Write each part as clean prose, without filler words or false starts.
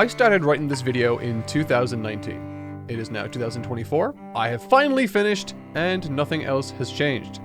I started writing this video in 2019. It is now 2024. I have finally finished, and nothing else has changed.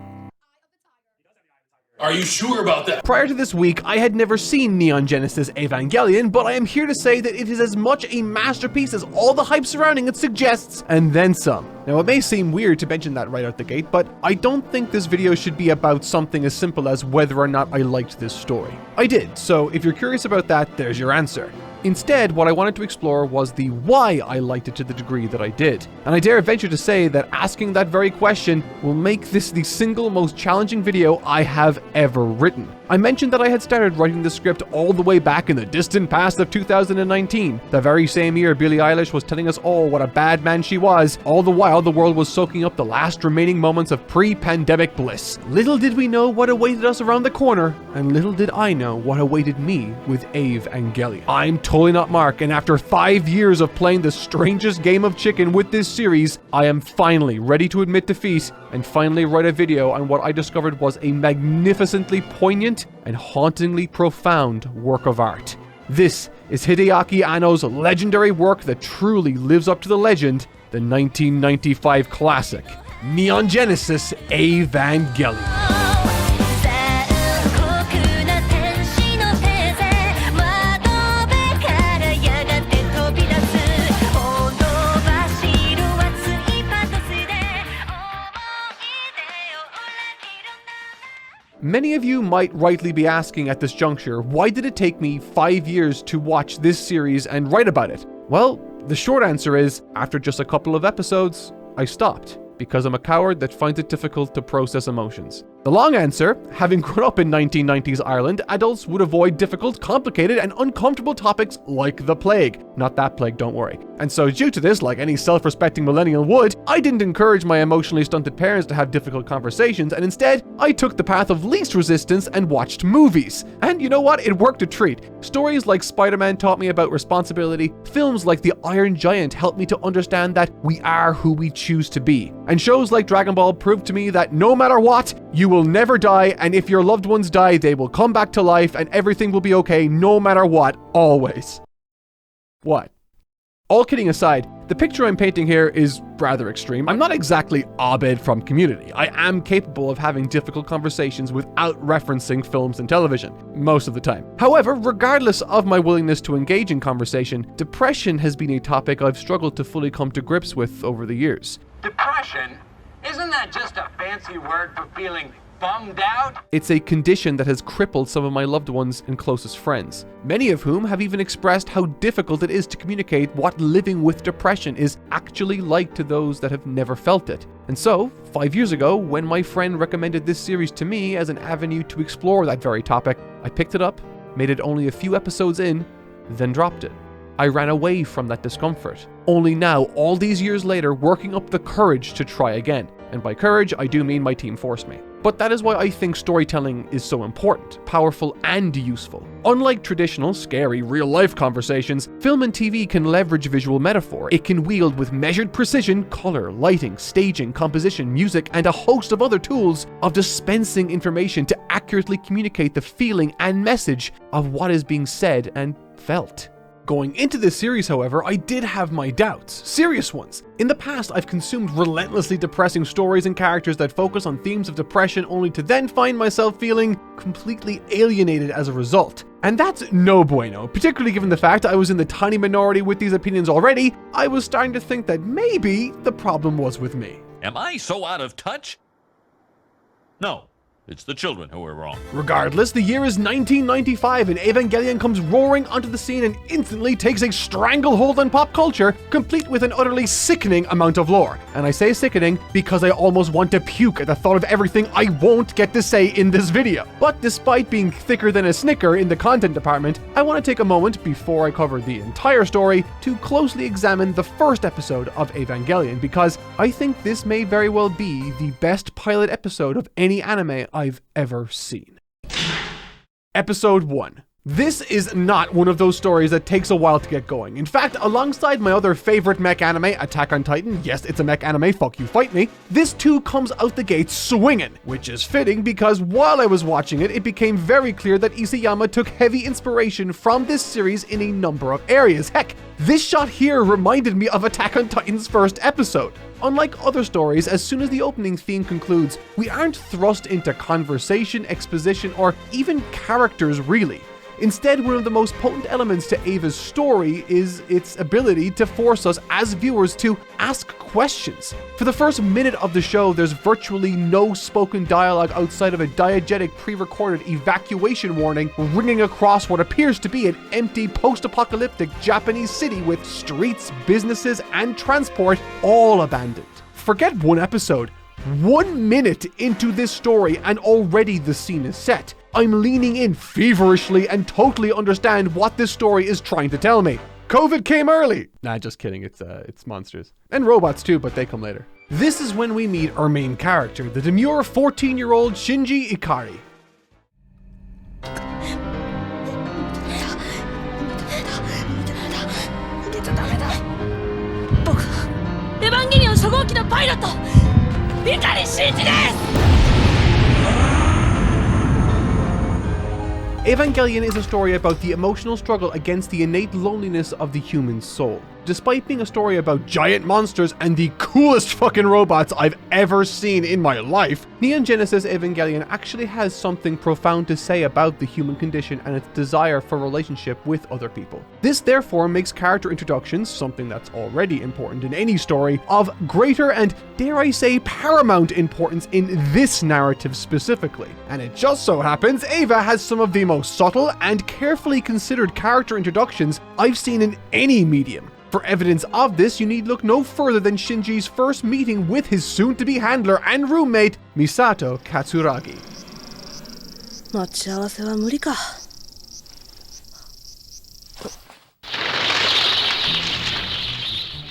Are you sure about that? Prior to this week, I had never seen Neon Genesis Evangelion, but I am here to say that it is as much a masterpiece as all the hype surrounding it suggests, and then some. Now, it may seem weird to mention that right out the gate, but I don't think this video should be about something as simple as whether or not I liked this story. I did, so if you're curious about that, there's your answer. Instead, what I wanted to explore was the why I liked it to the degree that I did. And I dare venture to say that asking that very question will make this the single most challenging video I have ever written. I mentioned that I had started writing the script all the way back in the distant past of 2019, the very same year Billie Eilish was telling us all what a bad man she was, all the while the world was soaking up the last remaining moments of pre-pandemic bliss. Little did we know what awaited us around the corner, and little did I know what awaited me with Evangelion. I'm totally not Mark, and after 5 years of playing the strangest game of chicken with this series, I am finally ready to admit defeat and finally write a video on what I discovered was a magnificently poignant and hauntingly profound work of art. This is Hideaki Anno's legendary work that truly lives up to the legend, the 1995 classic, Neon Genesis Evangelion. Many of you might rightly be asking at this juncture, why did it take me 5 years to watch this series and write about it? Well, the short answer is, after just a couple of episodes, I stopped, because I'm a coward that finds it difficult to process emotions. The long answer, having grown up in 1990s Ireland, adults would avoid difficult, complicated, and uncomfortable topics like the plague. Not that plague, don't worry. And so due to this, like any self-respecting millennial would, I didn't encourage my emotionally stunted parents to have difficult conversations, and instead, I took the path of least resistance and watched movies. And you know what? It worked a treat. Stories like Spider-Man taught me about responsibility, films like The Iron Giant helped me to understand that we are who we choose to be, and shows like Dragon Ball proved to me that no matter what, you will never die, and if your loved ones die, they will come back to life and everything will be okay no matter what, always. What? All kidding aside, the picture I'm painting here is rather extreme. I'm not exactly Abed from Community. I am capable of having difficult conversations without referencing films and television, most of the time. However, regardless of my willingness to engage in conversation, depression has been a topic I've struggled to fully come to grips with over the years. Depression? Isn't that just a fancy word for feeling bummed out? It's a condition that has crippled some of my loved ones and closest friends, many of whom have even expressed how difficult it is to communicate what living with depression is actually like to those that have never felt it. And so, 5 years ago, when my friend recommended this series to me as an avenue to explore that very topic, I picked it up, made it only a few episodes in, then dropped it. I ran away from that discomfort, only now, all these years later, working up the courage to try again. And by courage, I do mean my team forced me. But that is why I think storytelling is so important, powerful, and useful. Unlike traditional, scary, real-life conversations, film and TV can leverage visual metaphor. It can wield with measured precision, color, lighting, staging, composition, music, and a host of other tools of dispensing information to accurately communicate the feeling and message of what is being said and felt. Going into this series, however, I did have my doubts, serious ones. In the past, I've consumed relentlessly depressing stories and characters that focus on themes of depression only to then find myself feeling completely alienated as a result. And that's no bueno, particularly given the fact I was in the tiny minority with these opinions already. I was starting to think that maybe the problem was with me. Am I so out of touch? No. It's the children who are wrong. Regardless, the year is 1995 and Evangelion comes roaring onto the scene and instantly takes a stranglehold on pop culture, complete with an utterly sickening amount of lore. And I say sickening because I almost want to puke at the thought of everything I won't get to say in this video. But despite being thicker than a Snicker in the content department, I want to take a moment before I cover the entire story to closely examine the first episode of Evangelion, because I think this may very well be the best pilot episode of any anime I've ever seen. Episode 1. This is not one of those stories that takes a while to get going. In fact, alongside my other favorite mech anime, Attack on Titan, yes, it's a mech anime, fuck you, fight me, this too comes out the gate swinging, which is fitting because while I was watching it, it became very clear that Isayama took heavy inspiration from this series in a number of areas. Heck, this shot here reminded me of Attack on Titan's first episode. Unlike other stories, as soon as the opening theme concludes, we aren't thrust into conversation, exposition, or even characters really. Instead, one of the most potent elements to Eva's story is its ability to force us as viewers to ask questions. For the first minute of the show, there's virtually no spoken dialogue outside of a diegetic pre-recorded evacuation warning ringing across what appears to be an empty post-apocalyptic Japanese city with streets, businesses, and transport all abandoned. Forget one episode. 1 minute into this story and already the scene is set. I'm leaning in feverishly and totally understand what this story is trying to tell me. COVID came early. Nah, just kidding. It's monsters. And robots too, but they come later. This is when we meet our main character, the demure 14-year-old Shinji Ikari. Evangelion 初号機のパイロット碇シンジです。 Evangelion is a story about the emotional struggle against the innate loneliness of the human soul. Despite being a story about giant monsters and the coolest fucking robots I've ever seen in my life, Neon Genesis Evangelion actually has something profound to say about the human condition and its desire for relationship with other people. This therefore makes character introductions, something that's already important in any story, of greater and, dare I say, paramount importance in this narrative specifically. And it just so happens Eva has some of the most subtle and carefully considered character introductions I've seen in any medium. For evidence of this, you need look no further than Shinji's first meeting with his soon-to-be handler and roommate, Misato Katsuragi. 待ち合わせは無理か。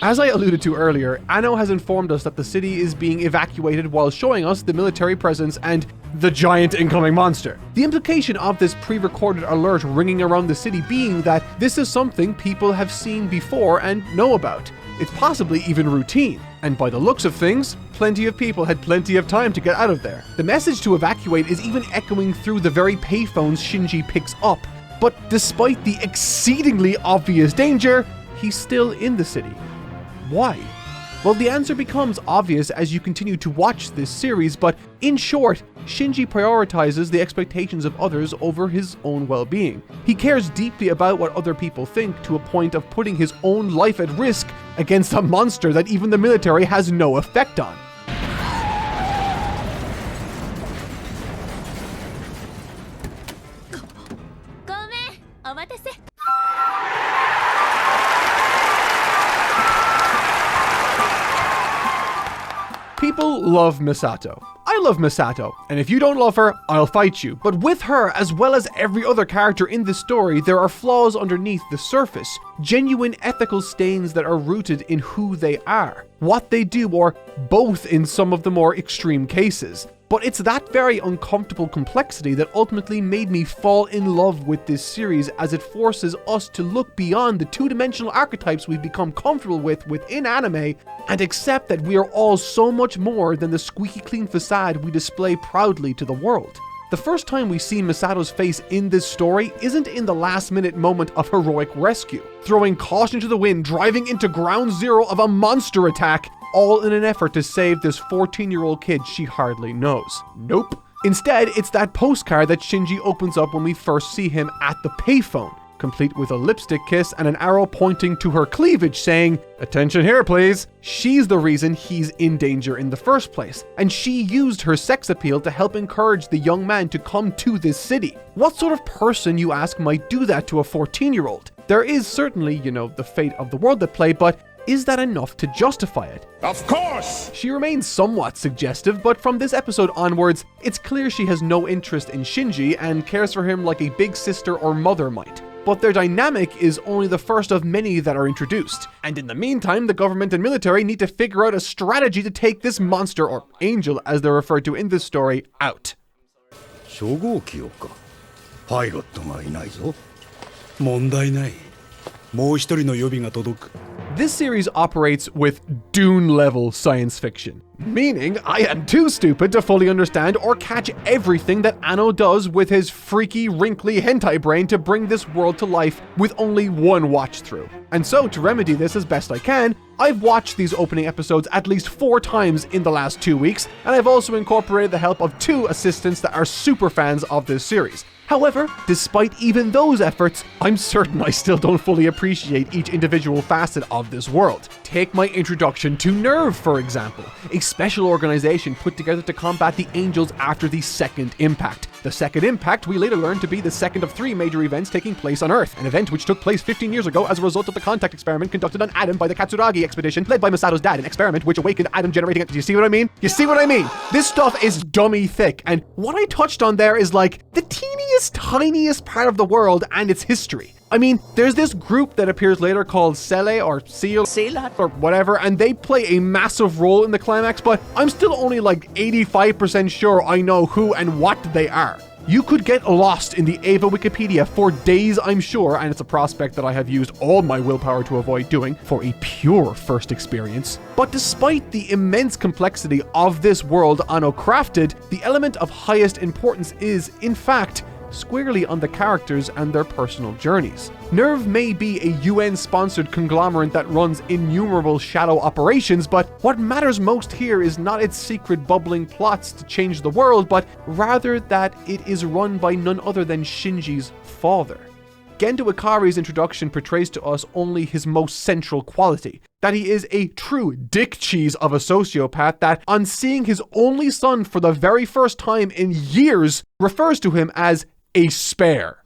As I alluded to earlier, Anno has informed us that the city is being evacuated while showing us the military presence and the giant incoming monster. The implication of this pre-recorded alert ringing around the city being that this is something people have seen before and know about. It's possibly even routine. And by the looks of things, plenty of people had plenty of time to get out of there. The message to evacuate is even echoing through the very payphones Shinji picks up. But despite the exceedingly obvious danger, he's still in the city. Why? Well, the answer becomes obvious as you continue to watch this series, but in short, Shinji prioritizes the expectations of others over his own well-being. He cares deeply about what other people think to a point of putting his own life at risk against a monster that even the military has no effect on. People love Misato. I love Misato, and if you don't love her, I'll fight you. But with her, as well as every other character in this story, there are flaws underneath the surface. Genuine ethical stains that are rooted in who they are, what they do, or both in some of the more extreme cases. But it's that very uncomfortable complexity that ultimately made me fall in love with this series, as it forces us to look beyond the two-dimensional archetypes we've become comfortable with within anime and accept that we are all so much more than the squeaky clean facade we display proudly to the world. The first time we see Misato's face in this story isn't in the last-minute moment of heroic rescue, throwing caution to the wind, driving into ground zero of a monster attack, all in an effort to save this 14-year-old kid she hardly knows. Nope. Instead, it's that postcard that Shinji opens up when we first see him at the payphone, complete with a lipstick kiss and an arrow pointing to her cleavage saying, "Attention here, please." She's the reason he's in danger in the first place, and she used her sex appeal to help encourage the young man to come to this city. What sort of person, you ask, might do that to a 14-year-old? There is certainly, the fate of the world at play, but is that enough to justify it? Of course! She remains somewhat suggestive, but from this episode onwards, it's clear she has no interest in Shinji and cares for him like a big sister or mother might. But their dynamic is only the first of many that are introduced. And in the meantime, the government and military need to figure out a strategy to take this monster, or angel as they're referred to in this story, out. 初号機をか。パイロットがいないぞ。問題ない。もう一人の予備が届く。 This series operates with Dune-level science fiction, meaning I am too stupid to fully understand or catch everything that Anno does with his freaky, wrinkly hentai brain to bring this world to life with only one watch-through. And so, to remedy this as best I can, I've watched these opening episodes at least 4 times in the last 2 weeks, and I've also incorporated the help of 2 assistants that are super fans of this series. However, despite even those efforts, I'm certain I still don't fully appreciate each individual facet of this world. Take my introduction to NERV, for example, a special organization put together to combat the Angels after the Second Impact. The Second Impact we later learned to be the second of 3 major events taking place on Earth, an event which took place 15 years ago as a result of the contact experiment conducted on Adam by the Katsuragi expedition led by Misato's dad, an experiment which awakened Adam generating it. Do you see what I mean? You see what I mean? This stuff is dummy thick, and what I touched on there is like the teeniest, tiniest part of the world and its history. I mean, there's this group that appears later called Sele or Seal or whatever, and they play a massive role in the climax, but I'm still only like 85% sure I know who and what they are. You could get lost in the Eva Wikipedia for days, I'm sure, and it's a prospect that I have used all my willpower to avoid doing for a pure first experience. But despite the immense complexity of this world Anno crafted, the element of highest importance is, in fact, squarely on the characters and their personal journeys. NERV may be a UN-sponsored conglomerate that runs innumerable shadow operations, but what matters most here is not its secret bubbling plots to change the world, but rather that it is run by none other than Shinji's father. Gendo Ikari's introduction portrays to us only his most central quality, that he is a true dick cheese of a sociopath that, on seeing his only son for the very first time in years, refers to him as a spare.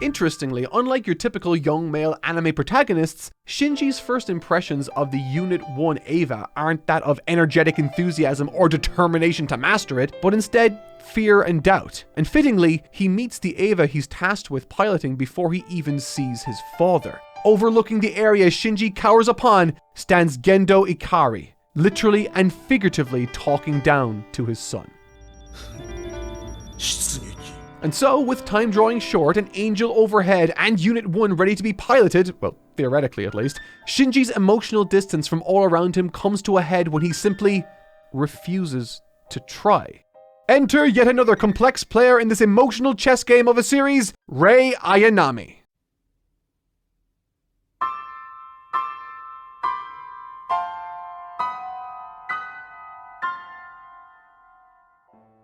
Interestingly, unlike your typical young male anime protagonists, Shinji's first impressions of the Unit 1 Eva aren't that of energetic enthusiasm or determination to master it, but instead fear and doubt. And fittingly, he meets the Eva he's tasked with piloting before he even sees his father. Overlooking the area Shinji cowers upon stands Gendo Ikari, literally and figuratively talking down to his son. And so, with time drawing short, an angel overhead, and Unit 1 ready to be piloted, well, theoretically at least, Shinji's emotional distance from all around him comes to a head when he simply refuses to try. Enter yet another complex player in this emotional chess game of a series, Rei Ayanami.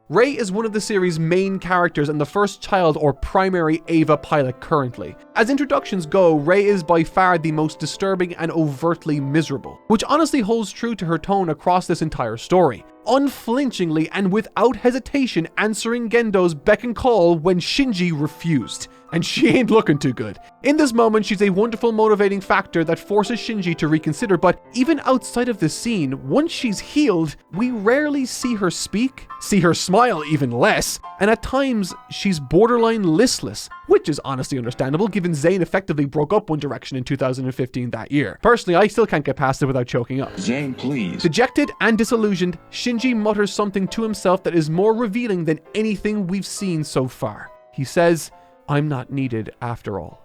Rei is one of the series' main characters and the first child or primary Eva pilot currently. As introductions go, Rei is by far the most disturbing and overtly miserable, which honestly holds true to her tone across this entire story. Unflinchingly and without hesitation answering Gendo's beck and call when Shinji refused. And she ain't looking too good. In this moment, she's a wonderful motivating factor that forces Shinji to reconsider, but even outside of this scene, once she's healed, we rarely see her speak, see her smile even less, and at times, she's borderline listless, which is honestly understandable given Zayn effectively broke up One Direction in 2015 that year. Personally, I still can't get past it without choking up. Zayn, please. Dejected and disillusioned, Shinji mutters something to himself that is more revealing than anything we've seen so far. He says, "I'm not needed after all."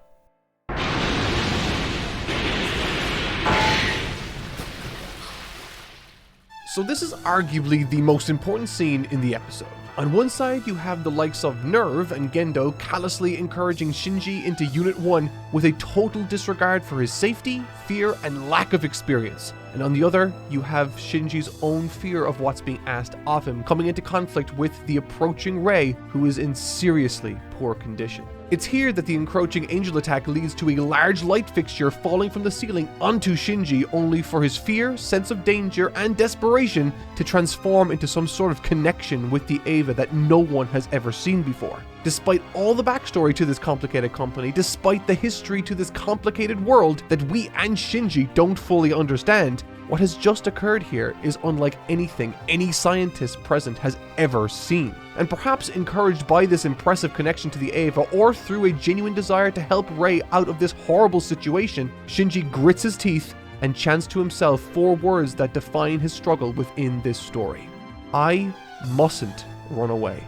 So this is arguably the most important scene in the episode. On one side, you have the likes of NERV and Gendo callously encouraging Shinji into Unit 1 with a total disregard for his safety, fear, and lack of experience. And on the other, you have Shinji's own fear of what's being asked of him coming into conflict with the approaching Rei, who is in seriously poor condition. It's here that the encroaching angel attack leads to a large light fixture falling from the ceiling onto Shinji, only for his fear, sense of danger, and desperation to transform into some sort of connection with the Eva that no one has ever seen before. Despite all the backstory to this complicated company, despite the history to this complicated world that we and Shinji don't fully understand, what has just occurred here is unlike anything any scientist present has ever seen. And perhaps encouraged by this impressive connection to the Eva, or through a genuine desire to help Rei out of this horrible situation, Shinji grits his teeth and chants to himself 4 words that define his struggle within this story. I mustn't run away.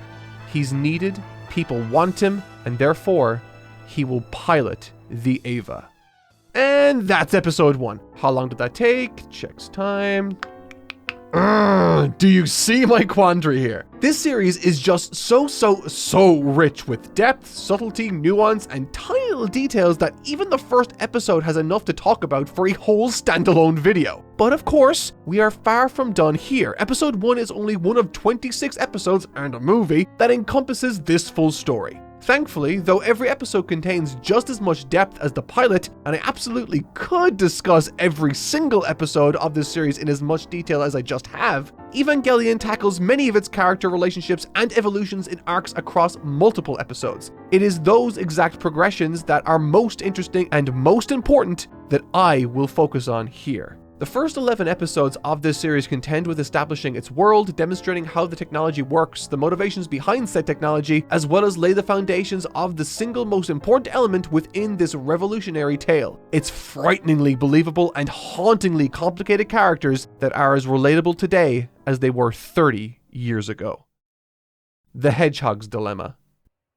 He's needed, people want him, and therefore, he will pilot the Eva. And that's episode 1. How long did that take? Checks time. Do you see my quandary here? This series is just so rich with depth, subtlety, nuance, and tiny little details that even the first episode has enough to talk about for a whole standalone video. But of course, we are far from done here. Episode 1 is only one of 26 episodes and a movie that encompasses this full story. Thankfully, though every episode contains just as much depth as the pilot, and I absolutely could discuss every single episode of this series in as much detail as I just have, Evangelion tackles many of its character relationships and evolutions in arcs across multiple episodes. It is those exact progressions that are most interesting and most important that I will focus on here. The first 11 episodes of this series contend with establishing its world, demonstrating how the technology works, the motivations behind said technology, as well as lay the foundations of the single most important element within this revolutionary tale. Its frighteningly believable and hauntingly complicated characters that are as relatable today as they were 30 years ago. The Hedgehog's Dilemma.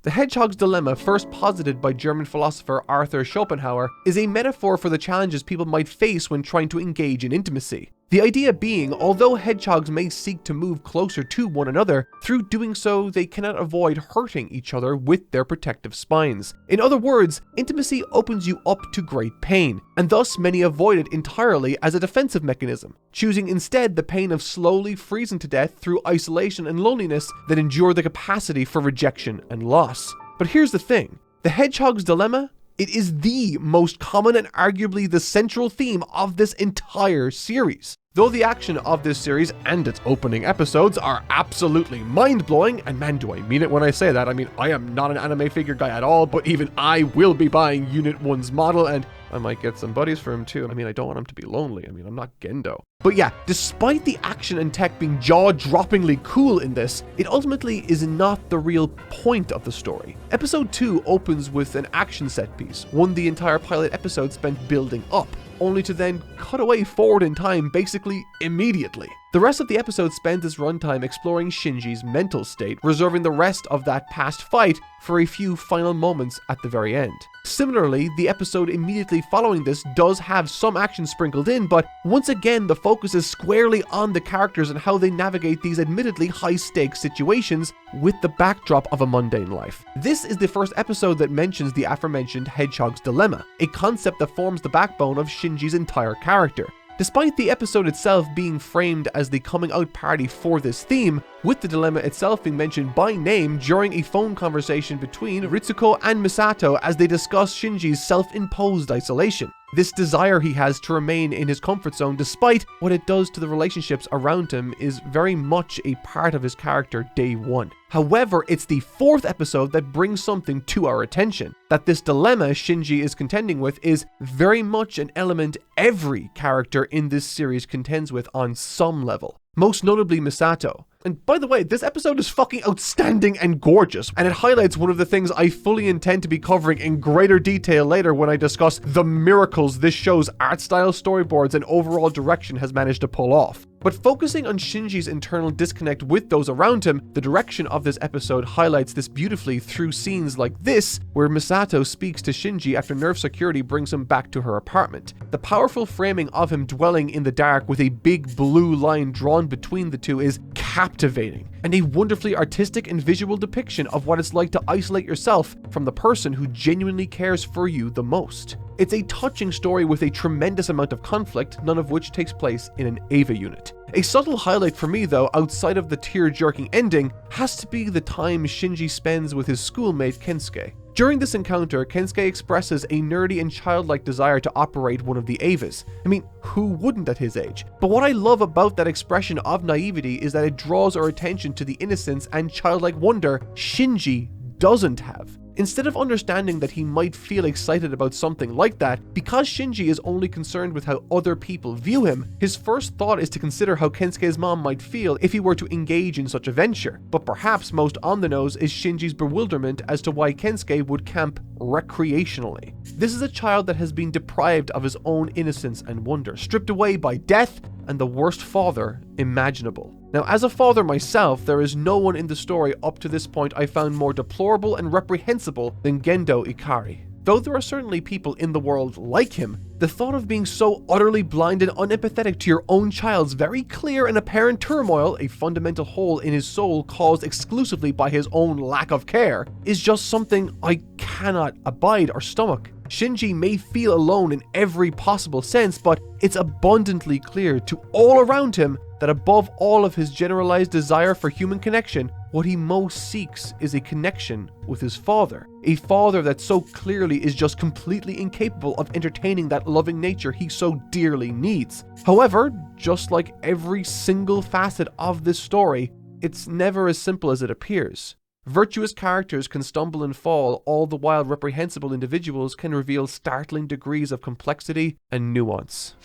The Hedgehog's Dilemma, first posited by German philosopher Arthur Schopenhauer, is a metaphor for the challenges people might face when trying to engage in intimacy. The idea being, although hedgehogs may seek to move closer to one another, through doing so they cannot avoid hurting each other with their protective spines. In other words, intimacy opens you up to great pain, and thus many avoid it entirely as a defensive mechanism, choosing instead the pain of slowly freezing to death through isolation and loneliness that endure the capacity for rejection and loss. But here's the thing, the Hedgehog's Dilemma, it is the most common and arguably the central theme of this entire series. Though the action of this series and its opening episodes are absolutely mind-blowing, and man do I mean it when I say that, I mean I am not an anime figure guy at all, but even I will be buying Unit 1's model, and I might get some buddies for him too. I mean, I don't want him to be lonely. I mean, I'm not Gendo. But yeah, despite the action and tech being jaw-droppingly cool in this, it ultimately is not the real point of the story. Episode 2 opens with an action set piece, one the entire pilot episode spent building up, only to then cut away forward in time basically immediately. The rest of the episode spends its runtime exploring Shinji's mental state, reserving the rest of that past fight for a few final moments at the very end. Similarly, the episode immediately following this does have some action sprinkled in, but once again the focus is squarely on the characters and how they navigate these admittedly high-stakes situations with the backdrop of a mundane life. This is the first episode that mentions the aforementioned Hedgehog's Dilemma, a concept that forms the backbone of Shinji's entire character. Despite the episode itself being framed as the coming out party for this theme, with the dilemma itself being mentioned by name during a phone conversation between Ritsuko and Misato as they discuss Shinji's self-imposed isolation. This desire he has to remain in his comfort zone despite what it does to the relationships around him is very much a part of his character day one. However, it's the fourth episode that brings something to our attention. That this dilemma Shinji is contending with is very much an element every character in this series contends with on some level. Most notably Misato. And by the way, this episode is fucking outstanding and gorgeous, and it highlights one of the things I fully intend to be covering in greater detail later when I discuss the miracles this show's art style, storyboards, and overall direction has managed to pull off. But focusing on Shinji's internal disconnect with those around him, the direction of this episode highlights this beautifully through scenes like this, where Misato speaks to Shinji after Nerve Security brings him back to her apartment. The powerful framing of him dwelling in the dark with a big blue line drawn between the two is captivating, and a wonderfully artistic and visual depiction of what it's like to isolate yourself from the person who genuinely cares for you the most. It's a touching story with a tremendous amount of conflict, none of which takes place in an Eva unit. A subtle highlight for me though, outside of the tear-jerking ending, has to be the time Shinji spends with his schoolmate Kensuke. During this encounter, Kensuke expresses a nerdy and childlike desire to operate one of the Evas. I mean, who wouldn't at his age? But what I love about that expression of naivety is that it draws our attention to the innocence and childlike wonder Shinji doesn't have. Instead of understanding that he might feel excited about something like that, because Shinji is only concerned with how other people view him, his first thought is to consider how Kensuke's mom might feel if he were to engage in such a venture. But perhaps most on the nose is Shinji's bewilderment as to why Kensuke would camp recreationally. This is a child that has been deprived of his own innocence and wonder, stripped away by death and the worst father imaginable. Now, as a father myself, there is no one in the story up to this point I found more deplorable and reprehensible than Gendo Ikari. Though there are certainly people in the world like him, the thought of being so utterly blind and unempathetic to your own child's very clear and apparent turmoil, a fundamental hole in his soul caused exclusively by his own lack of care, is just something I cannot abide or stomach. Shinji may feel alone in every possible sense, but it's abundantly clear to all around him that above all of his generalized desire for human connection, what he most seeks is a connection with his father. A father that so clearly is just completely incapable of entertaining that loving nature he so dearly needs. However, just like every single facet of this story, it's never as simple as it appears. Virtuous characters can stumble and fall, all the while reprehensible individuals can reveal startling degrees of complexity and nuance.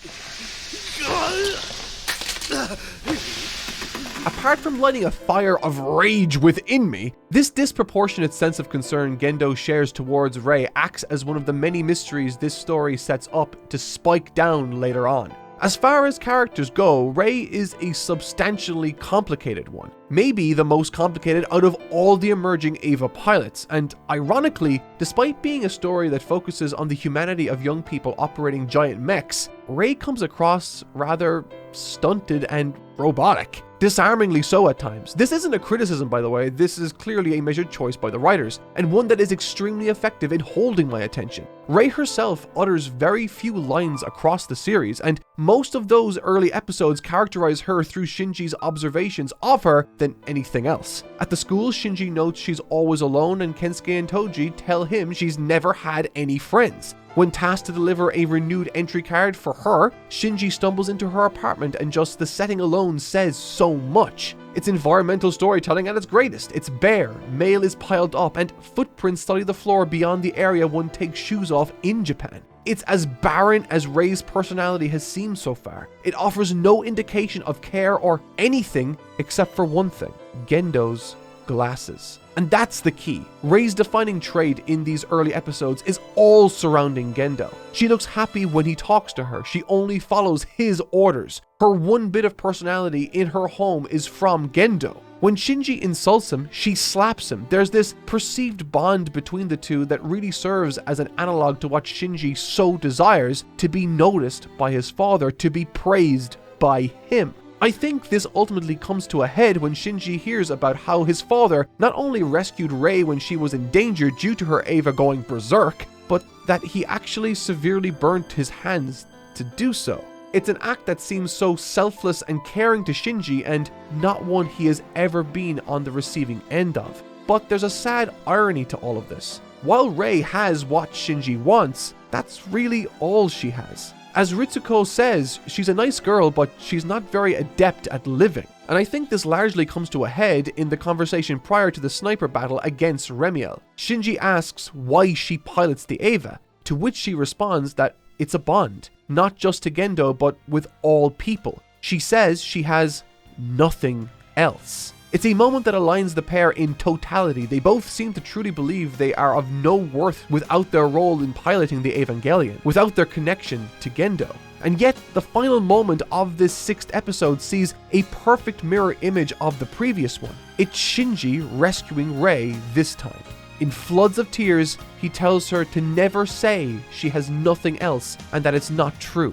Apart from lighting a fire of rage within me, this disproportionate sense of concern Gendo shares towards Rei acts as one of the many mysteries this story sets up to spike down later on. As far as characters go, Rei is a substantially complicated one. Maybe the most complicated out of all the emerging Eva pilots, and ironically, despite being a story that focuses on the humanity of young people operating giant mechs, Rei comes across rather stunted and robotic. Disarmingly so at times. This isn't a criticism, by the way, this is clearly a measured choice by the writers, and one that is extremely effective in holding my attention. Rei herself utters very few lines across the series, and most of those early episodes characterize her through Shinji's observations of her than anything else. At the school, Shinji notes she's always alone, and Kensuke and Toji tell him she's never had any friends. When tasked to deliver a renewed entry card for her, Shinji stumbles into her apartment and just the setting alone says so much. It's environmental storytelling at its greatest. It's bare, mail is piled up, and footprints study the floor beyond the area one takes shoes off in Japan. It's as barren as Rei's personality has seemed so far. It offers no indication of care or anything except for one thing: Gendo's glasses. And that's the key. Rei's defining trait in these early episodes is all surrounding Gendo. She looks happy when he talks to her. She only follows his orders. Her one bit of personality in her home is from Gendo. When Shinji insults him, she slaps him. There's this perceived bond between the two that really serves as an analog to what Shinji so desires: to be noticed by his father, to be praised by him. I think this ultimately comes to a head when Shinji hears about how his father not only rescued Rei when she was in danger due to her Eva going berserk, but that he actually severely burnt his hands to do so. It's an act that seems so selfless and caring to Shinji, and not one he has ever been on the receiving end of. But there's a sad irony to all of this. While Rei has what Shinji wants, that's really all she has. As Ritsuko says, she's a nice girl, but she's not very adept at living. And I think this largely comes to a head in the conversation prior to the sniper battle against Remiel. Shinji asks why she pilots the Eva, to which she responds that it's a bond, not just to Gendo, but with all people. She says she has nothing else. It's a moment that aligns the pair in totality. They both seem to truly believe they are of no worth without their role in piloting the Evangelion, without their connection to Gendo. And yet, the final moment of this 6th episode sees a perfect mirror image of the previous one. It's Shinji rescuing Rei this time. In floods of tears, he tells her to never say she has nothing else and that it's not true.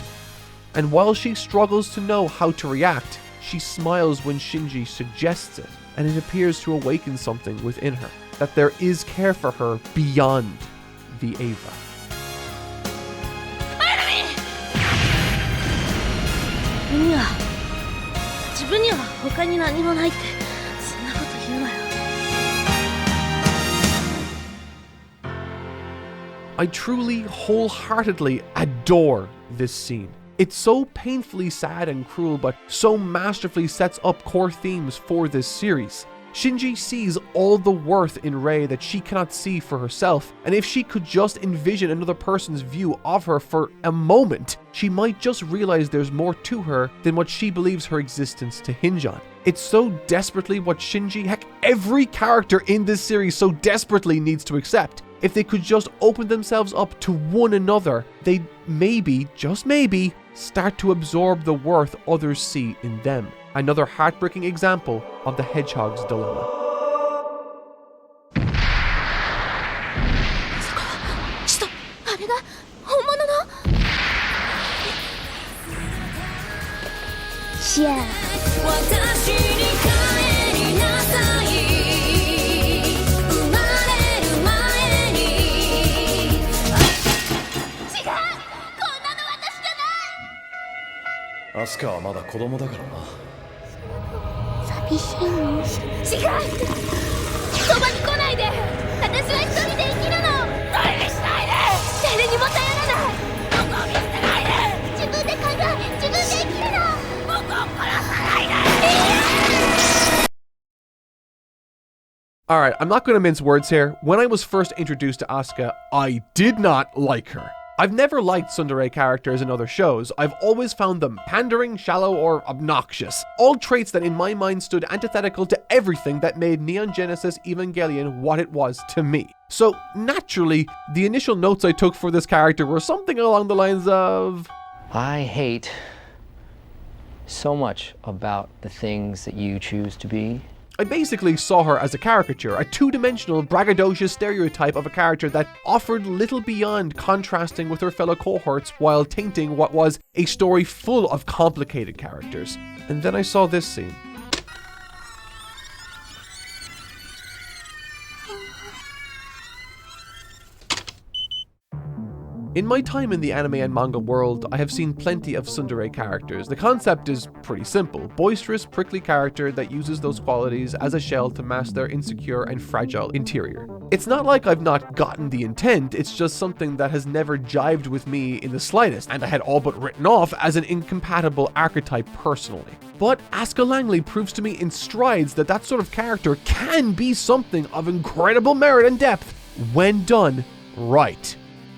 And while she struggles to know how to react, she smiles when Shinji suggests it, and it appears to awaken something within her, that there is care for her beyond the Eva. I truly, wholeheartedly adore this scene. It's so painfully sad and cruel, but so masterfully sets up core themes for this series. Shinji sees all the worth in Rei that she cannot see for herself, and if she could just envision another person's view of her for a moment, she might just realize there's more to her than what she believes her existence to hinge on. It's so desperately what Shinji, heck, every character in this series so desperately needs to accept. If they could just open themselves up to one another, they'd maybe, just maybe, start to absorb the worth others see in them. Another heartbreaking example of the Hedgehog's dilemma. ちょっとあれが本物のシェア私に帰りなさい生まれる前に違うこんなの私じゃないアスカはまだ子供だからな寂しいの違うそばに来ないで私は一人で生きるの誰にしないで誰にも頼らない僕を見捨てないで自分で考え自分で生きるの僕を殺さないでAlright, I'm not going to mince words here. When I was first introduced to Asuka, I did not like her. I've never liked tsundere characters in other shows. I've always found them pandering, shallow, or obnoxious. All traits that in my mind stood antithetical to everything that made Neon Genesis Evangelion what it was to me. So, naturally, the initial notes I took for this character were something along the lines of... I hate so much about the things that you choose to be. I basically saw her as a caricature, a two-dimensional, braggadocious stereotype of a character that offered little beyond contrasting with her fellow cohorts while tainting what was a story full of complicated characters. And then I saw this scene. In my time in the anime and manga world, I have seen plenty of tsundere characters. The concept is pretty simple. Boisterous, prickly character that uses those qualities as a shell to mask their insecure and fragile interior. It's not like I've not gotten the intent, it's just something that has never jived with me in the slightest, and I had all but written off as an incompatible archetype personally. But Asuka Langley proves to me in strides that that sort of character can be something of incredible merit and depth when done right.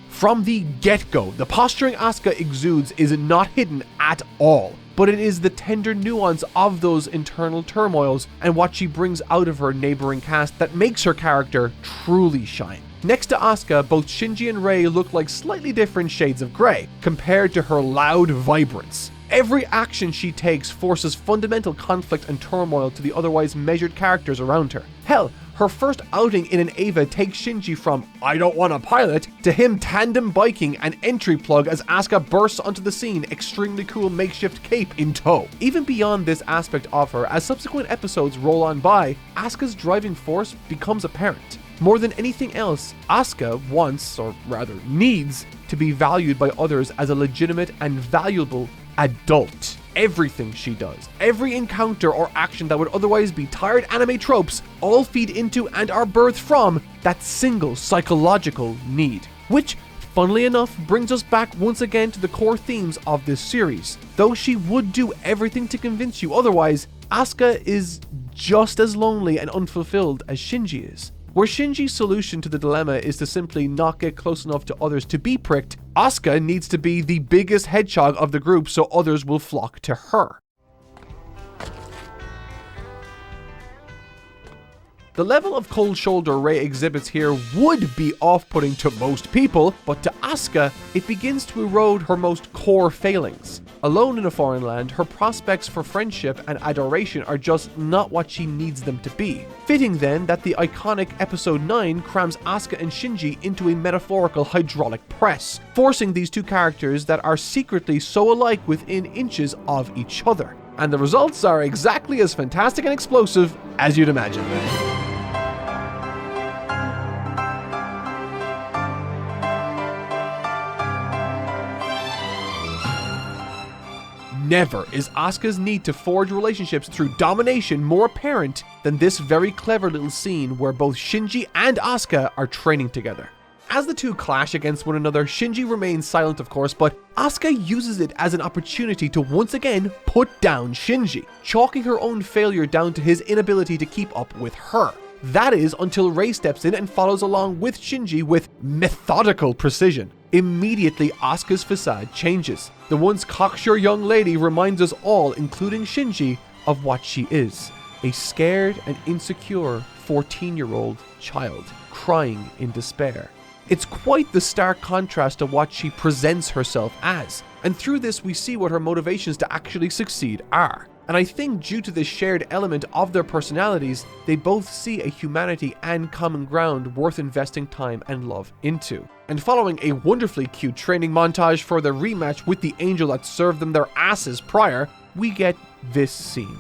From the get-go, the posturing Asuka exudes is not hidden at all, but it is the tender nuance of those internal turmoils and what she brings out of her neighboring cast that makes her character truly shine. Next to Asuka, both Shinji and Rei look like slightly different shades of grey, compared to her loud vibrance. Every action she takes forces fundamental conflict and turmoil to the otherwise measured characters around her. Hell, her first outing in an Eva takes Shinji from "I don't want a pilot" to him tandem biking an entry plug as Asuka bursts onto the scene, extremely cool makeshift cape in tow. Even beyond this aspect of her, as subsequent episodes roll on by, Asuka's driving force becomes apparent. More than anything else, Asuka wants, or rather needs, to be valued by others as a legitimate and valuable adult. Everything she does, every encounter or action that would otherwise be tired anime tropes, all feed into and are birthed from that single psychological need. Which, funnily enough, brings us back once again to the core themes of this series. Though she would do everything to convince you otherwise, Asuka is just as lonely and unfulfilled as Shinji is. Where Shinji's solution to the dilemma is to simply not get close enough to others to be pricked, Asuka needs to be the biggest hedgehog of the group so others will flock to her. The level of cold shoulder Rei exhibits here would be off-putting to most people, but to Asuka, it begins to erode her most core failings. Alone in a foreign land, her prospects for friendship and adoration are just not what she needs them to be. Fitting then that the iconic episode 9 crams Asuka and Shinji into a metaphorical hydraulic press, forcing these two characters that are secretly so alike within inches of each other. And the results are exactly as fantastic and explosive as you'd imagine. Never is Asuka's need to forge relationships through domination more apparent than this very clever little scene where both Shinji and Asuka are training together. As the two clash against one another, Shinji remains silent of course, but Asuka uses it as an opportunity to once again put down Shinji, chalking her own failure down to his inability to keep up with her. That is until Rei steps in and follows along with Shinji with methodical precision. Immediately, Asuka's facade changes. The once cocksure young lady reminds us all, including Shinji, of what she is. A scared and insecure 14-year-old child, crying in despair. It's quite the stark contrast to what she presents herself as, and through this we see what her motivations to actually succeed are. And I think due to this shared element of their personalities, they both see a humanity and common ground worth investing time and love into. And following a wonderfully cute training montage for their rematch with the angel that served them their asses prior, we get this scene.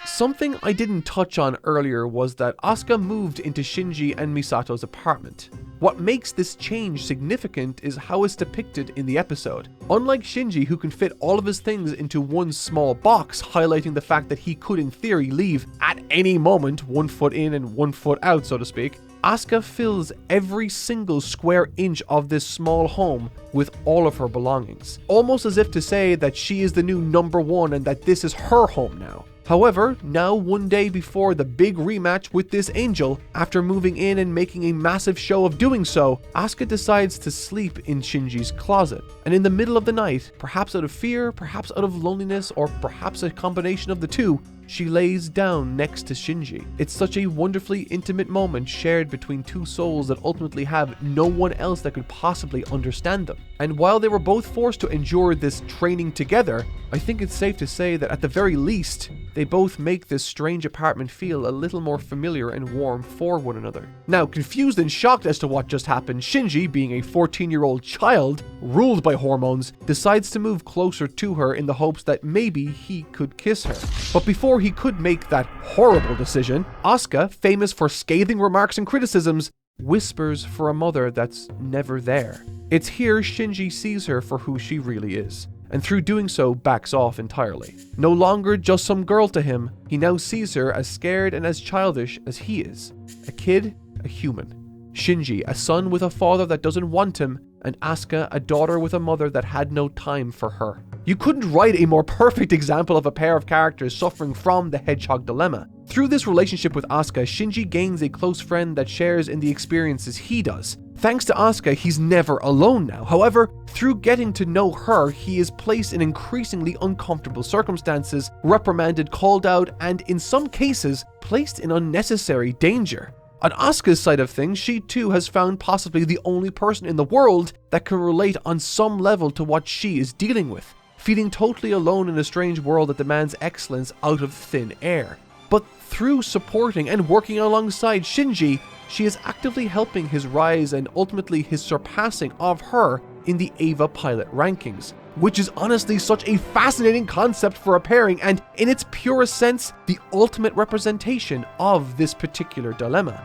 Something I didn't touch on earlier was that Asuka moved into Shinji and Misato's apartment. What makes this change significant is how it's depicted in the episode. Unlike Shinji, who can fit all of his things into one small box, highlighting the fact that he could in theory leave at any moment, 1 foot in and 1 foot out, so to speak, Asuka fills every single square inch of this small home with all of her belongings, almost as if to say that she is the new number one and that this is her home now. However, now one day before the big rematch with this angel, after moving in and making a massive show of doing so, Asuka decides to sleep in Shinji's closet. And in the middle of the night, perhaps out of fear, perhaps out of loneliness, or perhaps a combination of the two, she lays down next to Shinji. It's such a wonderfully intimate moment shared between two souls that ultimately have no one else that could possibly understand them. And while they were both forced to endure this training together, I think it's safe to say that at the very least, they both make this strange apartment feel a little more familiar and warm for one another. Now, confused and shocked as to what just happened, Shinji, being a 14-year-old child, ruled by hormones, decides to move closer to her in the hopes that maybe he could kiss her. But before he could make that horrible decision, Asuka, famous for scathing remarks and criticisms, whispers for a mother that's never there. It's here Shinji sees her for who she really is, and through doing so backs off entirely. No longer just some girl to him, he now sees her as scared and as childish as he is. A kid, a human. Shinji, a son with a father that doesn't want him, and Asuka, a daughter with a mother that had no time for her. You couldn't write a more perfect example of a pair of characters suffering from the Hedgehog dilemma. Through this relationship with Asuka, Shinji gains a close friend that shares in the experiences he does. Thanks to Asuka, he's never alone now. However, through getting to know her, he is placed in increasingly uncomfortable circumstances, reprimanded, called out, and in some cases, placed in unnecessary danger. On Asuka's side of things, she too has found possibly the only person in the world that can relate on some level to what she is dealing with, feeling totally alone in a strange world that demands excellence out of thin air. But through supporting and working alongside Shinji, she is actively helping his rise and ultimately his surpassing of her in the Eva pilot rankings, which is honestly such a fascinating concept for a pairing and, in its purest sense, the ultimate representation of this particular dilemma.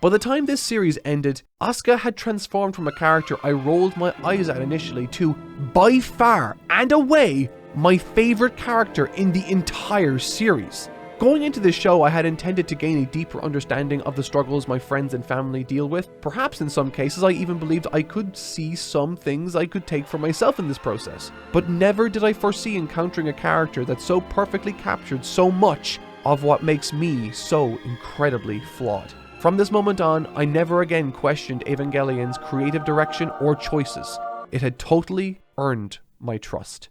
By the time this series ended, Asuka had transformed from a character I rolled my eyes at initially to, by far and away, my favorite character in the entire series. Going into this show, I had intended to gain a deeper understanding of the struggles my friends and family deal with. Perhaps in some cases, I even believed I could see some things I could take for myself in this process. But never did I foresee encountering a character that so perfectly captured so much of what makes me so incredibly flawed. From this moment on, I never again questioned Evangelion's creative direction or choices. It had totally earned my trust.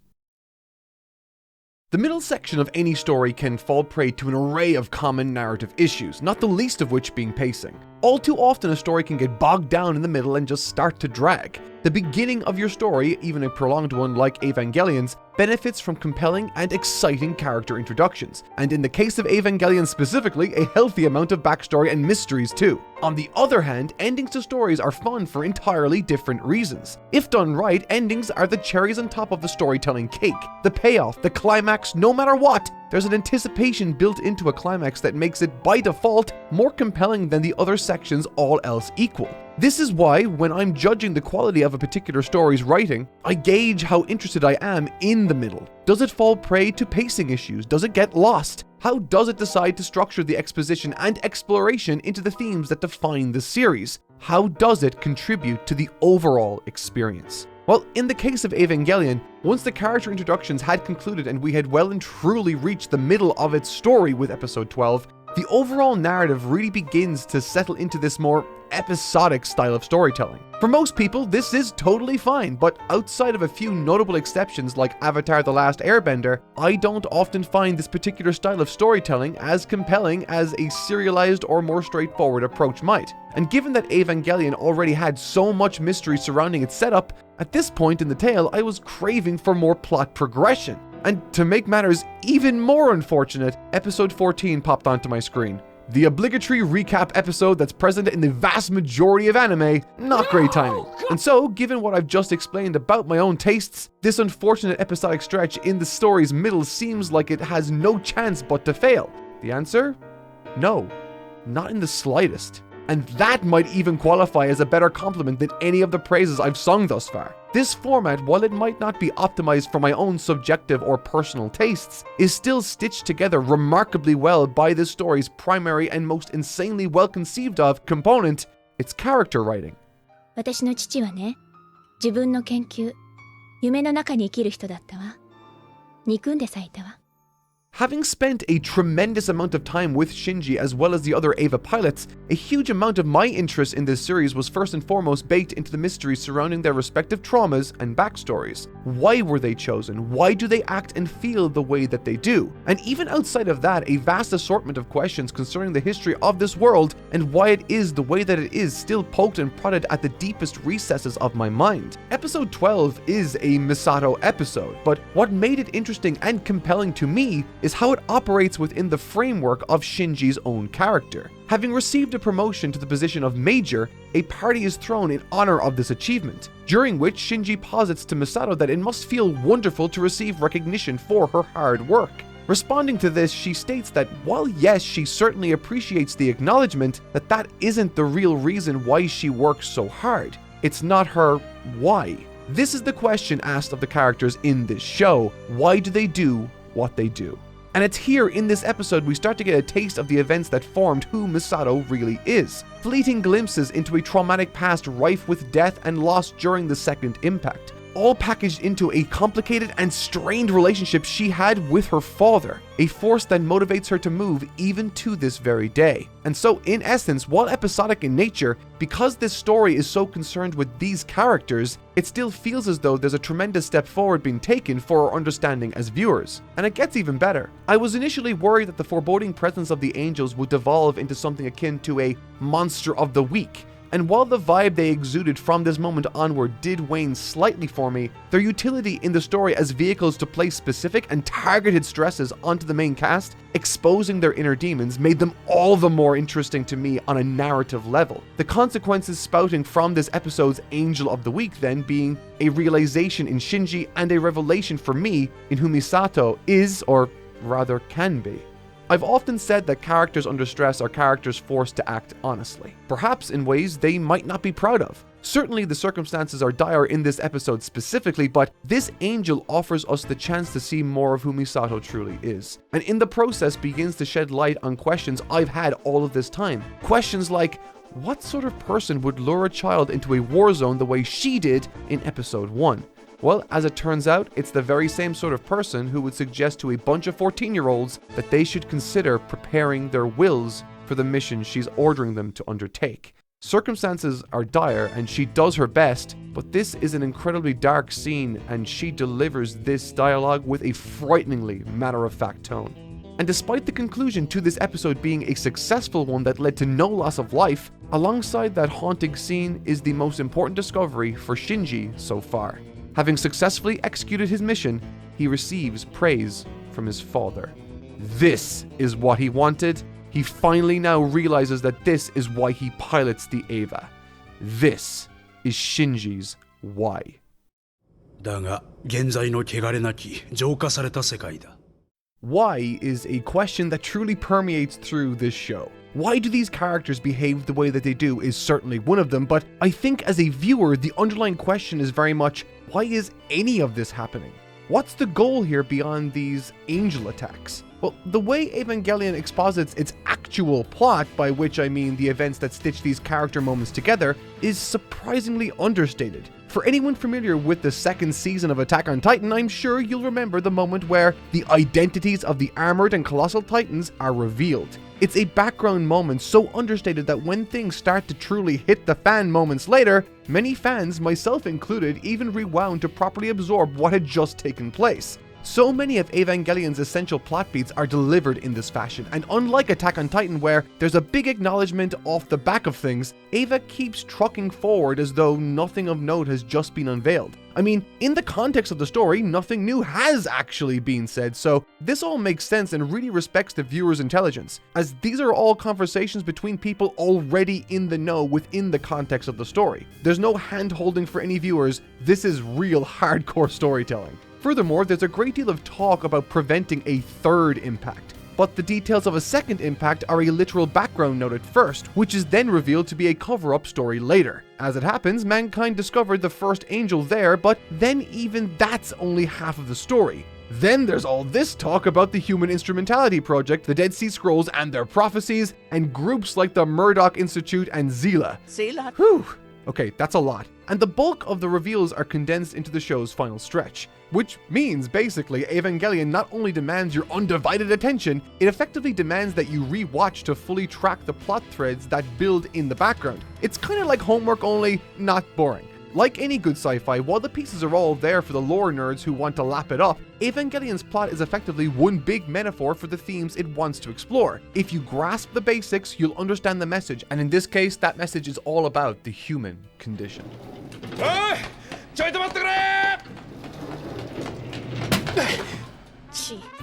The middle section of any story can fall prey to an array of common narrative issues, not the least of which being pacing. All too often a story can get bogged down in the middle and just start to drag. The beginning of your story, even a prolonged one like Evangelion's, benefits from compelling and exciting character introductions, and in the case of Evangelion specifically, a healthy amount of backstory and mysteries too. On the other hand, endings to stories are fun for entirely different reasons. If done right, endings are the cherries on top of the storytelling cake. The payoff, the climax, no matter what, there's an anticipation built into a climax that makes it, by default, more compelling than the other sections all else equal. This is why, when I'm judging the quality of a particular story's writing, I gauge how interested I am in the middle. Does it fall prey to pacing issues? Does it get lost? How does it decide to structure the exposition and exploration into the themes that define the series? How does it contribute to the overall experience? Well, in the case of Evangelion, once the character introductions had concluded and we had well and truly reached the middle of its story with episode 12, the overall narrative really begins to settle into this more episodic style of storytelling. For most people, this is totally fine, but outside of a few notable exceptions like Avatar: The Last Airbender, I don't often find this particular style of storytelling as compelling as a serialized or more straightforward approach might. And given that Evangelion already had so much mystery surrounding its setup, at this point in the tale I was craving for more plot progression. And to make matters even more unfortunate, episode 14 popped onto my screen. The obligatory recap episode that's present in the vast majority of anime, not great timing. And so, given what I've just explained about my own tastes, this unfortunate episodic stretch in the story's middle seems like it has no chance but to fail. The answer? No, not in the slightest. And that might even qualify as a better compliment than any of the praises I've sung thus far. This format, while it might not be optimized for my own subjective or personal tastes, is still stitched together remarkably well by this story's primary and most insanely well conceived of component, its character writing. 私の父はね、自分の研究、夢の中に生きる人だったわ。憎んでさいたわ。 Having spent a tremendous amount of time with Shinji as well as the other Eva pilots, a huge amount of my interest in this series was first and foremost baked into the mysteries surrounding their respective traumas and backstories. Why were they chosen? Why do they act and feel the way that they do? And even outside of that, a vast assortment of questions concerning the history of this world and why it is the way that it is still poked and prodded at the deepest recesses of my mind. Episode 12 is a Misato episode, but what made it interesting and compelling to me is how it operates within the framework of Shinji's own character. Having received a promotion to the position of Major, a party is thrown in honor of this achievement, during which Shinji posits to Misato that it must feel wonderful to receive recognition for her hard work. Responding to this, she states that while yes, she certainly appreciates the acknowledgement, that isn't the real reason why she works so hard. It's not her why. This is the question asked of the characters in this show. Why do they do what they do? And it's here in this episode we start to get a taste of the events that formed who Misato really is. Fleeting glimpses into a traumatic past rife with death and loss during the second impact, all packaged into a complicated and strained relationship she had with her father, a force that motivates her to move even to this very day. And so in essence, while episodic in nature, because this story is so concerned with these characters, it still feels as though there's a tremendous step forward being taken for our understanding as viewers. And it gets even better. I was initially worried that the foreboding presence of the angels would devolve into something akin to a monster of the week. And while the vibe they exuded from this moment onward did wane slightly for me, their utility in the story as vehicles to place specific and targeted stresses onto the main cast, exposing their inner demons, made them all the more interesting to me on a narrative level. The consequences spouting from this episode's Angel of the Week then being a realization in Shinji and a revelation for me in who Misato is, or rather can be. I've often said that characters under stress are characters forced to act honestly, perhaps in ways they might not be proud of. Certainly the circumstances are dire in this episode specifically, but this angel offers us the chance to see more of who Misato truly is, and in the process begins to shed light on questions I've had all of this time. Questions like, what sort of person would lure a child into a war zone the way she did in episode 1? Well, as it turns out, it's the very same sort of person who would suggest to a bunch of 14-year-olds that they should consider preparing their wills for the mission she's ordering them to undertake. Circumstances are dire and she does her best, but this is an incredibly dark scene and she delivers this dialogue with a frighteningly matter-of-fact tone. And despite the conclusion to this episode being a successful one that led to no loss of life, alongside that haunting scene is the most important discovery for Shinji so far. Having successfully executed his mission, he receives praise from his father. This is what he wanted. He finally now realizes that this is why he pilots the Eva. This is Shinji's why. だが現在の汚れなき浄化された世界だ。 Why is a question that truly permeates through this show. Why do these characters behave the way that they do is certainly one of them, but I think as a viewer, the underlying question is very much, why is any of this happening? What's the goal here beyond these angel attacks? Well, the way Evangelion exposits its actual plot, by which I mean the events that stitch these character moments together, is surprisingly understated. For anyone familiar with the second season of Attack on Titan, I'm sure you'll remember the moment where the identities of the armored and colossal titans are revealed. It's a background moment so understated that when things start to truly hit the fan moments later, many fans, myself included, even rewound to properly absorb what had just taken place. So many of Evangelion's essential plot beats are delivered in this fashion, and unlike Attack on Titan where there's a big acknowledgement off the back of things, Eva keeps trucking forward as though nothing of note has just been unveiled. I mean, in the context of the story, nothing new has actually been said, so this all makes sense and really respects the viewer's intelligence, as these are all conversations between people already in the know within the context of the story. There's no hand-holding for any viewers, this is real hardcore storytelling. Furthermore, there's a great deal of talk about preventing a third impact, but the details of a second impact are a literal background note at first, which is then revealed to be a cover-up story later. As it happens, mankind discovered the first angel there, but then even that's only half of the story. Then there's all this talk about the Human Instrumentality Project, the Dead Sea Scrolls and their prophecies, and groups like the Murdoch Institute and Zila. Zila? Whew. Okay, that's a lot. And the bulk of the reveals are condensed into the show's final stretch. Which means, basically, Evangelion not only demands your undivided attention, it effectively demands that you re-watch to fully track the plot threads that build in the background. It's kind of like homework, only not boring. Like any good sci-fi, while the pieces are all there for the lore nerds who want to lap it up, Evangelion's plot is effectively one big metaphor for the themes it wants to explore. If you grasp the basics, you'll understand the message, and in this case, that message is all about the human condition.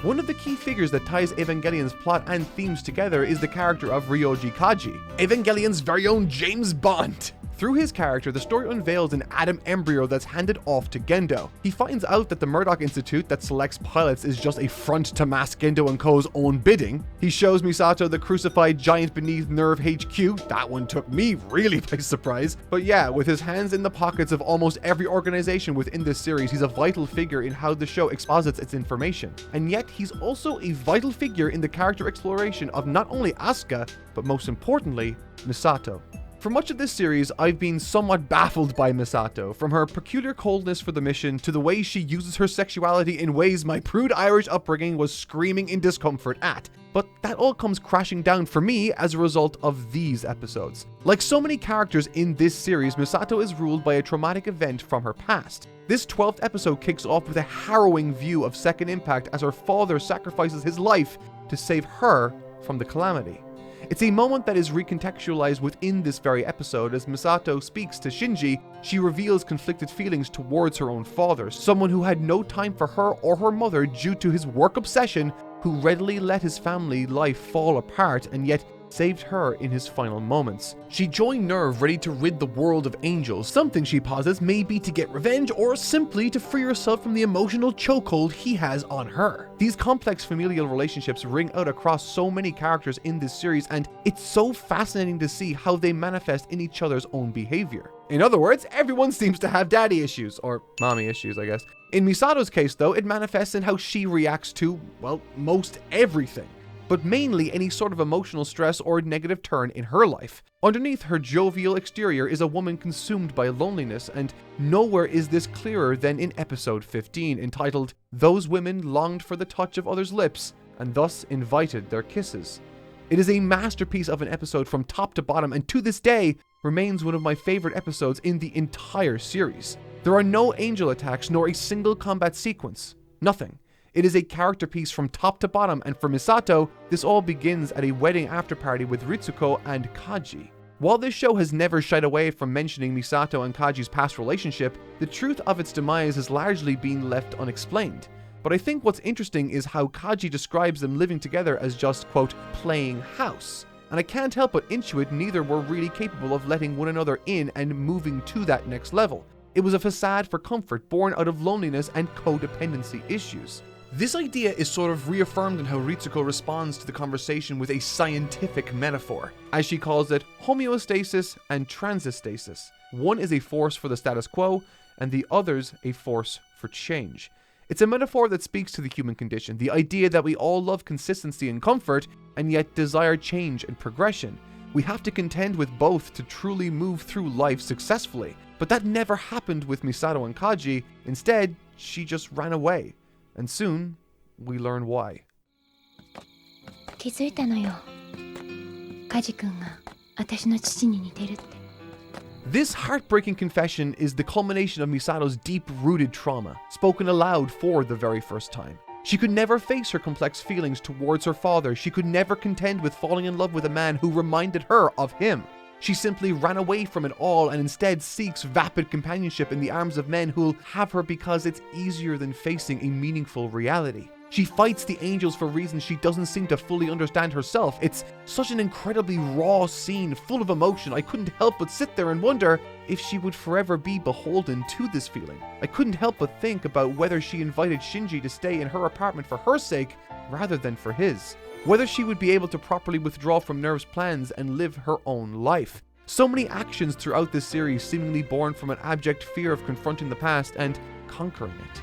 One of the key figures that ties Evangelion's plot and themes together is the character of Ryoji Kaji, Evangelion's very own James Bond. Through his character, the story unveils an atom embryo that's handed off to Gendo. He finds out that the Murdoch Institute that selects pilots is just a front to mask Gendo and Co.'s own bidding. He shows Misato the crucified giant beneath Nerve HQ. That one took me really by surprise. But yeah, with his hands in the pockets of almost every organization within this series, he's a vital figure in how the show exposits its information. And yet, he's also a vital figure in the character exploration of not only Asuka, but most importantly, Misato. For much of this series, I've been somewhat baffled by Misato, from her peculiar coldness for the mission to the way she uses her sexuality in ways my prude Irish upbringing was screaming in discomfort at. But that all comes crashing down for me as a result of these episodes. Like so many characters in this series, Misato is ruled by a traumatic event from her past. This 12th episode kicks off with a harrowing view of Second Impact as her father sacrifices his life to save her from the calamity. It's a moment that is recontextualized within this very episode. As Misato speaks to Shinji, she reveals conflicted feelings towards her own father, someone who had no time for her or her mother due to his work obsession, who readily let his family life fall apart and yet saved her in his final moments. She joined Nerve ready to rid the world of angels, something she posits may be to get revenge or simply to free herself from the emotional chokehold he has on her. These complex familial relationships ring out across so many characters in this series, and it's so fascinating to see how they manifest in each other's own behavior. In other words, everyone seems to have daddy issues, or mommy issues, I guess. In Misato's case though, it manifests in how she reacts to, well, most everything, but mainly any sort of emotional stress or negative turn in her life. Underneath her jovial exterior is a woman consumed by loneliness, and nowhere is this clearer than in episode 15, entitled "Those Women Longed for the Touch of Others' Lips, and Thus Invited Their Kisses." It is a masterpiece of an episode from top to bottom, and to this day, remains one of my favorite episodes in the entire series. There are no angel attacks, nor a single combat sequence. Nothing. It is a character piece from top to bottom, and for Misato, this all begins at a wedding after party with Ritsuko and Kaji. While this show has never shied away from mentioning Misato and Kaji's past relationship, the truth of its demise has largely been left unexplained. But I think what's interesting is how Kaji describes them living together as just, quote, playing house. And I can't help but intuit neither were really capable of letting one another in and moving to that next level. It was a facade for comfort born out of loneliness and codependency issues. This idea is sort of reaffirmed in how Ritsuko responds to the conversation with a scientific metaphor, as she calls it homeostasis and transistasis. One is a force for the status quo, and the other's a force for change. It's a metaphor that speaks to the human condition, the idea that we all love consistency and comfort, and yet desire change and progression. We have to contend with both to truly move through life successfully. But But that never happened with Misato and Kaji. Instead, she just ran away. And soon, we learn why. 気づいたのよ。カジ君が私の父に似てるって。 This heartbreaking confession is the culmination of Misato's deep-rooted trauma, spoken aloud for the very first time. She could never face her complex feelings towards her father. She could never contend with falling in love with a man who reminded her of him. She simply ran away from it all and instead seeks vapid companionship in the arms of men who'll have her because it's easier than facing a meaningful reality. She fights the angels for reasons she doesn't seem to fully understand herself. It's such an incredibly raw scene, full of emotion. I couldn't help but sit there and wonder if she would forever be beholden to this feeling. I couldn't help but think about whether she invited Shinji to stay in her apartment for her sake rather than for his. Whether she would be able to properly withdraw from Nerve's plans and live her own life. So many actions throughout this series seemingly born from an abject fear of confronting the past and conquering it.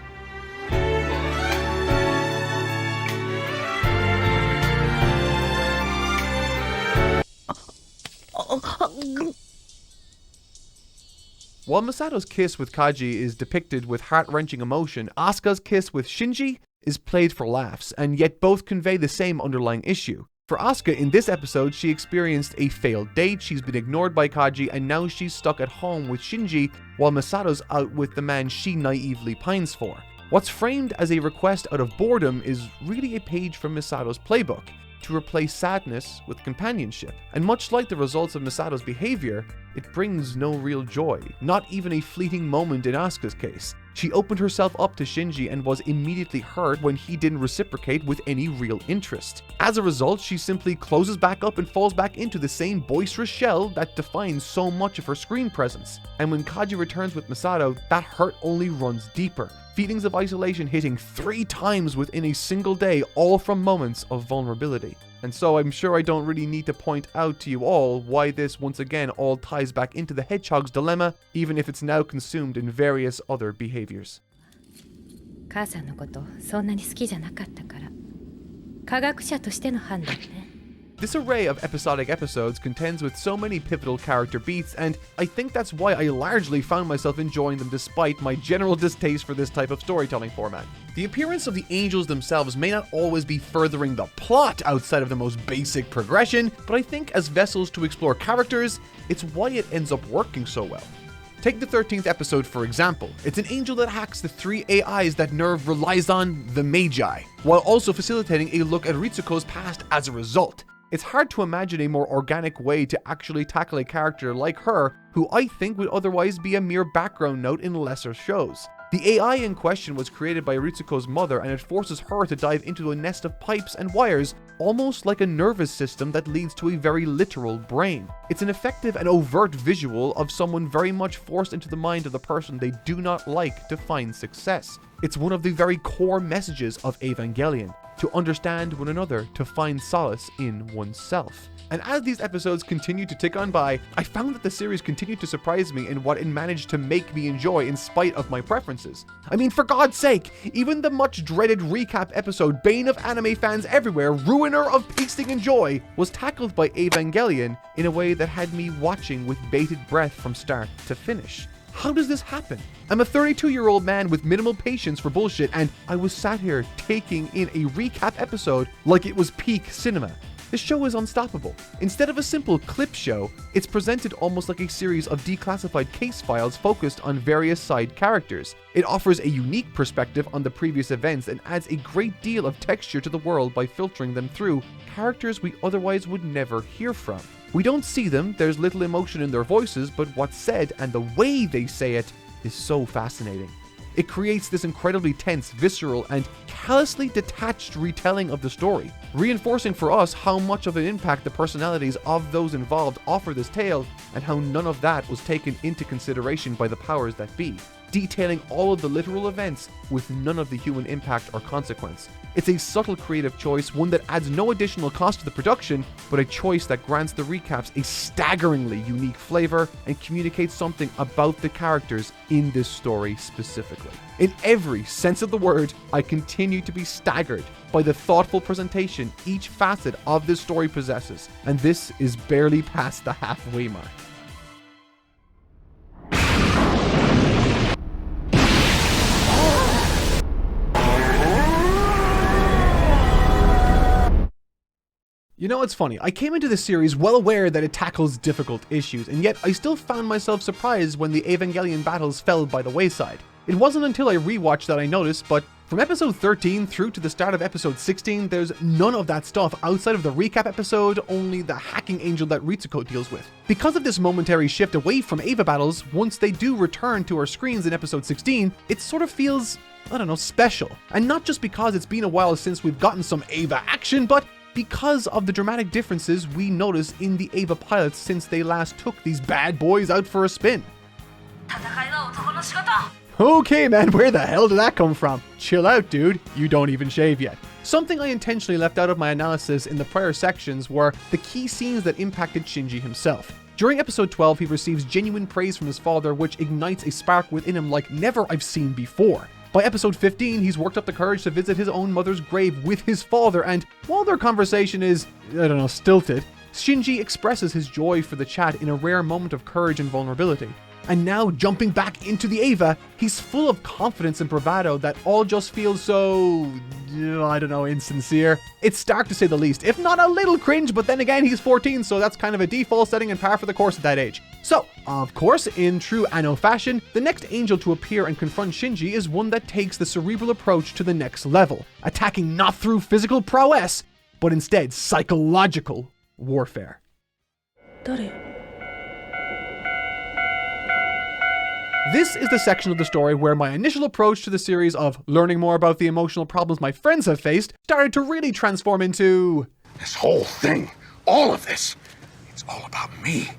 While Misato's kiss with Kaji is depicted with heart-wrenching emotion, Asuka's kiss with Shinji is played for laughs, and yet both convey the same underlying issue. For Asuka, in this episode, she experienced a failed date, she's been ignored by Kaji, and now she's stuck at home with Shinji, while Misato's out with the man she naively pines for. What's framed as a request out of boredom is really a page from Misato's playbook, to replace sadness with companionship. And much like the results of Misato's behavior, it brings no real joy, not even a fleeting moment in Asuka's case. She opened herself up to Shinji and was immediately hurt when he didn't reciprocate with any real interest. As a result, she simply closes back up and falls back into the same boisterous shell that defines so much of her screen presence. And when Kaji returns with Misato, that hurt only runs deeper. Feelings of isolation hitting 3 times within a single day, all from moments of vulnerability. And so I'm sure I don't really need to point out to you all why this once again all ties back into the Hedgehog's dilemma, even if it's now consumed in various other behaviors. 母さんのことそんなに好きじゃなかったから。科学者としての判断ね。 This array of episodic episodes contends with so many pivotal character beats, and I think that's why I largely found myself enjoying them despite my general distaste for this type of storytelling format. The appearance of the angels themselves may not always be furthering the plot outside of the most basic progression, but I think as vessels to explore characters, it's why it ends up working so well. Take the 13th episode for example. It's an angel that hacks the 3 AIs that Nerve relies on, the Magi, while also facilitating a look at Ritsuko's past as a result. It's hard to imagine a more organic way to actually tackle a character like her, who I think would otherwise be a mere background note in lesser shows. The AI in question was created by Ritsuko's mother, and it forces her to dive into a nest of pipes and wires, almost like a nervous system that leads to a very literal brain. It's an effective and overt visual of someone very much forced into the mind of the person they do not like to find success. It's one of the very core messages of Evangelion, to understand one another, to find solace in oneself. And as these episodes continued to tick on by, I found that the series continued to surprise me in what it managed to make me enjoy in spite of my preferences. I mean, for God's sake, even the much dreaded recap episode, bane of anime fans everywhere, ruiner of pacing and joy, was tackled by Evangelion in a way that had me watching with bated breath from start to finish. How does this happen? I'm a 32-year-old man with minimal patience for bullshit, and I was sat here taking in a recap episode like it was peak cinema. This show is unstoppable. Instead of a simple clip show, it's presented almost like a series of declassified case files focused on various side characters. It offers a unique perspective on the previous events and adds a great deal of texture to the world by filtering them through characters we otherwise would never hear from. We don't see them, there's little emotion in their voices, but what's said and the way they say it is so fascinating. It creates this incredibly tense, visceral, and callously detached retelling of the story, reinforcing for us how much of an impact the personalities of those involved offer this tale, and how none of that was taken into consideration by the powers that be, detailing all of the literal events with none of the human impact or consequence. It's a subtle creative choice, one that adds no additional cost to the production, but a choice that grants the recaps a staggeringly unique flavor and communicates something about the characters in this story specifically. In every sense of the word, I continue to be staggered by the thoughtful presentation each facet of this story possesses, and this is barely past the halfway mark. You know, it's funny, I came into this series well aware that it tackles difficult issues, and yet I still found myself surprised when the Evangelion battles fell by the wayside. It wasn't until I rewatched that I noticed, but from episode 13 through to the start of episode 16, there's none of that stuff outside of the recap episode, only the hacking angel that Ritsuko deals with. Because of this momentary shift away from Eva battles, once they do return to our screens in episode 16, it sort of feels, I don't know, special. And not just because it's been a while since we've gotten some Eva action, but because of the dramatic differences we notice in the Eva pilots since they last took these bad boys out for a spin. Okay man, where the hell did that come from? Chill out dude, you don't even shave yet. Something I intentionally left out of my analysis in the prior sections were the key scenes that impacted Shinji himself. During episode 12, he receives genuine praise from his father, which ignites a spark within him like never I've seen before. By episode 15, he's worked up the courage to visit his own mother's grave with his father, and while their conversation is, I don't know, stilted, Shinji expresses his joy for the chat in a rare moment of courage and vulnerability. And now, jumping back into the Eva, he's full of confidence and bravado that all just feels so, I don't know, insincere. It's stark to say the least, if not a little cringe, but then again, he's 14, so that's kind of a default setting and par for the course at that age. So, of course, in true Anno fashion, the next angel to appear and confront Shinji is one that takes the cerebral approach to the next level, attacking not through physical prowess, but instead psychological warfare. This is the section of the story where my initial approach to the series of learning more about the emotional problems my friends have faced started to really transform into... This whole thing, all of this, it's all about me.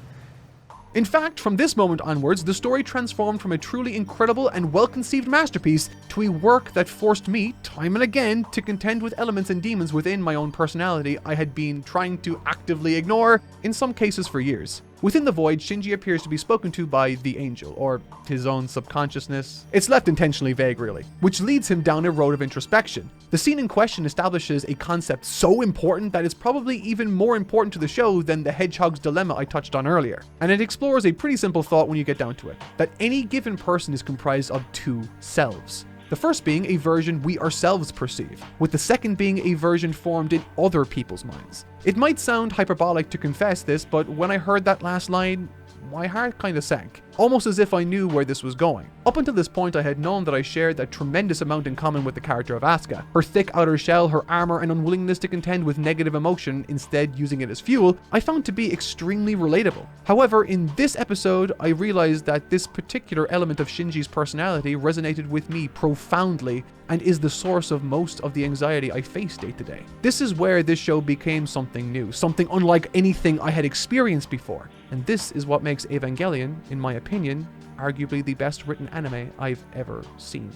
In fact, from this moment onwards, the story transformed from a truly incredible and well-conceived masterpiece to a work that forced me, time and again, to contend with elements and demons within my own personality I had been trying to actively ignore, in some cases for years. Within the void, Shinji appears to be spoken to by the angel, or his own subconsciousness. It's left intentionally vague, really, which leads him down a road of introspection. The scene in question establishes a concept so important that it's probably even more important to the show than the Hedgehog's dilemma I touched on earlier. And it explores a pretty simple thought when you get down to it, that any given person is comprised of two selves. The first being a version we ourselves perceive, with the second being a version formed in other people's minds. It might sound hyperbolic to confess this, but when I heard that last line, my heart kinda sank, almost as if I knew where this was going. Up until this point, I had known that I shared a tremendous amount in common with the character of Asuka. Her thick outer shell, her armor, and unwillingness to contend with negative emotion, instead using it as fuel, I found to be extremely relatable. However, in this episode, I realized that this particular element of Shinji's personality resonated with me profoundly and is the source of most of the anxiety I face day to day. This is where this show became something new, something unlike anything I had experienced before. And this is what makes Evangelion, in my opinion, arguably the best written anime I've ever seen.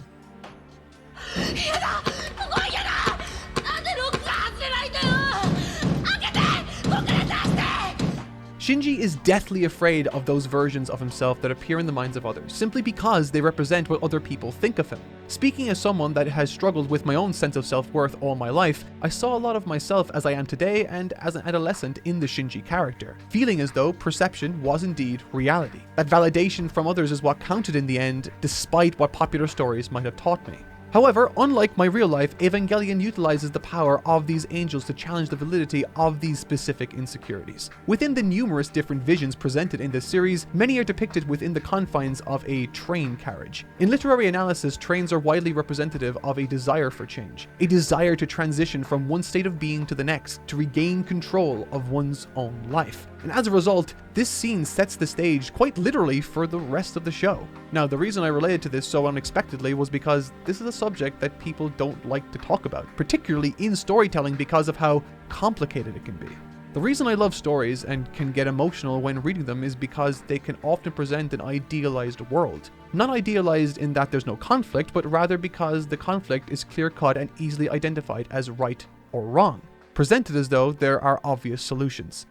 Shinji is deathly afraid of those versions of himself that appear in the minds of others, simply because they represent what other people think of him. Speaking as someone that has struggled with my own sense of self-worth all my life, I saw a lot of myself as I am today and as an adolescent in the Shinji character, feeling as though perception was indeed reality. That validation from others is what counted in the end, despite what popular stories might have taught me. However, unlike my real life, Evangelion utilizes the power of these angels to challenge the validity of these specific insecurities. Within the numerous different visions presented in this series, many are depicted within the confines of a train carriage. In literary analysis, trains are widely representative of a desire for change, a desire to transition from one state of being to the next, to regain control of one's own life. And as a result, this scene sets the stage quite literally for the rest of the show. Now, the reason I related to this so unexpectedly was because this is a subject that people don't like to talk about, particularly in storytelling because of how complicated it can be. The reason I love stories and can get emotional when reading them is because they can often present an idealized world. Not idealized in that there's no conflict, but rather because the conflict is clear-cut and easily identified as right or wrong, presented as though there are obvious solutions.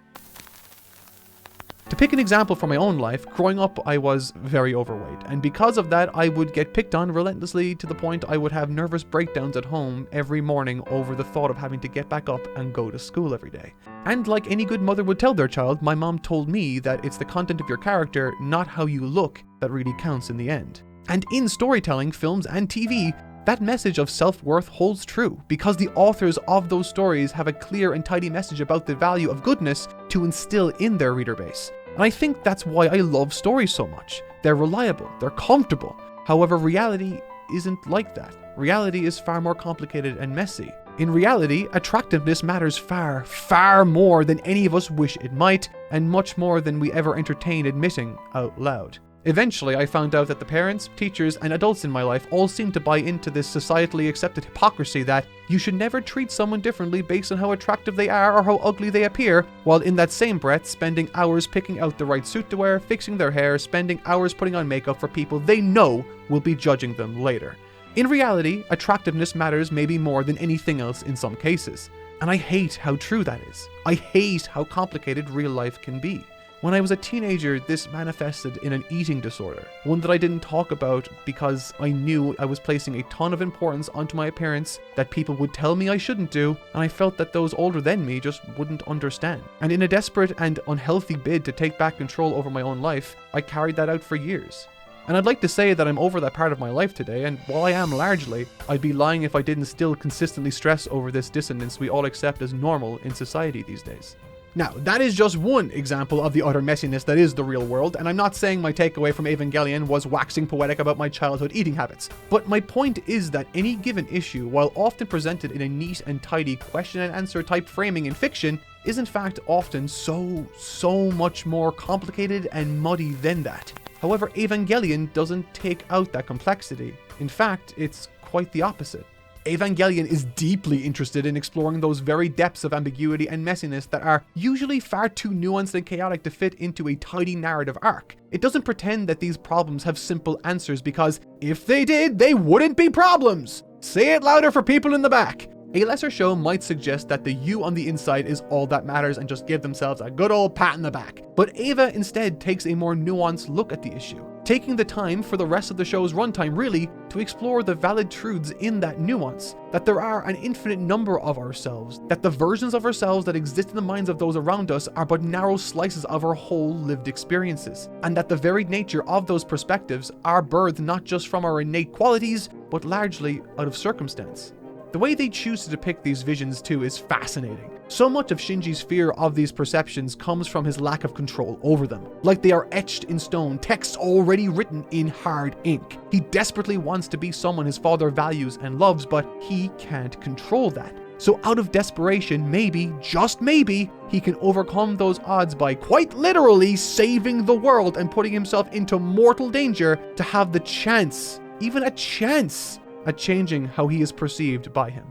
To pick an example from my own life, growing up I was very overweight, and because of that I would get picked on relentlessly to the point I would have nervous breakdowns at home every morning over the thought of having to get back up and go to school every day. And like any good mother would tell their child, my mom told me that it's the content of your character, not how you look, that really counts in the end. And in storytelling, films and TV, That message of self-worth holds true because the authors of those stories have a clear and tidy message about the value of goodness to instill in their reader base. And I think that's why I love stories so much. They're reliable, they're comfortable. However, reality isn't like that. Reality is far more complicated and messy. In reality, attractiveness matters far, far more than any of us wish it might, and much more than we ever entertain admitting out loud. Eventually, I found out that the parents, teachers, and adults in my life all seem to buy into this societally accepted hypocrisy that you should never treat someone differently based on how attractive they are or how ugly they appear, while in that same breath spending hours picking out the right suit to wear, fixing their hair, spending hours putting on makeup for people they know will be judging them later. In reality, attractiveness matters maybe more than anything else in some cases. And I hate how true that is. I hate how complicated real life can be. When I was a teenager, this manifested in an eating disorder, one that I didn't talk about because I knew I was placing a ton of importance onto my appearance that people would tell me I shouldn't do, and I felt that those older than me just wouldn't understand. And in a desperate and unhealthy bid to take back control over my own life, I carried that out for years. And I'd like to say that I'm over that part of my life today, and while I am largely, I'd be lying if I didn't still consistently stress over this dissonance we all accept as normal in society these days. Now, that is just one example of the utter messiness that is the real world, and I'm not saying my takeaway from Evangelion was waxing poetic about my childhood eating habits. But my point is that any given issue, while often presented in a neat and tidy question and answer type framing in fiction, is in fact often so much more complicated and muddy than that. However, Evangelion doesn't take out that complexity. In fact, it's quite the opposite. Evangelion is deeply interested in exploring those very depths of ambiguity and messiness that are usually far too nuanced and chaotic to fit into a tidy narrative arc. It doesn't pretend that these problems have simple answers because if they did, they wouldn't be problems. Say it louder for people in the back. A lesser show might suggest that the you on the inside is all that matters and just give themselves a good old pat in the back. But Eva instead takes a more nuanced look at the issue, taking the time for the rest of the show's runtime really to explore the valid truths in that nuance, that there are an infinite number of ourselves, that the versions of ourselves that exist in the minds of those around us are but narrow slices of our whole lived experiences, and that the varied nature of those perspectives are birthed not just from our innate qualities, but largely out of circumstance. The way they choose to depict these visions too is fascinating. So much of Shinji's fear of these perceptions comes from his lack of control over them, like they are etched in stone, texts already written in hard ink. He desperately wants to be someone his father values and loves, but he can't control that. So out of desperation, maybe, just maybe, he can overcome those odds by quite literally saving the world and putting himself into mortal danger to have the chance, even a chance, at changing how he is perceived by him.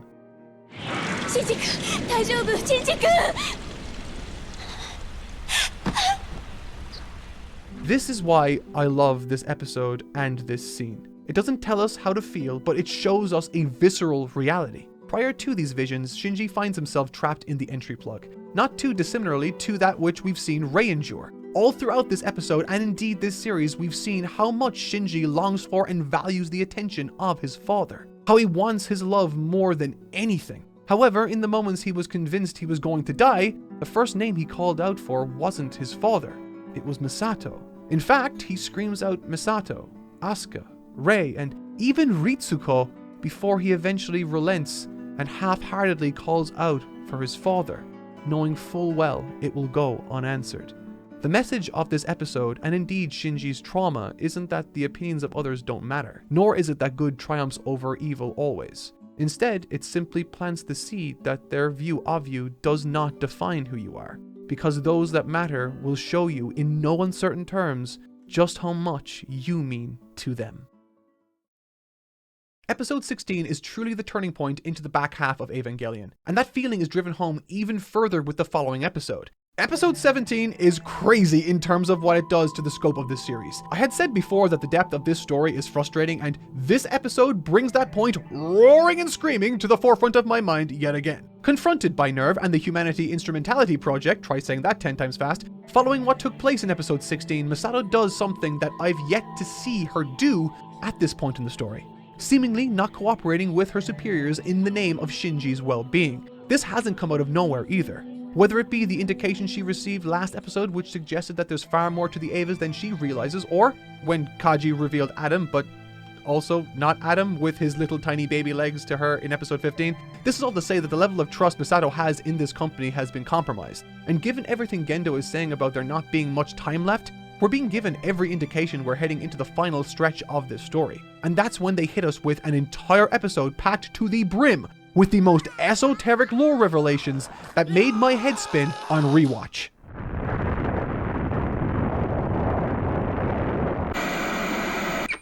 Shinji-kun, 大丈夫, Shinji-kun! This is why I love this episode and this scene. It doesn't tell us how to feel, but it shows us a visceral reality. Prior to these visions, Shinji finds himself trapped in the entry plug, not too dissimilarly to that which we've seen Rei endure. All throughout this episode, and indeed this series, we've seen how much Shinji longs for and values the attention of his father. How he wants his love more than anything. However, in the moments he was convinced he was going to die, the first name he called out for wasn't his father. It was Misato. In fact, he screams out Misato, Asuka, Rei, and even Ritsuko before he eventually relents and half-heartedly calls out for his father, knowing full well it will go unanswered. The message of this episode, and indeed Shinji's trauma, isn't that the opinions of others don't matter, nor is it that good triumphs over evil always. Instead, it simply plants the seed that their view of you does not define who you are, because those that matter will show you in no uncertain terms just how much you mean to them. Episode 16 is truly the turning point into the back half of Evangelion, and that feeling is driven home even further with the following episode. Episode 17 is crazy in terms of what it does to the scope of this series. I had said before that the depth of this story is frustrating, and this episode brings that point roaring and screaming to the forefront of my mind yet again. Confronted by Nerve and the Humanity Instrumentality Project, try saying that 10 times fast, following what took place in episode 16, Misato does something that I've yet to see her do at this point in the story. Seemingly not cooperating with her superiors in the name of Shinji's well-being. This hasn't come out of nowhere either. Whether it be the indication she received last episode which suggested that there's far more to the Evas than she realizes, or when Kaji revealed Adam, but also not Adam with his little tiny baby legs to her in episode 15. This is all to say that the level of trust Misato has in this company has been compromised. And given everything Gendo is saying about there not being much time left, we're being given every indication we're heading into the final stretch of this story. And that's when they hit us with an entire episode packed to the brim with the most esoteric lore revelations that made my head spin on rewatch.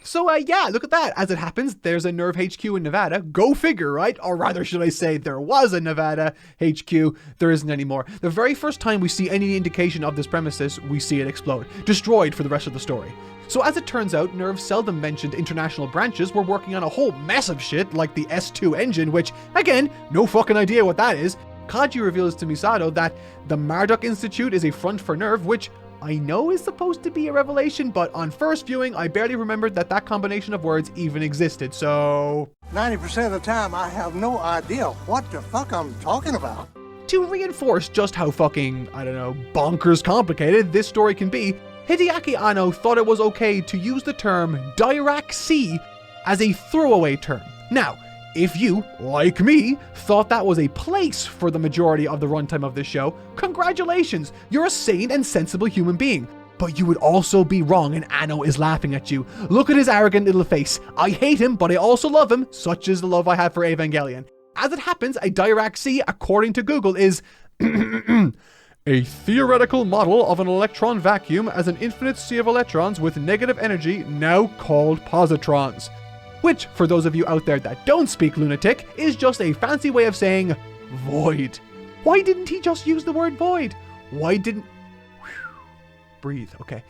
So yeah, look at that. As it happens, there's a Nerve HQ in Nevada. Go figure, right? Or rather, should I say, there was a Nevada HQ. There isn't anymore. The very first time we see any indication of this premises, we see it explode, destroyed for the rest of the story. So as it turns out, Nerve seldom mentioned international branches were working on a whole mess of shit like the S2 engine, which, again, no fucking idea what that is. Kaji reveals to Misato that the Marduk Institute is a front for Nerve, which I know is supposed to be a revelation, but on first viewing, I barely remembered that that combination of words even existed, so 90% of the time, I have no idea what the fuck I'm talking about. to reinforce just how fucking, I don't know, bonkers complicated this story can be, Hideaki Anno thought it was okay to use the term Dirac C as a throwaway term. Now, if you, like me, thought that was a place for the majority of the runtime of this show, congratulations, you're a sane and sensible human being. But you would also be wrong and Anno is laughing at you. Look at his arrogant little face. I hate him, but I also love him, such is the love I have for Evangelion. As it happens, a Dirac C, according to Google, is a theoretical model of an electron vacuum as an infinite sea of electrons with negative energy, now called positrons. Which, for those of you out there that don't speak lunatic, is just a fancy way of saying void. Why didn't he just use the word void? Why didn't... Breathe, okay.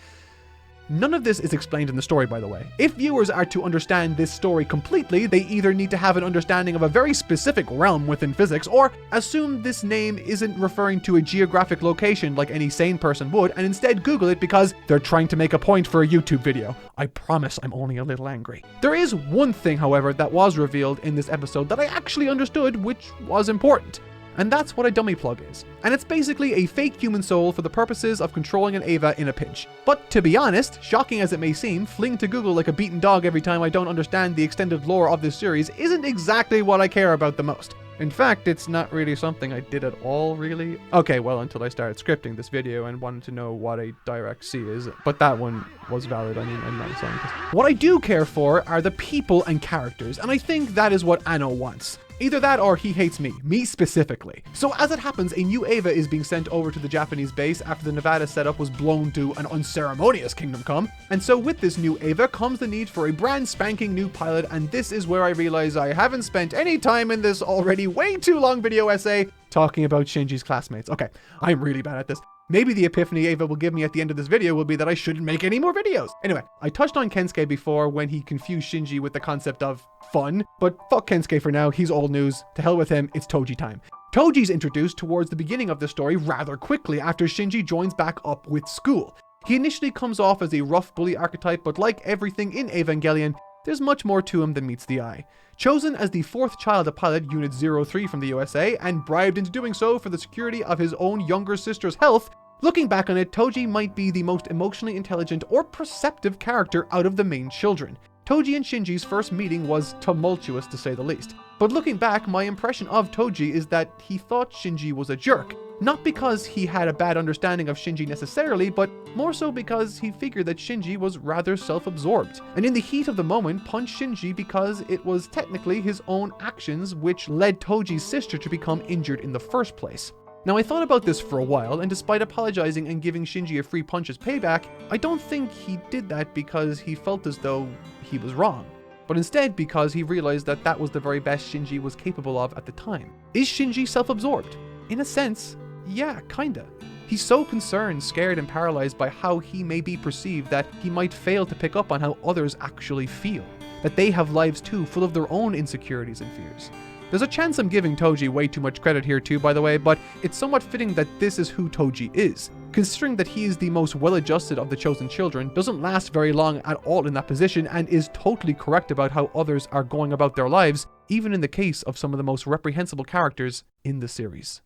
None of this is explained in the story, by the way. If viewers are to understand this story completely, they either need to have an understanding of a very specific realm within physics, or assume this name isn't referring to a geographic location like any sane person would, and instead Google it because they're trying to make a point for a YouTube video. I promise I'm only a little angry. There is one thing, however, that was revealed in this episode that I actually understood, which was important. And that's what a dummy plug is. And it's basically a fake human soul for the purposes of controlling an Eva in a pinch. But to be honest, shocking as it may seem, fleeing to Google like a beaten dog every time I don't understand the extended lore of this series isn't exactly what I care about the most. In fact, it's not really something I did at all, really. Okay, well, until I started scripting this video and wanted to know what a Dirac C is, but that one was valid. I mean, I'm not a scientist. What I do care for are the people and characters, and I think that is what Anno wants. Either that or he hates me specifically. So as it happens, a new Eva is being sent over to the Japanese base after the Nevada setup was blown to an unceremonious Kingdom Come. And so with this new Eva comes the need for a brand spanking new pilot, and this is where I realize I haven't spent any time in this already way too long video essay talking about Shinji's classmates. Okay, I'm really bad at this. Maybe the epiphany Eva will give me at the end of this video will be that I shouldn't make any more videos. Anyway, I touched on Kensuke before when he confused Shinji with the concept of fun, but fuck Kensuke for now, he's old news. To hell with him, it's Toji time. Toji's introduced towards the beginning of the story rather quickly after Shinji joins back up with school. He initially comes off as a rough bully archetype, but like everything in Evangelion, there's much more to him than meets the eye. Chosen as the fourth child to pilot Unit 03 from the USA, and bribed into doing so for the security of his own younger sister's health, looking back on it, Toji might be the most emotionally intelligent or perceptive character out of the main children. Toji and Shinji's first meeting was tumultuous to say the least. But looking back, my impression of Toji is that he thought Shinji was a jerk. Not because he had a bad understanding of Shinji necessarily, but more so because he figured that Shinji was rather self-absorbed. And in the heat of the moment, punched Shinji because it was technically his own actions which led Toji's sister to become injured in the first place. Now I thought about this for a while, and despite apologizing and giving Shinji a free punch as payback, I don't think he did that because he felt as though he was wrong, but instead because he realized that that was the very best Shinji was capable of at the time. Is Shinji self-absorbed? In a sense, yeah, kinda. He's so concerned, scared, and paralyzed by how he may be perceived that he might fail to pick up on how others actually feel, that they have lives too, full of their own insecurities and fears. There's a chance I'm giving Toji way too much credit here too, by the way, but it's somewhat fitting that this is who Toji is. Considering that he is the most well-adjusted of the chosen children, doesn't last very long at all in that position, and is totally correct about how others are going about their lives, even in the case of some of the most reprehensible characters in the series.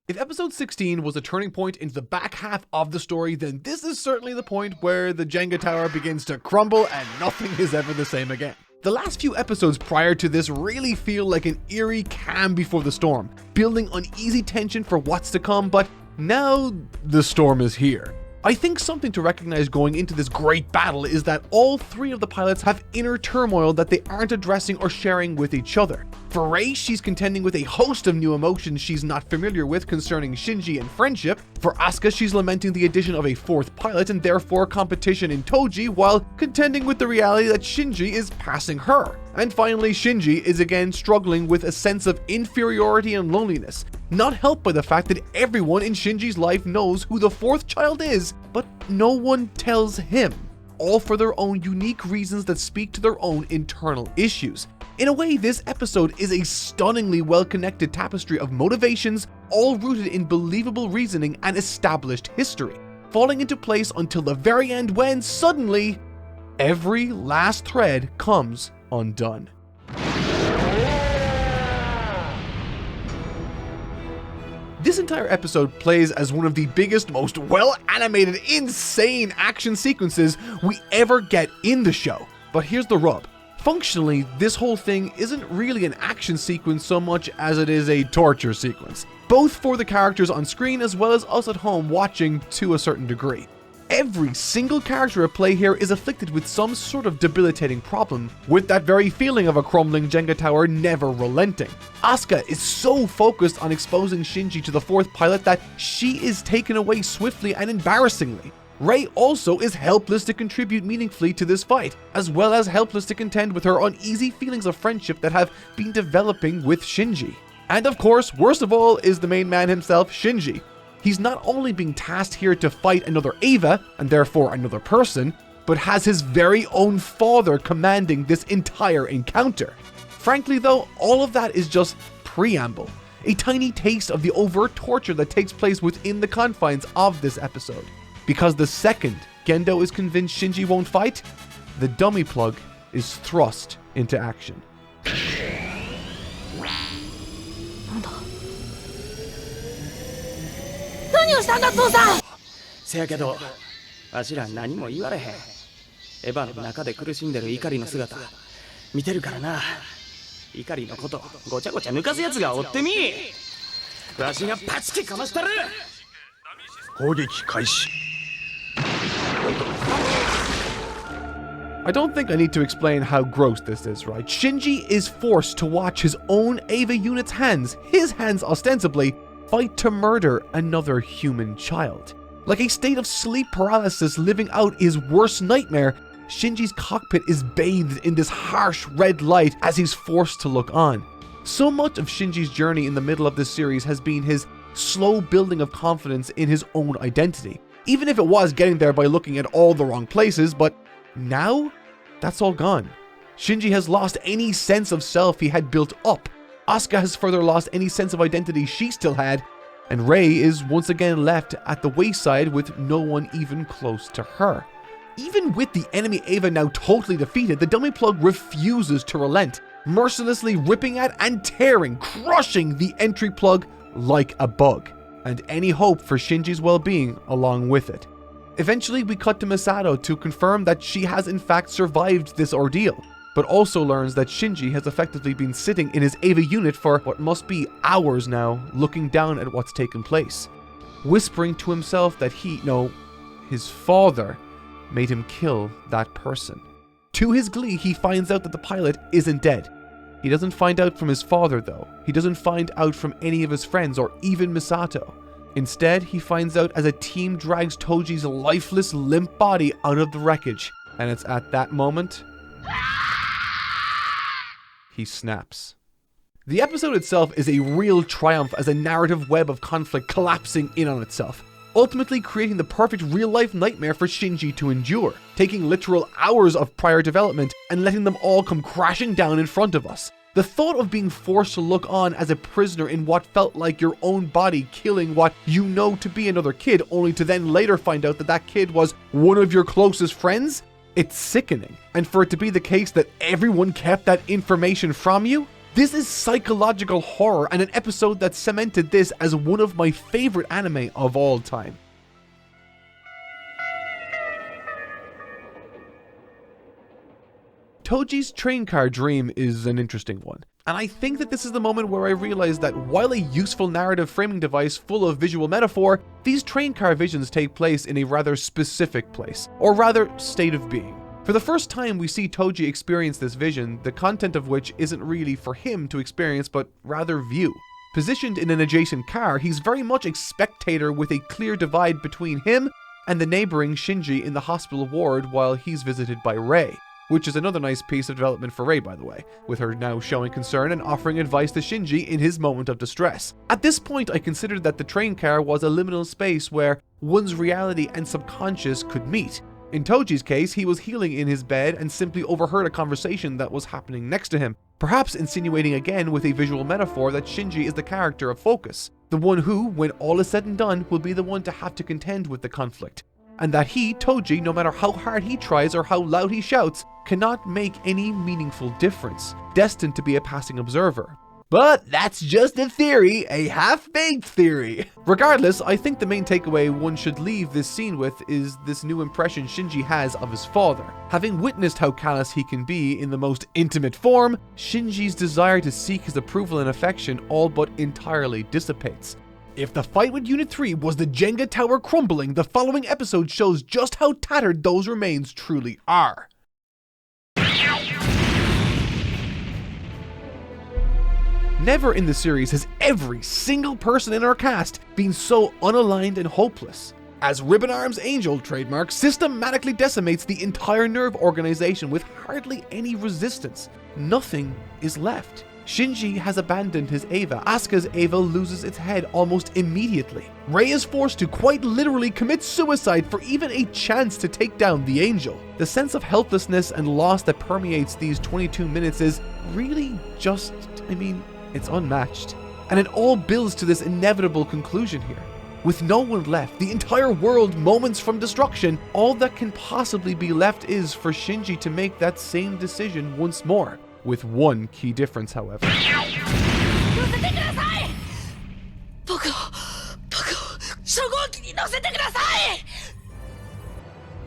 If If episode 16 was a turning point into the back half of the story, then this is certainly the point where the Jenga tower begins to crumble and nothing is ever the same again. The last few episodes prior to this really feel like an eerie calm before the storm, building uneasy tension for what's to come, but now the storm is here. I think something to recognize going into this great battle is that all three of the pilots have inner turmoil that they aren't addressing or sharing with each other. For Rei, she's contending with a host of new emotions she's not familiar with concerning Shinji and friendship. For Asuka, she's lamenting the addition of a fourth pilot and therefore competition in Toji, while contending with the reality that Shinji is passing her. And finally, Shinji is again struggling with a sense of inferiority and loneliness, not helped by the fact that everyone in Shinji's life knows who the fourth child is, but no one tells him, all for their own unique reasons that speak to their own internal issues. In a way, this episode is a stunningly well-connected tapestry of motivations, all rooted in believable reasoning and established history, falling into place until the very end when, suddenly, every last thread comes undone. This entire episode plays as one of the biggest, most well-animated, insane action sequences we ever get in the show. But here's the rub. Functionally, this whole thing isn't really an action sequence so much as it is a torture sequence, both for the characters on screen as well as us at home watching to a certain degree. Every single character at play here is afflicted with some sort of debilitating problem, with that very feeling of a crumbling Jenga tower never relenting. Asuka is so focused on exposing Shinji to the fourth pilot that she is taken away swiftly and embarrassingly. Rei also is helpless to contribute meaningfully to this fight, as well as helpless to contend with her uneasy feelings of friendship that have been developing with Shinji. And of course, worst of all is the main man himself, Shinji. He's not only being tasked here to fight another Eva, and therefore another person, but has his very own father commanding this entire encounter. Frankly though, all of that is just preamble, a tiny taste of the overt torture that takes place within the confines of this episode. Because the second Gendo is convinced Shinji won't fight, the dummy plug is thrust into action. 何をしたんだ父さん。せやけどわしら何も言われへん。エヴァの中で苦しんでる怒りの姿見てるからな。怒りのことごちゃごちゃ抜かすやつがおってみ。わしがパチキかましたる。攻撃開始。 I don't think I need to explain how gross this is, right? Shinji is forced to watch his own Eva unit's hands, his hands ostensibly, fight to murder another human child. Like a state of sleep paralysis living out his worst nightmare, Shinji's cockpit is bathed in this harsh red light as he's forced to look on. So much of Shinji's journey in the middle of this series has been his slow building of confidence in his own identity. Even if it was getting there by looking at all the wrong places, but now, that's all gone. Shinji has lost any sense of self he had built up. Asuka has further lost any sense of identity she still had, and Rei is once again left at the wayside with no one even close to her. Even with the enemy Eva now totally defeated, the dummy plug refuses to relent, mercilessly ripping at and tearing, crushing the entry plug like a bug, and any hope for Shinji's well-being along with it. Eventually, we cut to Misato to confirm that she has in fact survived this ordeal, but also learns that Shinji has effectively been sitting in his Eva unit for what must be hours now, looking down at what's taken place, whispering to himself that his father made him kill that person. To his glee, he finds out that the pilot isn't dead. He doesn't find out from his father though. He doesn't find out from any of his friends or even Misato. Instead, he finds out as a team drags Toji's lifeless, limp body out of the wreckage. And it's at that moment he snaps. The episode itself is a real triumph as a narrative web of conflict collapsing in on itself, ultimately creating the perfect real-life nightmare for Shinji to endure, taking literal hours of prior development and letting them all come crashing down in front of us. The thought of being forced to look on as a prisoner in what felt like your own body killing what you know to be another kid, only to then later find out that that kid was one of your closest friends, it's sickening. And for it to be the case that everyone kept that information from you, This is psychological horror and an episode that cemented this as one of my favorite anime of all time. Toji's train car dream is an interesting one, and I think that this is the moment where I realized that while a useful narrative framing device full of visual metaphor, these train car visions take place in a rather specific place, or rather state of being. For the first time we see Toji experience this vision, the content of which isn't really for him to experience but rather view. Positioned in an adjacent car, he's very much a spectator with a clear divide between him and the neighboring Shinji in the hospital ward while he's visited by Rei. Which is another nice piece of development for Rei, by the way, with her now showing concern and offering advice to Shinji in his moment of distress. At this point, I considered that the train car was a liminal space where one's reality and subconscious could meet. In Toji's case, he was healing in his bed and simply overheard a conversation that was happening next to him, perhaps insinuating again with a visual metaphor that Shinji is the character of focus, the one who, when all is said and done, will be the one to have to contend with the conflict. And that he, Toji, no matter how hard he tries or how loud he shouts, cannot make any meaningful difference, destined to be a passing observer. But that's just a theory, a half-baked theory. Regardless, I think the main takeaway one should leave this scene with is this new impression Shinji has of his father. Having witnessed how callous he can be in the most intimate form, Shinji's desire to seek his approval and affection all but entirely dissipates. If the fight with Unit 3 was the Jenga tower crumbling, the following episode shows just how tattered those remains truly are. Never in the series has every single person in our cast been so unaligned and hopeless. As Ribbon Arms Angel trademark systematically decimates the entire nerve organization with hardly any resistance, nothing is left. Shinji has abandoned his Eva. Asuka's Eva loses its head almost immediately. Rei is forced to quite literally commit suicide for even a chance to take down the angel. The sense of helplessness and loss that permeates these 22 minutes is really just, it's unmatched. And it all builds to this inevitable conclusion here. With no one left, the entire world moments from destruction, all that can possibly be left is for Shinji to make that same decision once more. With one key difference, however.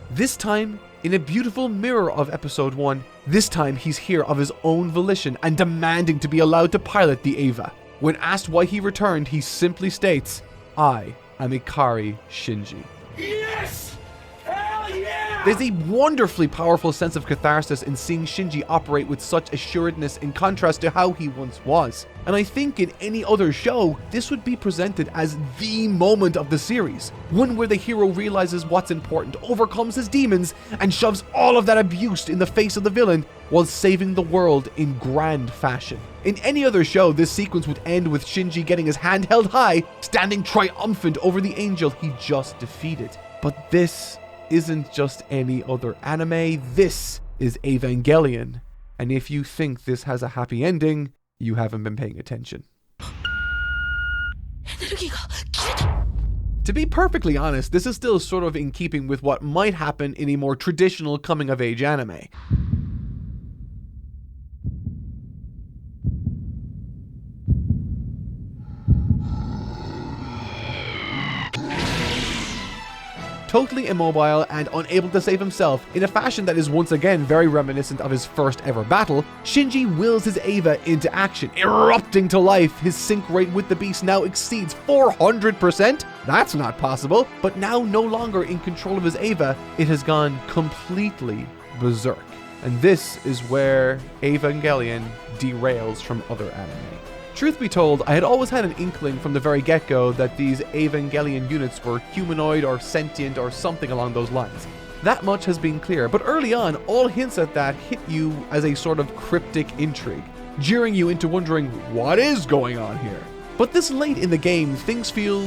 This time, in a beautiful mirror of episode 1, this time he's here of his own volition and demanding to be allowed to pilot the Eva. When asked why he returned, he simply states, "I am a Kare Shinji." Yes! Hell yeah! There's a wonderfully powerful sense of catharsis in seeing Shinji operate with such assuredness in contrast to how he once was. And I think in any other show, this would be presented as the moment of the series. One where the hero realizes what's important, overcomes his demons, and shoves all of that abuse in the face of the villain while saving the world in grand fashion. In any other show, this sequence would end with Shinji getting his hand held high, standing triumphant over the angel he just defeated. But this isn't just any other anime, this is Evangelion. And if you think this has a happy ending, you haven't been paying attention. To be perfectly honest, this is still sort of in keeping with what might happen in a more traditional coming-of-age anime. Totally immobile and unable to save himself, in a fashion that is once again very reminiscent of his first ever battle, Shinji wills his Eva into action, erupting to life. His sync rate with the beast now exceeds 400%. That's not possible, but now no longer in control of his Eva, it has gone completely berserk. And this is where Evangelion derails from other anime. Truth be told, I had always had an inkling from the very get-go that these Evangelion units were humanoid or sentient or something along those lines. That much has been clear, but early on, all hints at that hit you as a sort of cryptic intrigue, jeering you into wondering what is going on here. But this late in the game, things feel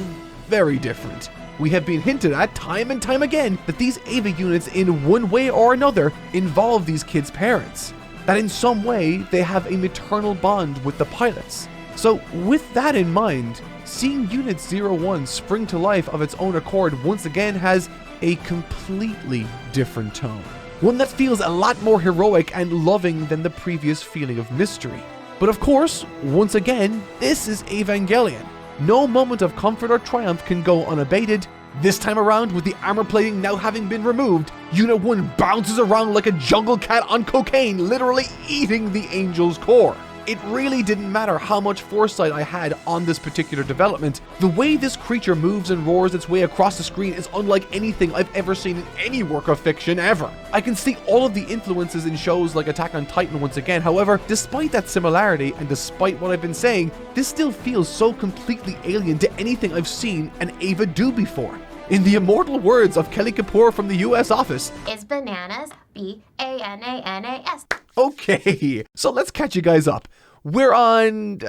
very different. We have been hinted at time and time again that these Eva units in one way or another involve these kids' parents, that in some way they have a maternal bond with the pilots. So with that in mind, seeing Unit 01 spring to life of its own accord once again has a completely different tone. One that feels a lot more heroic and loving than the previous feeling of mystery. But of course, once again, this is Evangelion. No moment of comfort or triumph can go unabated. This time around, with the armor plating now having been removed, Unit 1 bounces around like a jungle cat on cocaine, literally eating the Angel's core. It really didn't matter how much foresight I had on this particular development. The way this creature moves and roars its way across the screen is unlike anything I've ever seen in any work of fiction ever. I can see all of the influences in shows like Attack on Titan once again. However, despite that similarity and despite what I've been saying, this still feels so completely alien to anything I've seen an Eva do before. In the immortal words of Kelly Kapoor from the US office, Is bananas B-A-N-A-N-A-S. Okay, so let's catch you guys up. We're on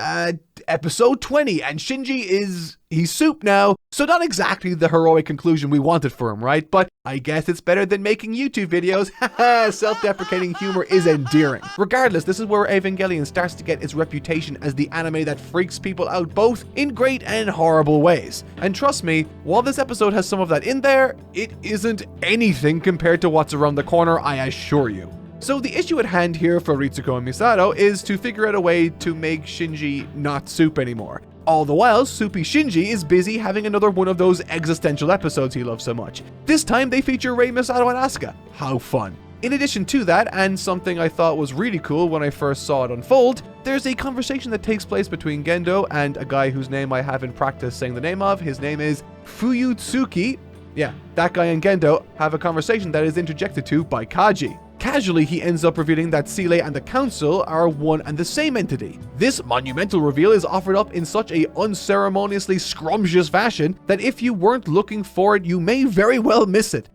episode 20, and Shinji he's soup now, so not exactly the heroic conclusion we wanted for him, right? But I guess it's better than making YouTube videos. Haha, self-deprecating humor is endearing. Regardless, this is where Evangelion starts to get its reputation as the anime that freaks people out both in great and horrible ways. And trust me, while this episode has some of that in there, it isn't anything compared to what's around the corner, I assure you. So the issue at hand here for Ritsuko and Misato is to figure out a way to make Shinji not soup anymore. All the while, soupy Shinji is busy having another one of those existential episodes he loves so much. This time they feature Rei, Misato, and Asuka. How fun. In addition to that, and something I thought was really cool when I first saw it unfold, there's a conversation that takes place between Gendo and a guy whose name I haven't practiced saying the name of. His name is Fuyutsuki. Yeah, that guy and Gendo have a conversation that is interjected to by Kaji. Casually, he ends up revealing that Seele and the Council are one and the same entity. This monumental reveal is offered up in such a unceremoniously scrumptious fashion that if you weren't looking for it, you may very well miss it.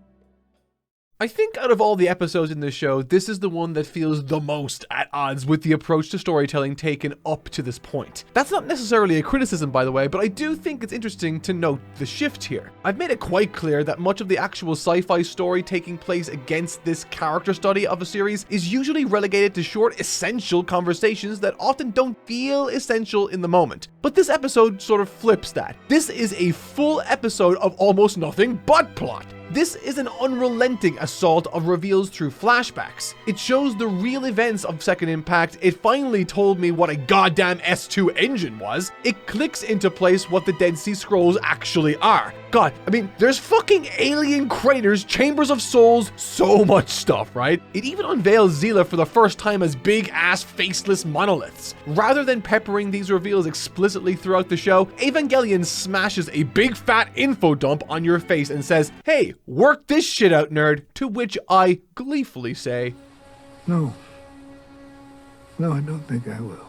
I think out of all the episodes in this show, this is the one that feels the most at odds with the approach to storytelling taken up to this point. That's not necessarily a criticism, by the way, but I do think it's interesting to note the shift here. I've made it quite clear that much of the actual sci-fi story taking place against this character study of a series is usually relegated to short, essential conversations that often don't feel essential in the moment. But this episode sort of flips that. This is a full episode of almost nothing but plot. This is an unrelenting assault of reveals through flashbacks. It shows the real events of Second Impact. It finally told me what a goddamn S2 engine was. It clicks into place what the Dead Sea Scrolls actually are. God, I mean, there's fucking alien craters, chambers of souls, so much stuff, right? It even unveils Zila for the first time as big-ass faceless monoliths. Rather than peppering these reveals explicitly throughout the show, Evangelion smashes a big fat info dump on your face and says, hey, work this shit out, nerd, to which I gleefully say, No, I don't think I will.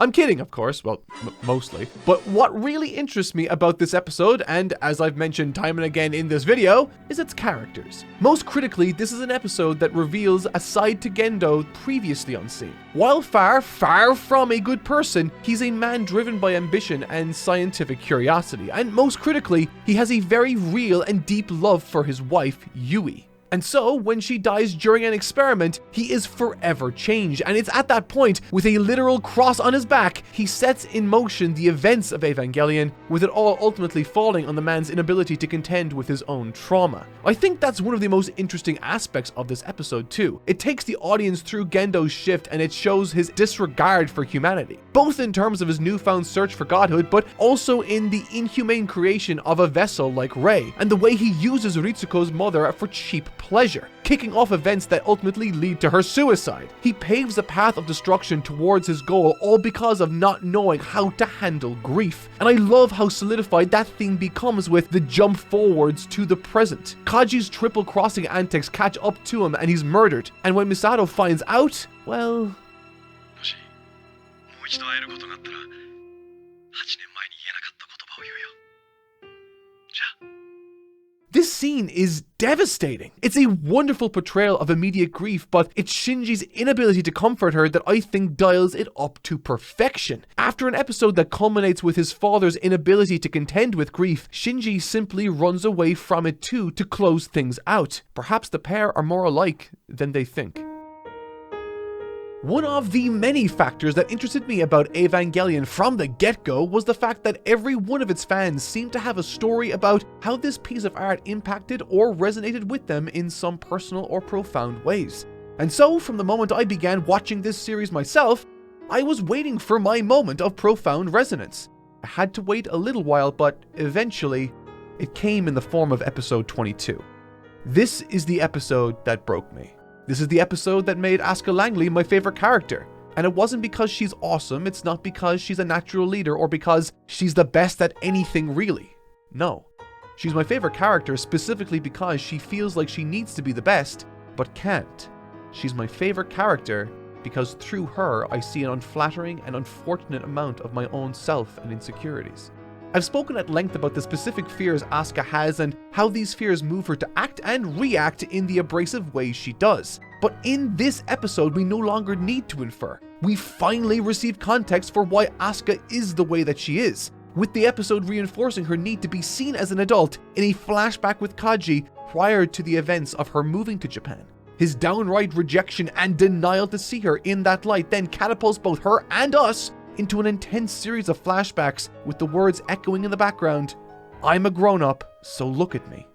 I'm kidding, of course, well, mostly. But what really interests me about this episode, and as I've mentioned time and again in this video, is its characters. Most critically, this is an episode that reveals a side to Gendo previously unseen. While far, far from a good person, he's a man driven by ambition and scientific curiosity, and most critically, he has a very real and deep love for his wife, Yui. And so, when she dies during an experiment, he is forever changed. And it's at that point, with a literal cross on his back, he sets in motion the events of Evangelion, with it all ultimately falling on the man's inability to contend with his own trauma. I think that's one of the most interesting aspects of this episode too. It takes the audience through Gendo's shift and it shows his disregard for humanity, both in terms of his newfound search for godhood, but also in the inhumane creation of a vessel like Rei, and the way he uses Ritsuko's mother for cheap pleasure, kicking off events that ultimately lead to her suicide. He paves the path of destruction towards his goal, all because of not knowing how to handle grief. And I love how solidified that theme becomes with the jump forwards to the present. Kaji's triple crossing antics catch up to him and he's murdered. And when Misato finds out, well... This scene is devastating. It's a wonderful portrayal of immediate grief, but it's Shinji's inability to comfort her that I think dials it up to perfection. After an episode that culminates with his father's inability to contend with grief, Shinji simply runs away from it too to close things out. Perhaps the pair are more alike than they think. One of the many factors that interested me about Evangelion from the get-go was the fact that every one of its fans seemed to have a story about how this piece of art impacted or resonated with them in some personal or profound ways. And so, from the moment I began watching this series myself, I was waiting for my moment of profound resonance. I had to wait a little while, but eventually, it came in the form of episode 22. This is the episode that broke me. This is the episode that made Asuka Langley my favorite character. And it wasn't because she's awesome, it's not because she's a natural leader or because she's the best at anything really. No. She's my favorite character specifically because she feels like she needs to be the best, but can't. She's my favorite character because through her I see an unflattering and unfortunate amount of my own self and insecurities. I've spoken at length about the specific fears Asuka has and how these fears move her to act and react in the abrasive ways she does. But in this episode, we no longer need to infer. We finally receive context for why Asuka is the way that she is, with the episode reinforcing her need to be seen as an adult in a flashback with Kaji prior to the events of her moving to Japan. His downright rejection and denial to see her in that light then catapults both her and us into an intense series of flashbacks with the words echoing in the background, "I'm a grown-up, so look at me."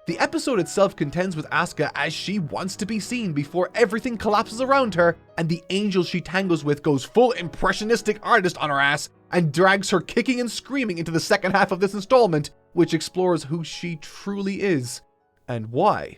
The episode itself contends with Asuka as she wants to be seen before everything collapses around her and the angel she tangles with goes full impressionistic artist on her ass and drags her kicking and screaming into the second half of this installment, which explores who she truly is and why.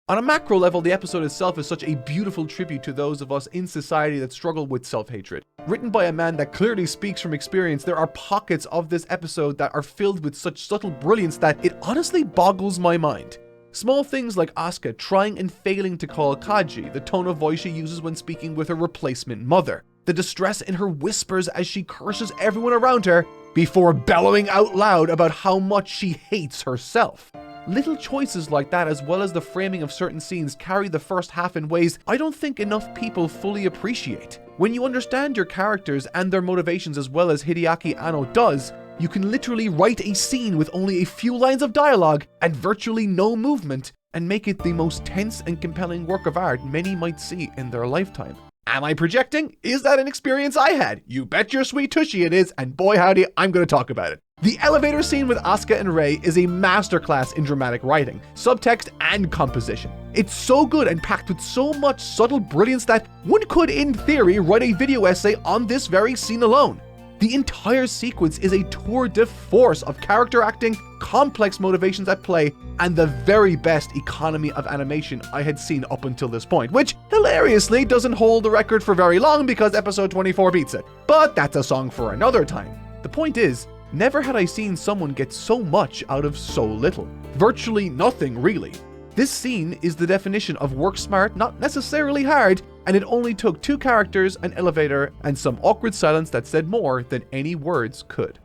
On a macro level, the episode itself is such a beautiful tribute to those of us in society that struggle with self-hatred. Written by a man that clearly speaks from experience, there are pockets of this episode that are filled with such subtle brilliance that it honestly boggles my mind. Small things like Asuka trying and failing to call Kaji, the tone of voice she uses when speaking with her replacement mother, the distress in her whispers as she curses everyone around her before bellowing out loud about how much she hates herself. Little choices like that, as well as the framing of certain scenes, carry the first half in ways I don't think enough people fully appreciate. When you understand your characters and their motivations as well as Hideaki Anno does, you can literally write a scene with only a few lines of dialogue and virtually no movement and make it the most tense and compelling work of art many might see in their lifetime. Am I projecting? Is that an experience I had? You bet your sweet tushy it is, and boy howdy, I'm going to talk about it. The elevator scene with Asuka and Rei is a masterclass in dramatic writing, subtext, and composition. It's so good and packed with so much subtle brilliance that one could, in theory, write a video essay on this very scene alone. The entire sequence is a tour de force of character acting, complex motivations at play, and the very best economy of animation I had seen up until this point, which hilariously doesn't hold the record for very long because episode 24 beats it. But that's a song for another time. The point is, never had I seen someone get so much out of so little. Virtually nothing, really. This scene is the definition of work smart, not necessarily hard, and it only took two characters, an elevator, and some awkward silence that said more than any words could.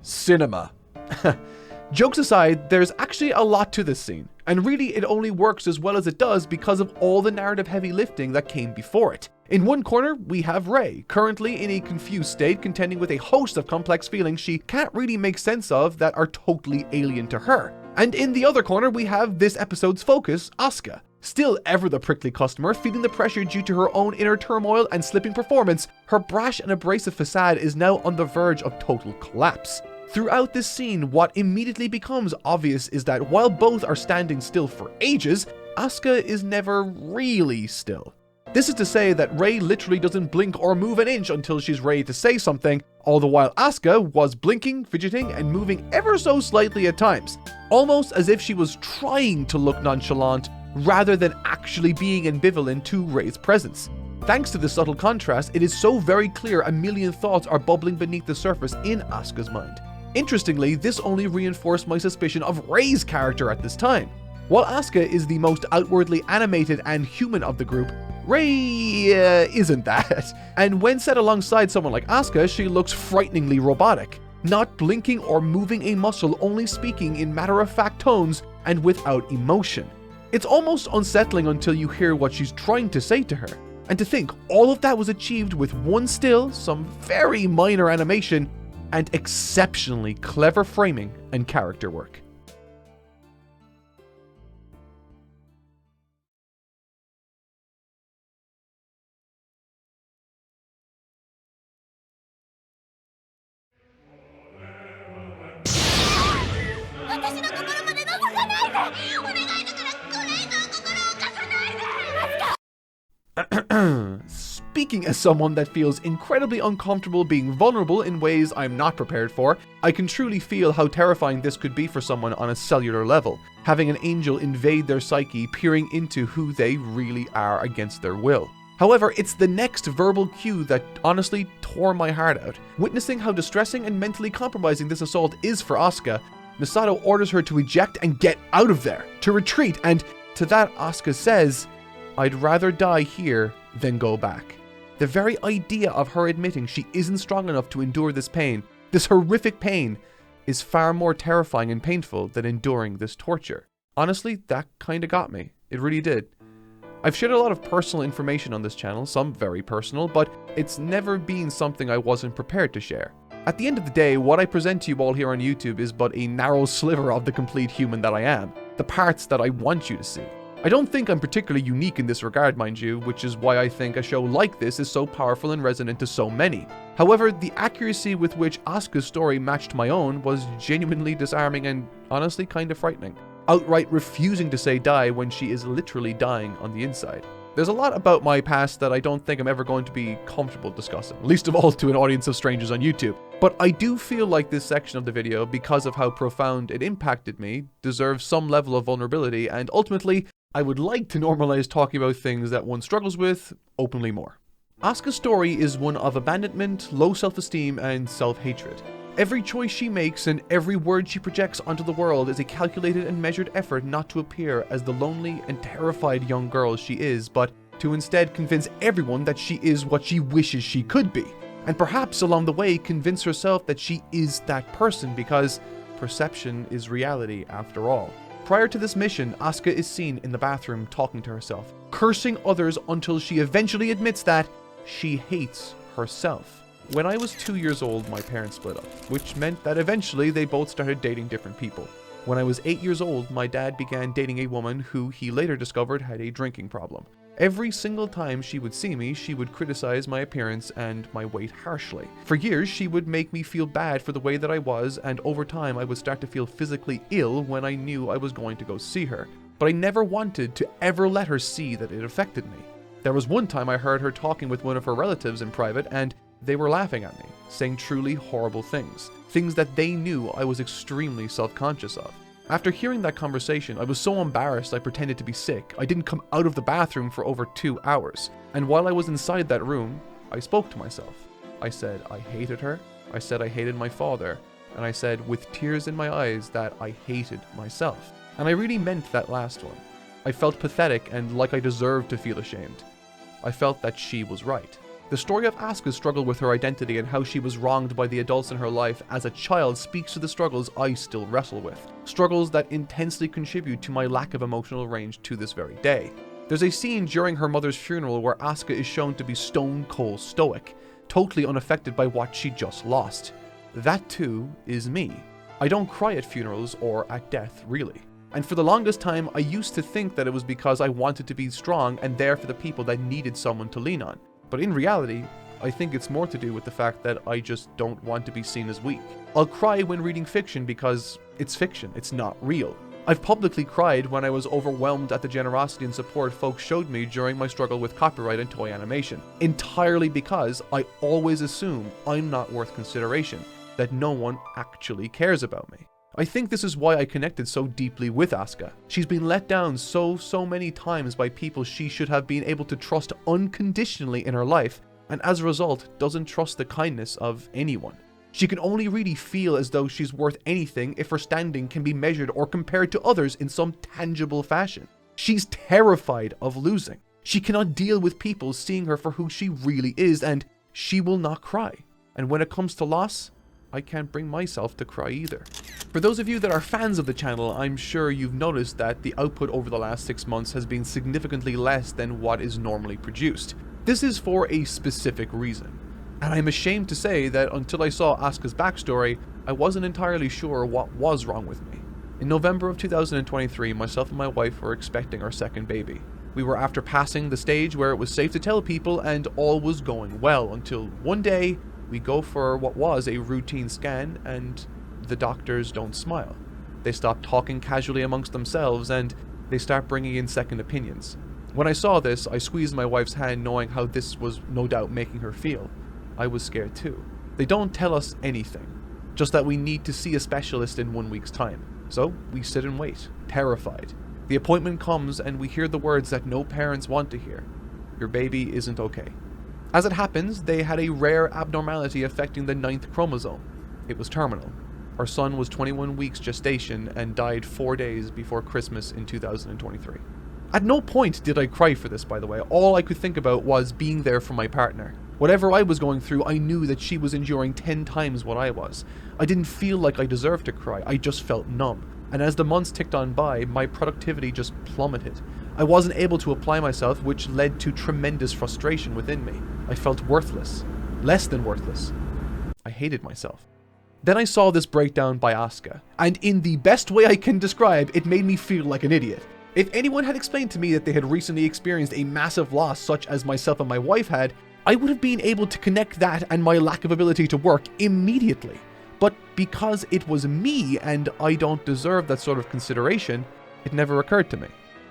Cinema. Jokes aside, there's actually a lot to this scene, and really it only works as well as it does because of all the narrative heavy lifting that came before it. In one corner, we have Rei, currently in a confused state, contending with a host of complex feelings she can't really make sense of that are totally alien to her. And in the other corner, we have this episode's focus, Asuka. Still ever the prickly customer, feeling the pressure due to her own inner turmoil and slipping performance, her brash and abrasive facade is now on the verge of total collapse. Throughout this scene, what immediately becomes obvious is that while both are standing still for ages, Asuka is never really still. This is to say that Rei literally doesn't blink or move an inch until she's ready to say something, all the while Asuka was blinking, fidgeting, and moving ever so slightly at times, almost as if she was trying to look nonchalant rather than actually being ambivalent to Rei's presence. Thanks to this subtle contrast, it is so very clear a million thoughts are bubbling beneath the surface in Asuka's mind. Interestingly, this only reinforced my suspicion of Rei's character at this time. While Asuka is the most outwardly animated and human of the group, Rei isn't that. And when set alongside someone like Asuka, she looks frighteningly robotic, not blinking or moving a muscle, only speaking in matter-of-fact tones and without emotion. It's almost unsettling until you hear what she's trying to say to her. And to think all of that was achieved with one still, some very minor animation, and exceptionally clever framing and character work. speaking as someone that feels incredibly uncomfortable being vulnerable in ways I'm not prepared for, I can truly feel how terrifying this could be for someone on a cellular level, having an angel invade their psyche, peering into who they really are against their will. However, it's the next verbal cue that honestly tore my heart out. Witnessing how distressing and mentally compromising this assault is for Asuka, Misato orders her to eject and get out of there, to retreat, and to that Asuka says, "I'd rather die here than go back." The very idea of her admitting she isn't strong enough to endure this pain, this horrific pain, is far more terrifying and painful than enduring this torture. Honestly, that kinda got me. It really did. I've shared a lot of personal information on this channel, some very personal, but it's never been something I wasn't prepared to share. At the end of the day, what I present to you all here on YouTube is but a narrow sliver of the complete human that I am, the parts that I want you to see. I don't think I'm particularly unique in this regard, mind you, which is why I think a show like this is so powerful and resonant to so many. However, the accuracy with which Asuka's story matched my own was genuinely disarming and honestly kind of frightening, outright refusing to say die when she is literally dying on the inside. There's a lot about my past that I don't think I'm ever going to be comfortable discussing, least of all to an audience of strangers on YouTube. But I do feel like this section of the video, because of how profound it impacted me, deserves some level of vulnerability, and ultimately, I would like to normalize talking about things that one struggles with openly more. Asuka's story is one of abandonment, low self-esteem, and self-hatred. Every choice she makes and every word she projects onto the world is a calculated and measured effort not to appear as the lonely and terrified young girl she is, but to instead convince everyone that she is what she wishes she could be. And perhaps along the way convince herself that she is that person, because perception is reality after all. Prior to this mission, Asuka is seen in the bathroom talking to herself, cursing others until she eventually admits that she hates herself. When I was 2 years old, my parents split up, which meant that eventually they both started dating different people. When I was 8 years old, my dad began dating a woman who he later discovered had a drinking problem. Every single time she would see me, she would criticize my appearance and my weight harshly. For years, she would make me feel bad for the way that I was, and over time I would start to feel physically ill when I knew I was going to go see her. But I never wanted to ever let her see that it affected me. There was one time I heard her talking with one of her relatives in private, and they were laughing at me, saying truly horrible things. Things that they knew I was extremely self-conscious of. After hearing that conversation, I was so embarrassed I pretended to be sick. I didn't come out of the bathroom for over 2 hours. And while I was inside that room, I spoke to myself. I said I hated her. I said I hated my father. And I said with tears in my eyes that I hated myself. And I really meant that last one. I felt pathetic and like I deserved to feel ashamed. I felt that she was right. The story of Asuka's struggle with her identity and how she was wronged by the adults in her life as a child speaks to the struggles I still wrestle with. Struggles that intensely contribute to my lack of emotional range to this very day. There's a scene during her mother's funeral where Asuka is shown to be stone cold stoic, totally unaffected by what she just lost. That too is me. I don't cry at funerals or at death, really. And for the longest time, I used to think that it was because I wanted to be strong and there for the people that needed someone to lean on. But in reality, I think it's more to do with the fact that I just don't want to be seen as weak. I'll cry when reading fiction because it's fiction, it's not real. I've publicly cried when I was overwhelmed at the generosity and support folks showed me during my struggle with copyright and toy animation, entirely because I always assume I'm not worth consideration, that no one actually cares about me. I think this is why I connected so deeply with Asuka. She's been let down so many times by people she should have been able to trust unconditionally in her life, and as a result, doesn't trust the kindness of anyone. She can only really feel as though she's worth anything if her standing can be measured or compared to others in some tangible fashion. She's terrified of losing. She cannot deal with people seeing her for who she really is, and she will not cry. And when it comes to loss, I can't bring myself to cry either. For those of you that are fans of the channel, I'm sure you've noticed that the output over the last 6 months has been significantly less than what is normally produced. This is for a specific reason. And I'm ashamed to say that until I saw Asuka's backstory, I wasn't entirely sure what was wrong with me. In November of 2023, myself and my wife were expecting our second baby. We were after passing the stage where it was safe to tell people and all was going well until one day, we go for what was a routine scan and the doctors don't smile. They stop talking casually amongst themselves and they start bringing in second opinions. When I saw this, I squeezed my wife's hand knowing how this was no doubt making her feel. I was scared too. They don't tell us anything, just that we need to see a specialist in 1 week's time. So we sit and wait, terrified. The appointment comes and we hear the words that no parents want to hear. Your baby isn't okay. As it happens, they had a rare abnormality affecting the 9th chromosome. It was terminal. Our son was 21 weeks gestation and died 4 days before Christmas in 2023. At no point did I cry for this, by the way. All I could think about was being there for my partner. Whatever I was going through, I knew that she was enduring 10 times what I was. I didn't feel like I deserved to cry, I just felt numb. And as the months ticked on by, my productivity just plummeted. I wasn't able to apply myself, which led to tremendous frustration within me. I felt worthless. Less than worthless. I hated myself. Then I saw this breakdown by Asuka, and in the best way I can describe, it made me feel like an idiot. If anyone had explained to me that they had recently experienced a massive loss such as myself and my wife had, I would have been able to connect that and my lack of ability to work immediately. But because it was me and I don't deserve that sort of consideration, it never occurred to me.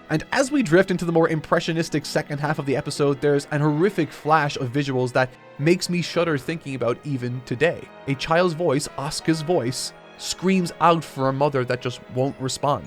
And as we drift into the more impressionistic second half of the episode, there's an horrific flash of visuals that makes me shudder thinking about even today. A child's voice, Asuka's voice, screams out for a mother that just won't respond.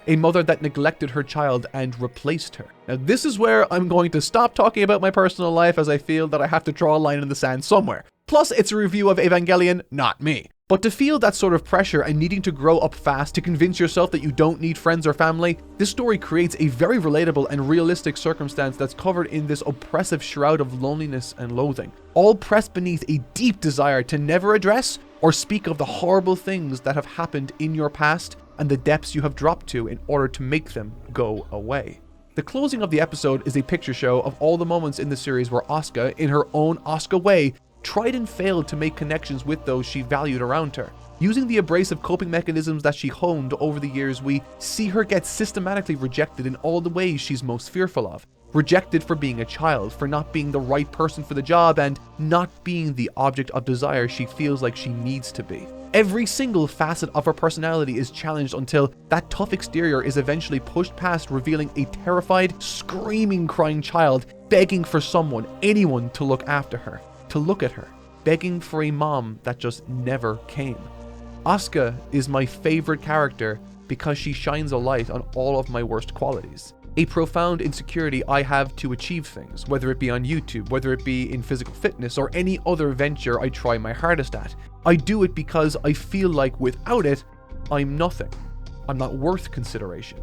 A mother that neglected her child and replaced her. Now this is where I'm going to stop talking about my personal life, as I feel that I have to draw a line in the sand somewhere. Plus, it's a review of Evangelion, not me. But to feel that sort of pressure and needing to grow up fast to convince yourself that you don't need friends or family, this story creates a very relatable and realistic circumstance that's covered in this oppressive shroud of loneliness and loathing, all pressed beneath a deep desire to never address or speak of the horrible things that have happened in your past and the depths you have dropped to in order to make them go away. The closing of the episode is a picture show of all the moments in the series where Asuka, in her own Asuka way, tried and failed to make connections with those she valued around her. Using the abrasive coping mechanisms that she honed over the years, we see her get systematically rejected in all the ways she's most fearful of. Rejected for being a child, for not being the right person for the job, and not being the object of desire she feels like she needs to be. Every single facet of her personality is challenged until that tough exterior is eventually pushed past, revealing a terrified, screaming, crying child begging for someone, anyone, to look after her. To look at her, begging for a mom that just never came. Asuka is my favorite character because she shines a light on all of my worst qualities. A profound insecurity I have to achieve things, whether it be on YouTube, whether it be in physical fitness, or any other venture I try my hardest at. I do it because I feel like without it, I'm nothing. I'm not worth consideration.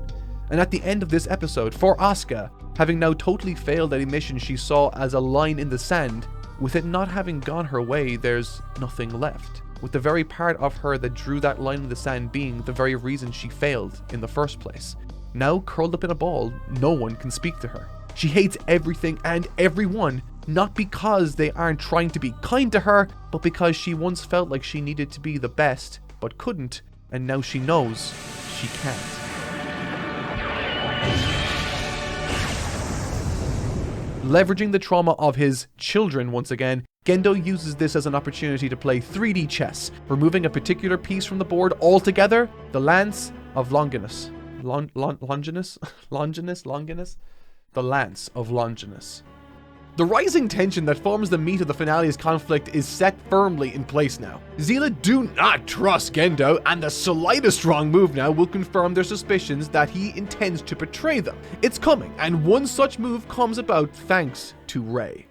And at the end of this episode, for Asuka, having now totally failed at a mission she saw as a line in the sand, with it not having gone her way, there's nothing left. With the very part of her that drew that line in the sand being the very reason she failed in the first place. Now curled up in a ball, no one can speak to her. She hates everything and everyone, not because they aren't trying to be kind to her, but because she once felt like she needed to be the best, but couldn't, and now she knows she can't. Leveraging the trauma of his children once again, Gendo uses this as an opportunity to play 3D chess, removing a particular piece from the board altogether, the Lance of Longinus. Longinus? The Lance of Longinus. The rising tension that forms the meat of the finale's conflict is set firmly in place now. Zila do not trust Gendo, and the slightest wrong move now will confirm their suspicions that he intends to betray them. It's coming, and one such move comes about thanks to Rei.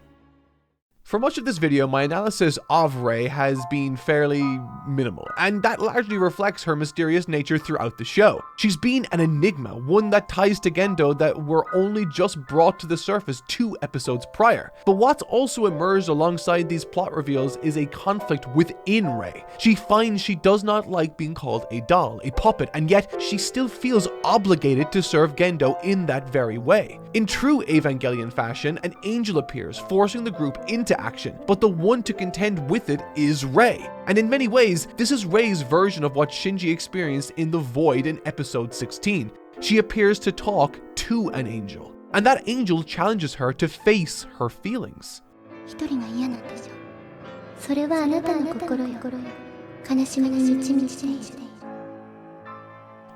For much of this video, my analysis of Rei has been fairly minimal, and that largely reflects her mysterious nature throughout the show. She's been an enigma, one that ties to Gendo that were only just brought to the surface 2 episodes prior. But what's also emerged alongside these plot reveals is a conflict within Rei. She finds she does not like being called a doll, a puppet, and yet she still feels obligated to serve Gendo in that very way. In true Evangelion fashion, an angel appears, forcing the group into action, but the one to contend with it is Rei. And in many ways, this is Rei's version of what Shinji experienced in the Void in episode 16. She appears to talk to an angel, and that angel challenges her to face her feelings.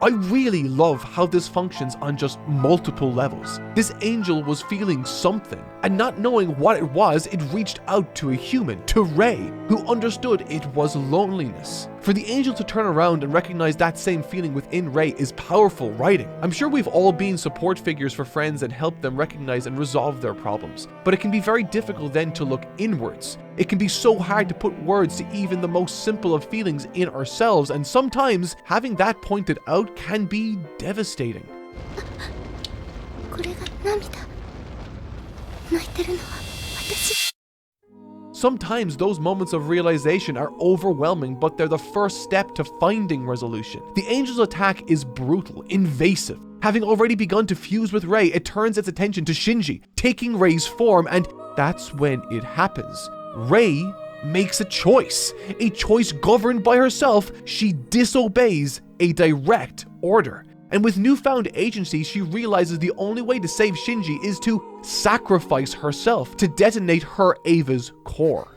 I really love how this functions on just multiple levels. This angel was feeling something, and not knowing what it was, it reached out to a human, to Rei, who understood it was loneliness. For the angel to turn around and recognize that same feeling within Rei is powerful writing. I'm sure we've all been support figures for friends and helped them recognize and resolve their problems, but it can be very difficult then to look inwards. It can be so hard to put words to even the most simple of feelings in ourselves, and sometimes having that pointed out can be devastating. これが涙。泣いてるのは私。 Sometimes those moments of realization are overwhelming, but they're the first step to finding resolution. The angel's attack is brutal, invasive. Having already begun to fuse with Rei, it turns its attention to Shinji, taking Rei's form, and that's when it happens. Rei makes a choice governed by herself. She disobeys a direct order. And with newfound agency, she realizes the only way to save Shinji is to sacrifice herself, to detonate her Eva's core.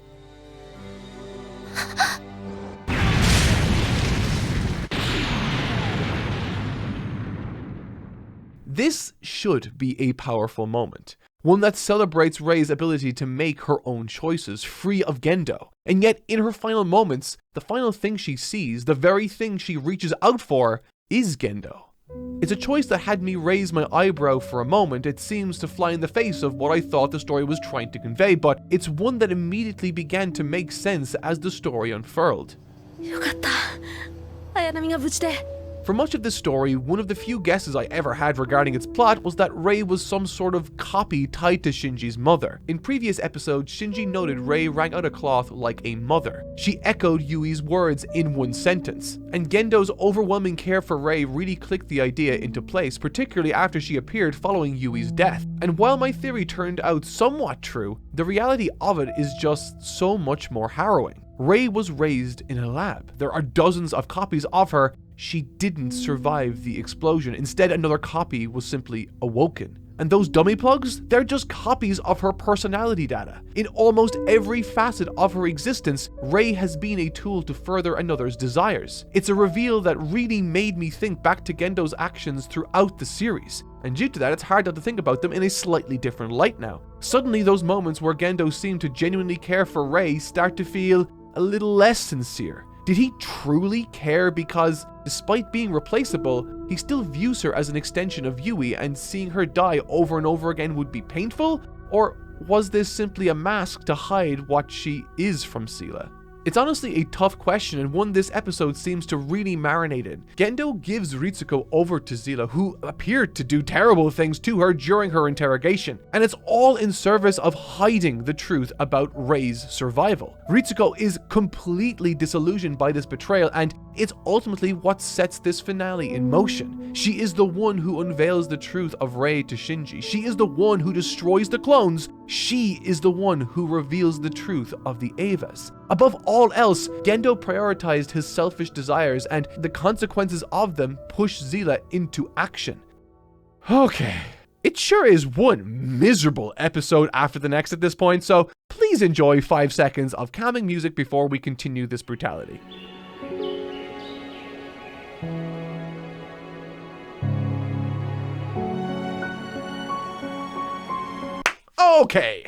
This should be a powerful moment, one that celebrates Rei's ability to make her own choices, free of Gendo. And yet, in her final moments, the final thing she sees, the very thing she reaches out for, is Gendo. It's a choice that had me raise my eyebrow for a moment. It seems to fly in the face of what I thought the story was trying to convey, but it's one that immediately began to make sense as the story unfurled. よかった。綾波が無事で。 For much of this story, one of the few guesses I ever had regarding its plot was that Rei was some sort of copy tied to Shinji's mother. In previous episodes, Shinji noted Rei rang out a cloth like a mother. She echoed Yui's words in one sentence. And Gendo's overwhelming care for Rei really clicked the idea into place, particularly after she appeared following Yui's death. And while my theory turned out somewhat true, the reality of it is just so much more harrowing. Rei was raised in a lab. There are dozens of copies of her. She didn't survive the explosion. Instead, another copy was simply awoken. And those dummy plugs? They're just copies of her personality data. In almost every facet of her existence, Rei has been a tool to further another's desires. It's a reveal that really made me think back to Gendo's actions throughout the series. And due to that, it's hard not to think about them in a slightly different light now. Suddenly, those moments where Gendo seemed to genuinely care for Rei start to feel a little less sincere. Did he truly care because, despite being replaceable, he still views her as an extension of Yui and seeing her die over and over again would be painful? Or was this simply a mask to hide what she is from Sela? It's honestly a tough question and one this episode seems to really marinate in. Gendo gives Ritsuko over to Sela, who appeared to do terrible things to her during her interrogation, and it's all in service of hiding the truth about Rei's survival. Ritsuko is completely disillusioned by this betrayal, and it's ultimately what sets this finale in motion. She is the one who unveils the truth of Rei to Shinji. She is the one who destroys the clones. She is the one who reveals the truth of the Evas. Above all else, Gendo prioritized his selfish desires, and the consequences of them pushed Sela into action. Okay. It sure is one miserable episode after the next at this point, so please enjoy 5 seconds of calming music before we continue this brutality. Okay.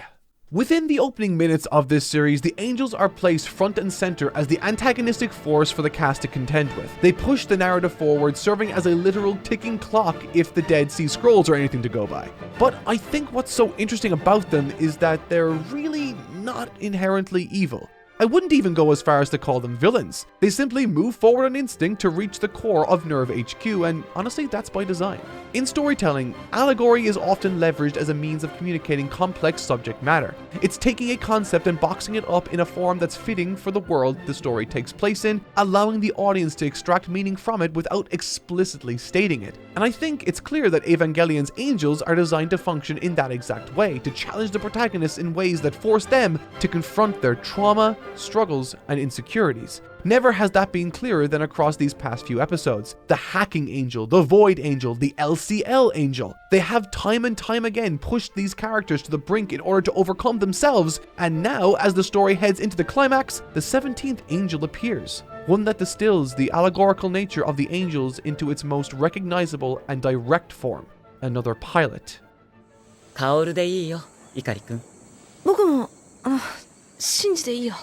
Within the opening minutes of this series, the angels are placed front and center as the antagonistic force for the cast to contend with. They push the narrative forward, serving as a literal ticking clock if the Dead Sea Scrolls are anything to go by. But I think what's so interesting about them is that they're really not inherently evil. I wouldn't even go as far as to call them villains. They simply move forward on instinct to reach the core of Nerve HQ, and honestly, that's by design. In storytelling, allegory is often leveraged as a means of communicating complex subject matter. It's taking a concept and boxing it up in a form that's fitting for the world the story takes place in, allowing the audience to extract meaning from it without explicitly stating it. And I think it's clear that Evangelion's angels are designed to function in that exact way, to challenge the protagonists in ways that force them to confront their trauma, struggles, and insecurities. Never has that been clearer than across these past few episodes. The hacking angel, the void angel, the LCL angel. They have time and time again pushed these characters to the brink in order to overcome themselves, and now, as the story heads into the climax, the 17th angel appears. one that distills the allegorical nature of the angels into its most recognizable and direct form, another pilot. カオルでいいよ、イカリくん。僕も信じていいよ。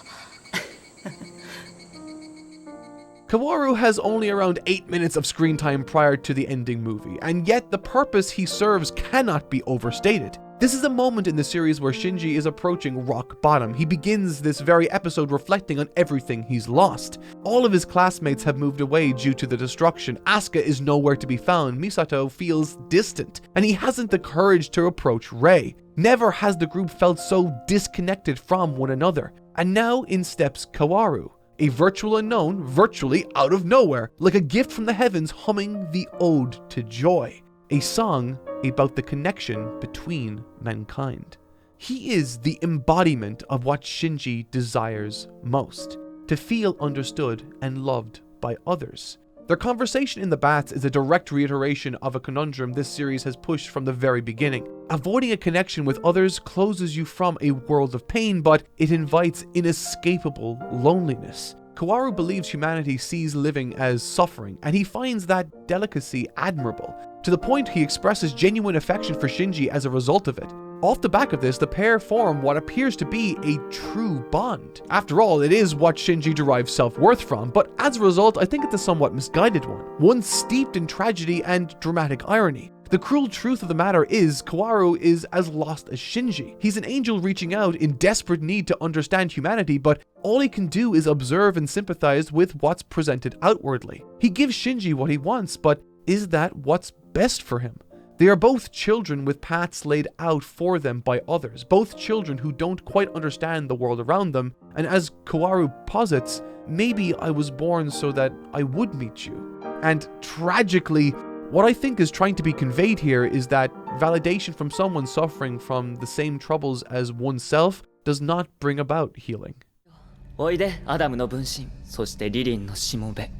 Kaworu has only around 8 minutes of screen time prior to the ending movie, and yet the purpose he serves cannot be overstated. This is a moment in the series where Shinji is approaching rock bottom. He begins this very episode reflecting on everything he's lost. All of his classmates have moved away due to the destruction. Asuka is nowhere to be found. Misato feels distant, and he hasn't the courage to approach Rei. Never has the group felt so disconnected from one another. And now in steps Kaworu, a virtual unknown, virtually out of nowhere, like a gift from the heavens, humming the Ode to Joy, a song about the connection between mankind. He is the embodiment of what Shinji desires most, to feel understood and loved by others. Their conversation in the baths is a direct reiteration of a conundrum this series has pushed from the very beginning. Avoiding a connection with others closes you from a world of pain, but it invites inescapable loneliness. Kaworu believes humanity sees living as suffering, and he finds that delicacy admirable, to the point he expresses genuine affection for Shinji as a result of it. Off the back of this, the pair form what appears to be a true bond. After all, it is what Shinji derives self-worth from, but as a result, I think it's a somewhat misguided one steeped in tragedy and dramatic irony. The cruel truth of the matter is, Kaworu is as lost as Shinji. He's an angel reaching out in desperate need to understand humanity, but all he can do is observe and sympathize with what's presented outwardly. He gives Shinji what he wants, but is that what's best for him? They are both children with paths laid out for them by others, both children who don't quite understand the world around them, and as Kaworu posits, maybe I was born so that I would meet you. And tragically, what I think is trying to be conveyed here is that validation from someone suffering from the same troubles as oneself does not bring about healing. おいで、アダムの分身、そしてリリンのしもべ。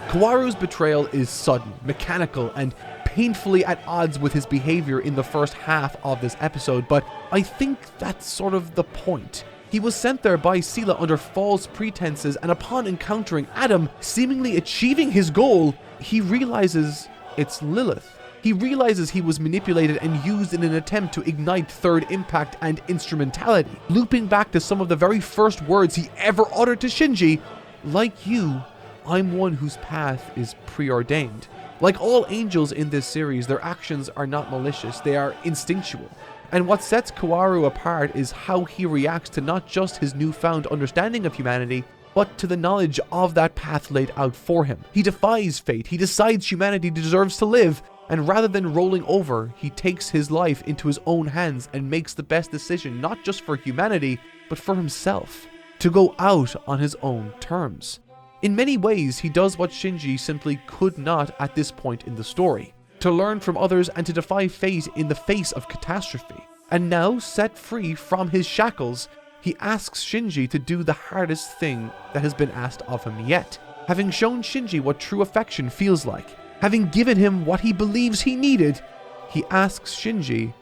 Kaworu's betrayal is sudden, mechanical, and painfully at odds with his behavior in the first half of this episode, but I think that's sort of the point. He was sent there by Sela under false pretenses, and upon encountering Adam, seemingly achieving his goal, he realizes it's Lilith. He realizes he was manipulated and used in an attempt to ignite third impact and instrumentality, looping back to some of the very first words he ever uttered to Shinji, "Like you, I'm one whose path is preordained." Like all angels in this series, their actions are not malicious, they are instinctual. And what sets Kaworu apart is how he reacts to not just his newfound understanding of humanity, but to the knowledge of that path laid out for him. He defies fate, he decides humanity deserves to live, and rather than rolling over, he takes his life into his own hands and makes the best decision not just for humanity, but for himself, to go out on his own terms. In many ways, he does what Shinji simply could not at this point in the story, to learn from others and to defy fate in the face of catastrophe. And now, set free from his shackles, he asks Shinji to do the hardest thing that has been asked of him yet. Having shown Shinji what true affection feels like, having given him what he believes he needed, he asks Shinji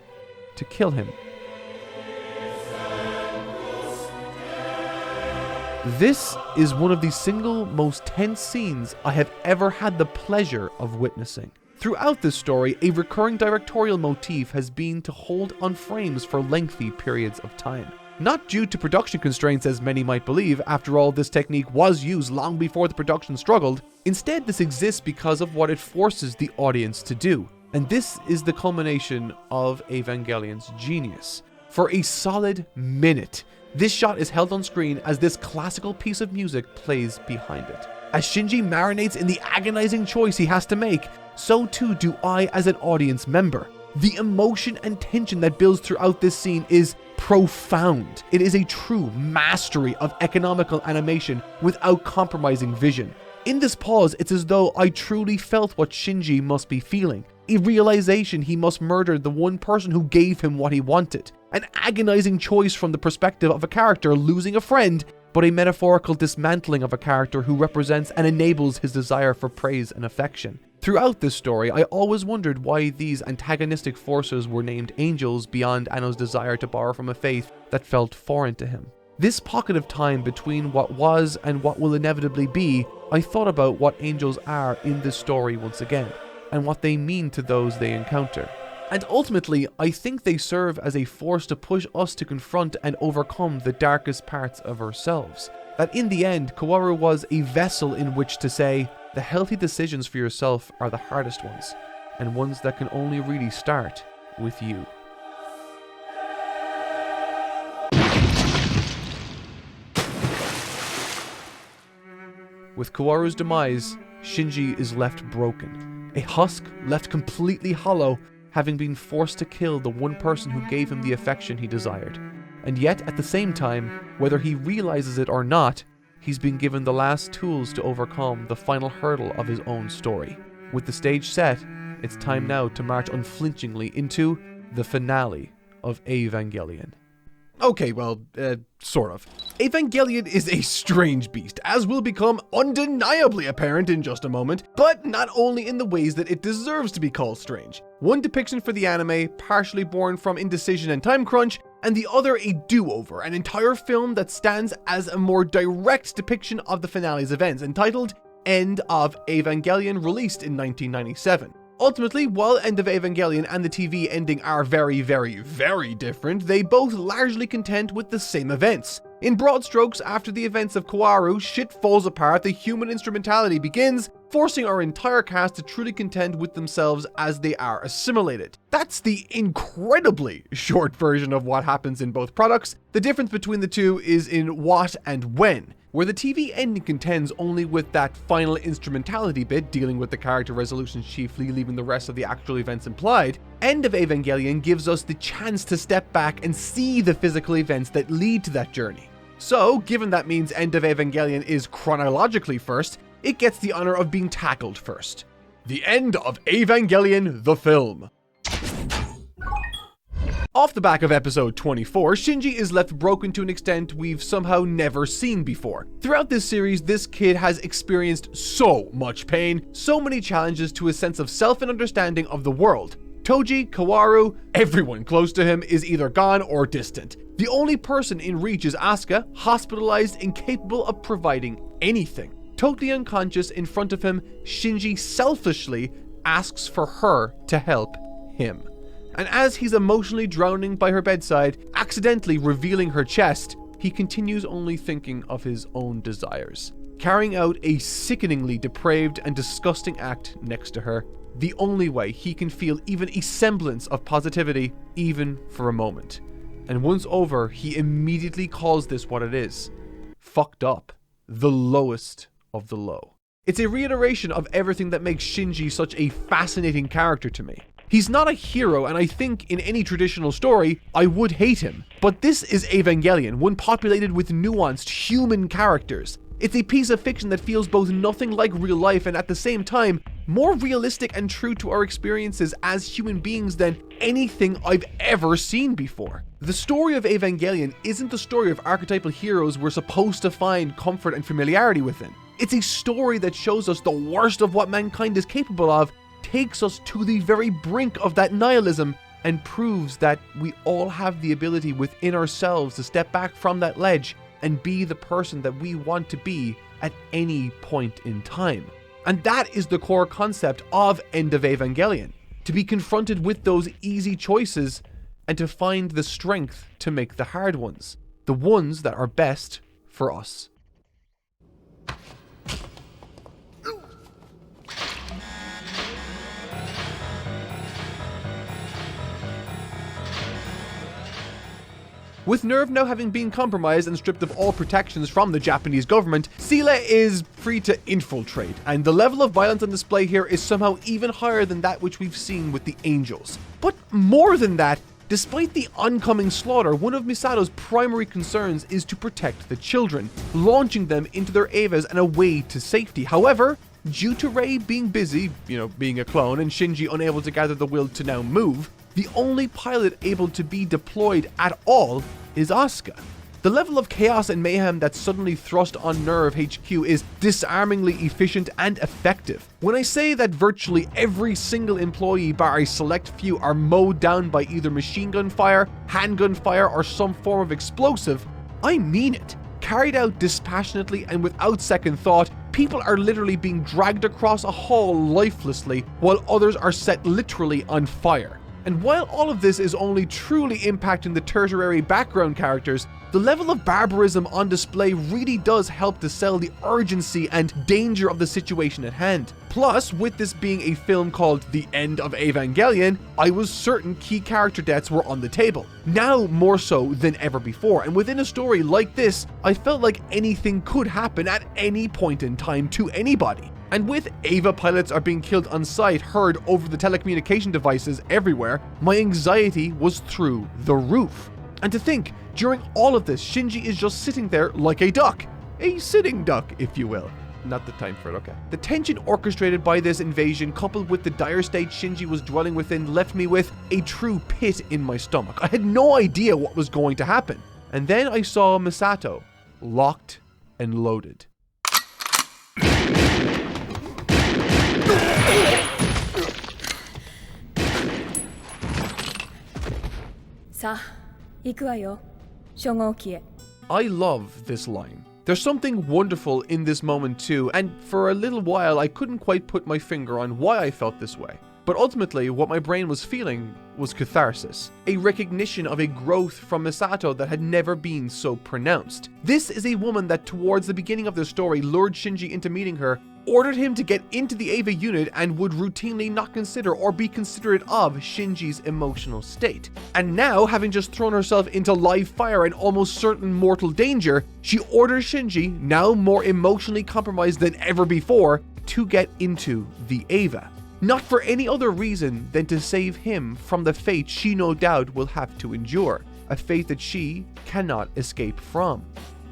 to kill him. This is one of the single most tense scenes I have ever had the pleasure of witnessing. Throughout this story, a recurring directorial motif has been to hold on frames for lengthy periods of time. Not due to production constraints as many might believe, after all this technique was used long before the production struggled. Instead, this exists because of what it forces the audience to do. And this is the culmination of Evangelion's genius. For a solid minute, this shot is held on screen as this classical piece of music plays behind it. As Shinji marinates in the agonizing choice he has to make, so too do I as an audience member. The emotion and tension that builds throughout this scene is profound. It is a true mastery of economical animation without compromising vision. In this pause, it's as though I truly felt what Shinji must be feeling. A realization he must murder the one person who gave him what he wanted. An agonizing choice from the perspective of a character losing a friend, but a metaphorical dismantling of a character who represents and enables his desire for praise and affection. Throughout this story, I always wondered why these antagonistic forces were named angels beyond Anno's desire to borrow from a faith that felt foreign to him. This pocket of time between what was and what will inevitably be, I thought about what angels are in this story once again, and what they mean to those they encounter. And ultimately, I think they serve as a force to push us to confront and overcome the darkest parts of ourselves. That in the end, Kaworu was a vessel in which to say, the healthy decisions for yourself are the hardest ones, and ones that can only really start with you. With Kaworu's demise, Shinji is left broken, a husk left completely hollow, having been forced to kill the one person who gave him the affection he desired. And yet, at the same time, whether he realizes it or not, he's been given the last tools to overcome the final hurdle of his own story. With the stage set, it's time now to march unflinchingly into the finale of Evangelion. Okay, well, sort of. Evangelion is a strange beast, as will become undeniably apparent in just a moment, but not only in the ways that it deserves to be called strange. One depiction for the anime, partially born from indecision and time crunch, and the other a do-over, an entire film that stands as a more direct depiction of the finale's events, entitled End of Evangelion, released in 1997. Ultimately, while End of Evangelion and the TV ending are very, very, very different, they both largely contend with the same events. In broad strokes, after the events of Kaworu, shit falls apart, the human instrumentality begins, forcing our entire cast to truly contend with themselves as they are assimilated. That's the incredibly short version of what happens in both products. The difference between the two is in what and when. Where the TV ending contends only with that final instrumentality bit, dealing with the character resolutions chiefly, leaving the rest of the actual events implied, End of Evangelion gives us the chance to step back and see the physical events that lead to that journey. So, given that means End of Evangelion is chronologically first, it gets the honor of being tackled first. The End of Evangelion, the film. Off the back of episode 24, Shinji is left broken to an extent we've somehow never seen before. Throughout this series, this kid has experienced so much pain, so many challenges to his sense of self and understanding of the world. Toji, Kaworu, everyone close to him is either gone or distant. The only person in reach is Asuka, hospitalized, incapable of providing anything. Totally unconscious in front of him, Shinji selfishly asks for her to help him. And as he's emotionally drowning by her bedside, accidentally revealing her chest, he continues only thinking of his own desires, carrying out a sickeningly depraved and disgusting act next to her, the only way he can feel even a semblance of positivity, even for a moment. And once over, he immediately calls this what it is: fucked up, the lowest of the low. It's a reiteration of everything that makes Shinji such a fascinating character to me. He's not a hero, and I think in any traditional story, I would hate him. But this is Evangelion, one populated with nuanced human characters. It's a piece of fiction that feels both nothing like real life and at the same time, more realistic and true to our experiences as human beings than anything I've ever seen before. The story of Evangelion isn't the story of archetypal heroes we're supposed to find comfort and familiarity within. It's a story that shows us the worst of what mankind is capable of, takes us to the very brink of that nihilism, and proves that we all have the ability within ourselves to step back from that ledge and be the person that we want to be at any point in time. And that is the core concept of End of Evangelion: to be confronted with those easy choices and to find the strength to make the hard ones, the ones that are best for us. With NERV now having been compromised and stripped of all protections from the Japanese government, Sela is free to infiltrate, and the level of violence on display here is somehow even higher than that which we've seen with the Angels. But more than that, despite the oncoming slaughter, one of Misato's primary concerns is to protect the children, launching them into their Evas and away to safety. However, due to Rei being busy, being a clone, and Shinji unable to gather the will to now move, the only pilot able to be deployed at all is Asuka. The level of chaos and mayhem that's suddenly thrust on Nerve HQ is disarmingly efficient and effective. When I say that virtually every single employee bar a select few are mowed down by either machine gun fire, handgun fire, or some form of explosive, I mean it. Carried out dispassionately and without second thought, people are literally being dragged across a hall lifelessly, while others are set literally on fire. And while all of this is only truly impacting the tertiary background characters, the level of barbarism on display really does help to sell the urgency and danger of the situation at hand. Plus, with this being a film called The End of Evangelion, I was certain key character deaths were on the table. Now more so than ever before, and within a story like this, I felt like anything could happen at any point in time to anybody. And with Eva pilots are being killed on sight heard over the telecommunication devices everywhere, my anxiety was through the roof. And to think, during all of this, Shinji is just sitting there like a duck. A sitting duck, if you will. Not the time for it, okay. The tension orchestrated by this invasion, coupled with the dire state Shinji was dwelling within, left me with a true pit in my stomach. I had no idea what was going to happen. And then I saw Misato, locked and loaded. さあ、行くわよ。初号機へ。 I love this line. There's something wonderful in this moment too, and for a little while I couldn't quite put my finger on why I felt this way. But ultimately, what my brain was feeling was catharsis, a recognition of a growth from Misato that had never been so pronounced. This is a woman that towards the beginning of the story lured Shinji into meeting her, ordered him to get into the Eva unit, and would routinely not consider or be considerate of Shinji's emotional state. And now, having just thrown herself into live fire and almost certain mortal danger, she orders Shinji, now more emotionally compromised than ever before, to get into the Eva. Not for any other reason than to save him from the fate she no doubt will have to endure, a fate that she cannot escape from.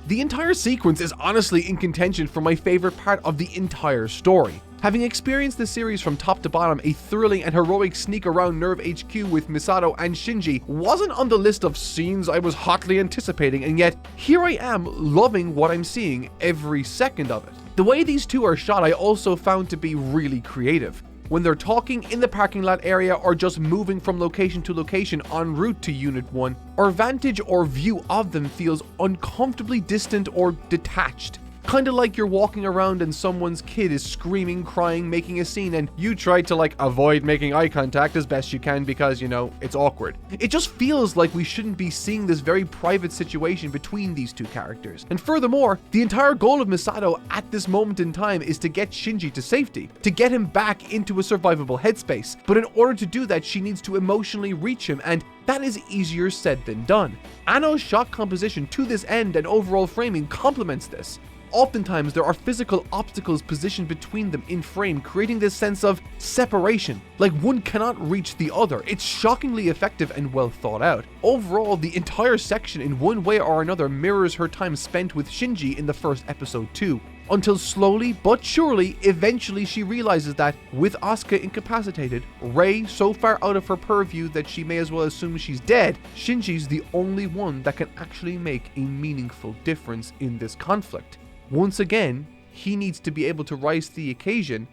The entire sequence is honestly in contention for my favorite part of the entire story. Having experienced the series from top to bottom, a thrilling and heroic sneak around Nerve HQ with Misato and Shinji wasn't on the list of scenes I was hotly anticipating, and yet here I am loving what I'm seeing every second of it. The way these two are shot I also found to be really creative. When they're talking in the parking lot area or just moving from location to location en route to Unit 1, our vantage or view of them feels uncomfortably distant or detached. Kinda like you're walking around and someone's kid is screaming, crying, making a scene, and you try to avoid making eye contact as best you can because, it's awkward. It just feels like we shouldn't be seeing this very private situation between these two characters. And furthermore, the entire goal of Misato at this moment in time is to get Shinji to safety, to get him back into a survivable headspace. But in order to do that, she needs to emotionally reach him, and that is easier said than done. Anno's shot composition to this end and overall framing complements this. Oftentimes, there are physical obstacles positioned between them in frame, creating this sense of separation, like one cannot reach the other. It's shockingly effective and well thought out. Overall, the entire section in one way or another mirrors her time spent with Shinji in the first episode too, until slowly but surely, eventually she realizes that, with Asuka incapacitated, Rei so far out of her purview that she may as well assume she's dead, Shinji's the only one that can actually make a meaningful difference in this conflict. Once again, he needs to be able to rise to the occasion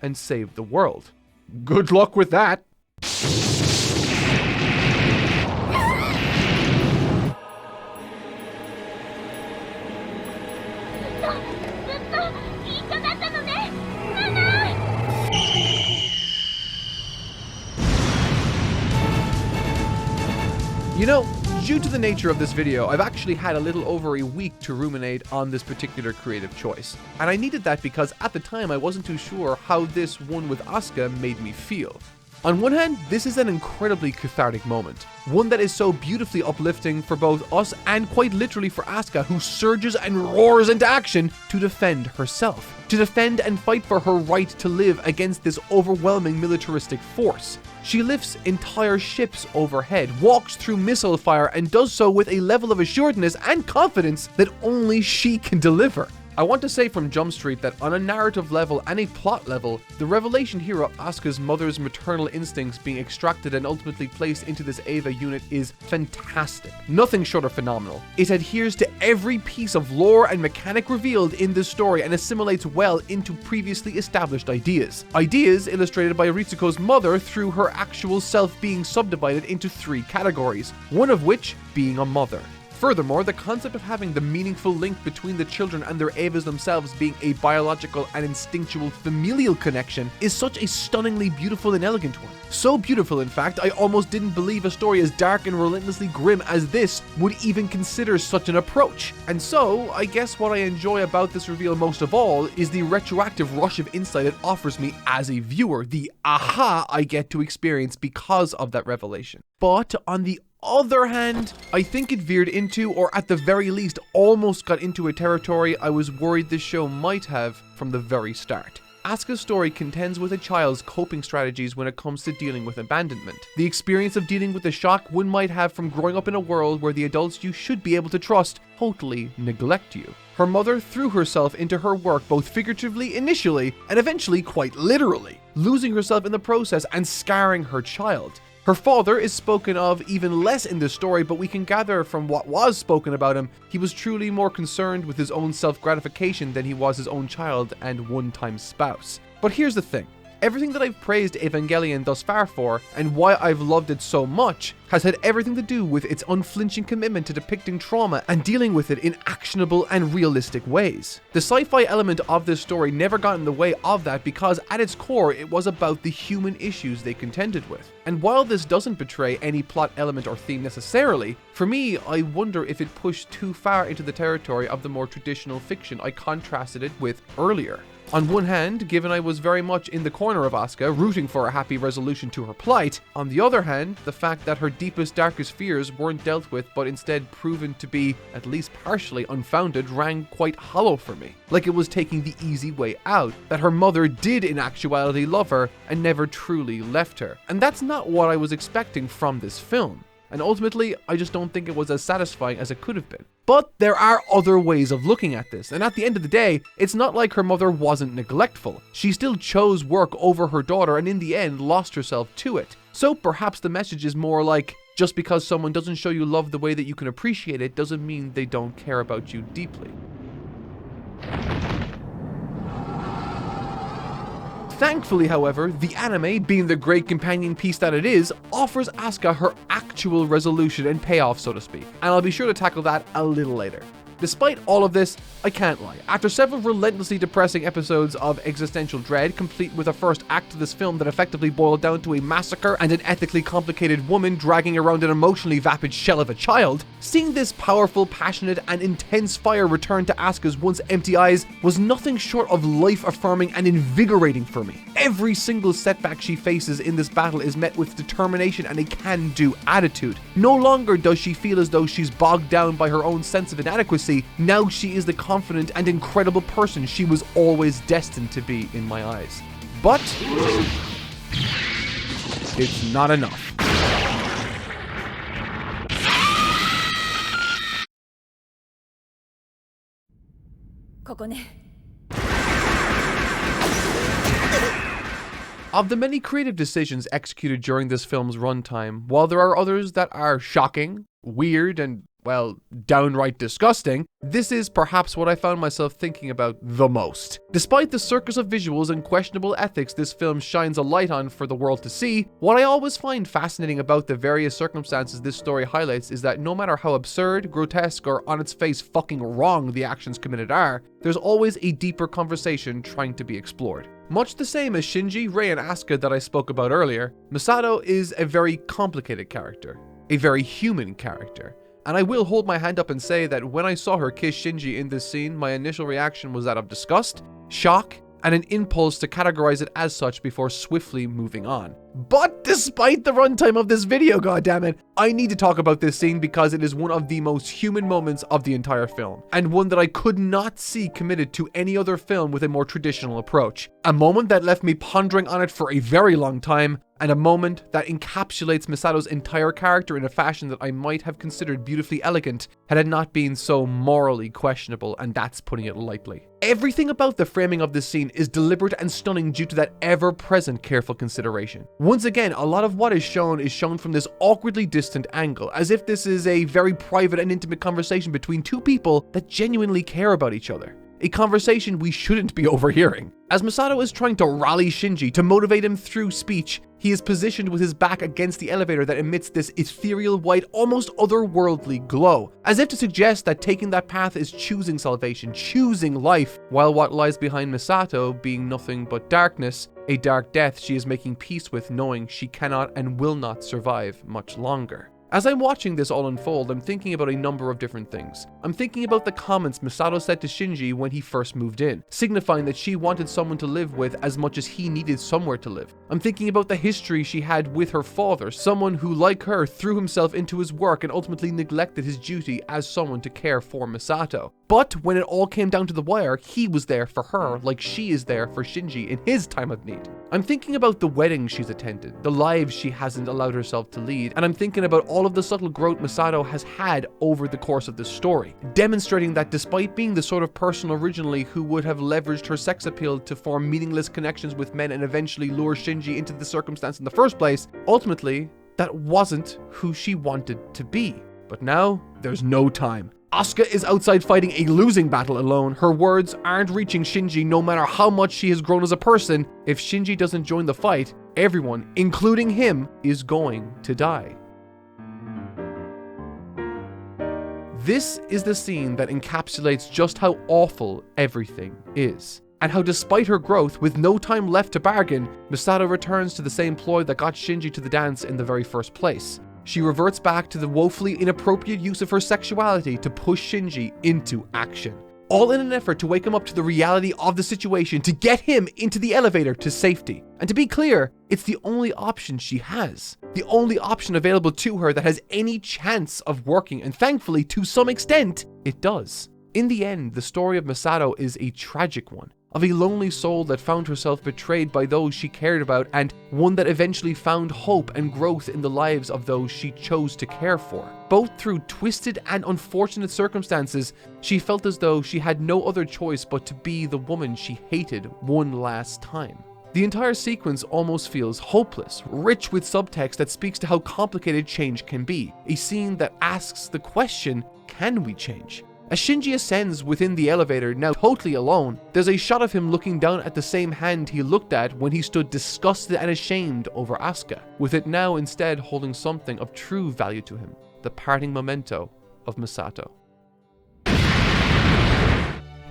and save the world. Good luck with that! Due to the nature of this video, I've actually had a little over a week to ruminate on this particular creative choice. And I needed that because at the time I wasn't too sure how this one with Asuka made me feel. On one hand, this is an incredibly cathartic moment, one that is so beautifully uplifting for both us and quite literally for Asuka, who surges and roars into action to defend herself, to defend and fight for her right to live against this overwhelming militaristic force. She lifts entire ships overhead, walks through missile fire, and does so with a level of assuredness and confidence that only she can deliver. I want to say from Jump Street that on a narrative level and a plot level, the revelation here of Asuka's mother's maternal instincts being extracted and ultimately placed into this Eva unit is fantastic. Nothing short of phenomenal. It adheres to every piece of lore and mechanic revealed in this story and assimilates well into previously established ideas. Ideas illustrated by Ritsuko's mother through her actual self being subdivided into 3 categories, one of which being a mother. Furthermore, the concept of having the meaningful link between the children and their Evas themselves being a biological and instinctual familial connection is such a stunningly beautiful and elegant one. So beautiful, in fact, I almost didn't believe a story as dark and relentlessly grim as this would even consider such an approach. And so, I guess what I enjoy about this reveal most of all is the retroactive rush of insight it offers me as a viewer, the aha I get to experience because of that revelation. But on the other hand, I think it veered into, or at the very least almost got into, a territory I was worried this show might have from the very start. Asuka's story contends with a child's coping strategies when it comes to dealing with abandonment. The experience of dealing with the shock one might have from growing up in a world where the adults you should be able to trust totally neglect you. Her mother threw herself into her work both figuratively initially and eventually quite literally, losing herself in the process and scarring her child. Her father is spoken of even less in this story, but we can gather from what was spoken about him, he was truly more concerned with his own self-gratification than he was his own child and one-time spouse. But here's the thing. Everything that I've praised Evangelion thus far for, and why I've loved it so much, has had everything to do with its unflinching commitment to depicting trauma and dealing with it in actionable and realistic ways. The sci-fi element of this story never got in the way of that because at its core it was about the human issues they contended with. And while this doesn't betray any plot element or theme necessarily, for me I wonder if it pushed too far into the territory of the more traditional fiction I contrasted it with earlier. On one hand, given I was very much in the corner of Asuka, rooting for a happy resolution to her plight, on the other hand, the fact that her deepest, darkest fears weren't dealt with but instead proven to be, at least partially, unfounded rang quite hollow for me. Like it was taking the easy way out, that her mother did in actuality love her and never truly left her. And that's not what I was expecting from this film. And ultimately, I just don't think it was as satisfying as it could have been. But there are other ways of looking at this, and at the end of the day, it's not like her mother wasn't neglectful. She still chose work over her daughter and in the end lost herself to it. So perhaps the message is more like, just because someone doesn't show you love the way that you can appreciate it doesn't mean they don't care about you deeply. Thankfully, however, the anime, being the great companion piece that it is, offers Asuka her actual resolution and payoff, so to speak, and I'll be sure to tackle that a little later. Despite all of this, I can't lie. After several relentlessly depressing episodes of existential dread, complete with a first act to this film that effectively boiled down to a massacre and an ethically complicated woman dragging around an emotionally vapid shell of a child, seeing this powerful, passionate, and intense fire return to Asuka's once empty eyes was nothing short of life-affirming and invigorating for me. Every single setback she faces in this battle is met with determination and a can-do attitude. No longer does she feel as though she's bogged down by her own sense of inadequacy. Now she is the confident and incredible person she was always destined to be in my eyes. But it's not enough. Of the many creative decisions executed during this film's runtime, while there are others that are shocking, weird, and, well, downright disgusting, this is perhaps what I found myself thinking about the most. Despite the circus of visuals and questionable ethics this film shines a light on for the world to see, what I always find fascinating about the various circumstances this story highlights is that no matter how absurd, grotesque, or on its face fucking wrong the actions committed are, there's always a deeper conversation trying to be explored. Much the same as Shinji, Rei, and Asuka that I spoke about earlier, Misato is a very complicated character, a very human character. And I will hold my hand up and say that when I saw her kiss Shinji in this scene, my initial reaction was that of disgust, shock, and an impulse to categorize it as such before swiftly moving on. But despite the runtime of this video, goddammit, I need to talk about this scene because it is one of the most human moments of the entire film, and one that I could not see committed to any other film with a more traditional approach. A moment that left me pondering on it for a very long time, and a moment that encapsulates Misato's entire character in a fashion that I might have considered beautifully elegant had it not been so morally questionable, and that's putting it lightly. Everything about the framing of this scene is deliberate and stunning due to that ever-present careful consideration. Once again, a lot of what is shown from this awkwardly distant angle, as if this is a very private and intimate conversation between two people that genuinely care about each other. A conversation we shouldn't be overhearing. As Misato is trying to rally Shinji to motivate him through speech, he is positioned with his back against the elevator that emits this ethereal white, almost otherworldly glow, as if to suggest that taking that path is choosing salvation, choosing life, while what lies behind Misato being nothing but darkness, a dark death she is making peace with, knowing she cannot and will not survive much longer. As I'm watching this all unfold, I'm thinking about a number of different things. I'm thinking about the comments Misato said to Shinji when he first moved in, signifying that she wanted someone to live with as much as he needed somewhere to live. I'm thinking about the history she had with her father, someone who, like her, threw himself into his work and ultimately neglected his duty as someone to care for Misato. But when it all came down to the wire, he was there for her like she is there for Shinji in his time of need. I'm thinking about the weddings she's attended, the lives she hasn't allowed herself to lead, and I'm thinking about all of the subtle growth Misato has had over the course of this story, demonstrating that despite being the sort of person originally who would have leveraged her sex appeal to form meaningless connections with men and eventually lure Shinji into the circumstance in the first place, ultimately, that wasn't who she wanted to be. But now, there's no time. Asuka is outside fighting a losing battle alone. Her words aren't reaching Shinji no matter how much she has grown as a person. If Shinji doesn't join the fight, everyone, including him, is going to die. This is the scene that encapsulates just how awful everything is, and how despite her growth, with no time left to bargain, Misato returns to the same ploy that got Shinji to the dance in the very first place. She reverts back to the woefully inappropriate use of her sexuality to push Shinji into action, all in an effort to wake him up to the reality of the situation, to get him into the elevator to safety. And to be clear, it's the only option she has. The only option available to her that has any chance of working, and thankfully, to some extent, it does. In the end, the story of Misato is a tragic one, of a lonely soul that found herself betrayed by those she cared about, and one that eventually found hope and growth in the lives of those she chose to care for. Both through twisted and unfortunate circumstances, she felt as though she had no other choice but to be the woman she hated one last time. The entire sequence almost feels hopeless, rich with subtext that speaks to how complicated change can be, a scene that asks the question, can we change? As Shinji ascends within the elevator, now totally alone, there's a shot of him looking down at the same hand he looked at when he stood disgusted and ashamed over Asuka, with it now instead holding something of true value to him, the parting memento of Misato.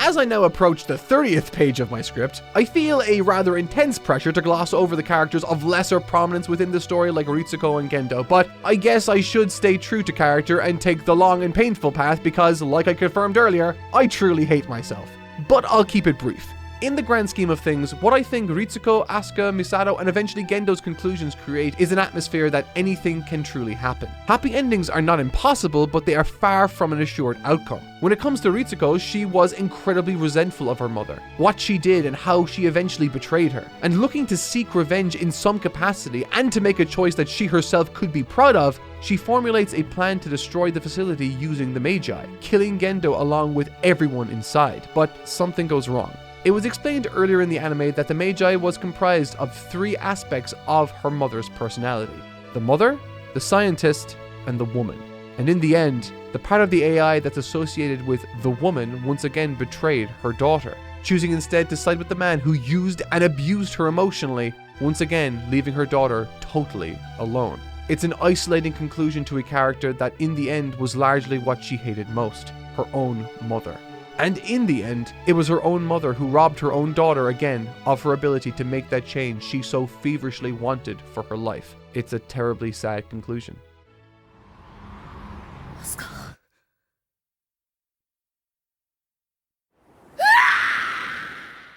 As I now approach the 30th page of my script, I feel a rather intense pressure to gloss over the characters of lesser prominence within the story like Ritsuko and Gendo, but I guess I should stay true to character and take the long and painful path because, like I confirmed earlier, I truly hate myself. But I'll keep it brief. In the grand scheme of things, what I think Ritsuko, Asuka, Misato, and eventually Gendo's conclusions create is an atmosphere that anything can truly happen. Happy endings are not impossible, but they are far from an assured outcome. When it comes to Ritsuko, she was incredibly resentful of her mother, what she did and how she eventually betrayed her, and looking to seek revenge in some capacity and to make a choice that she herself could be proud of, she formulates a plan to destroy the facility using the Magi, killing Gendo along with everyone inside. But something goes wrong. It was explained earlier in the anime that the Magi was comprised of three aspects of her mother's personality: the mother, the scientist, and the woman. And in the end, the part of the AI that's associated with the woman once again betrayed her daughter, choosing instead to side with the man who used and abused her emotionally, once again leaving her daughter totally alone. It's an isolating conclusion to a character that in the end was largely what she hated most, her own mother. And in the end, it was her own mother who robbed her own daughter again of her ability to make that change she so feverishly wanted for her life. It's a terribly sad conclusion.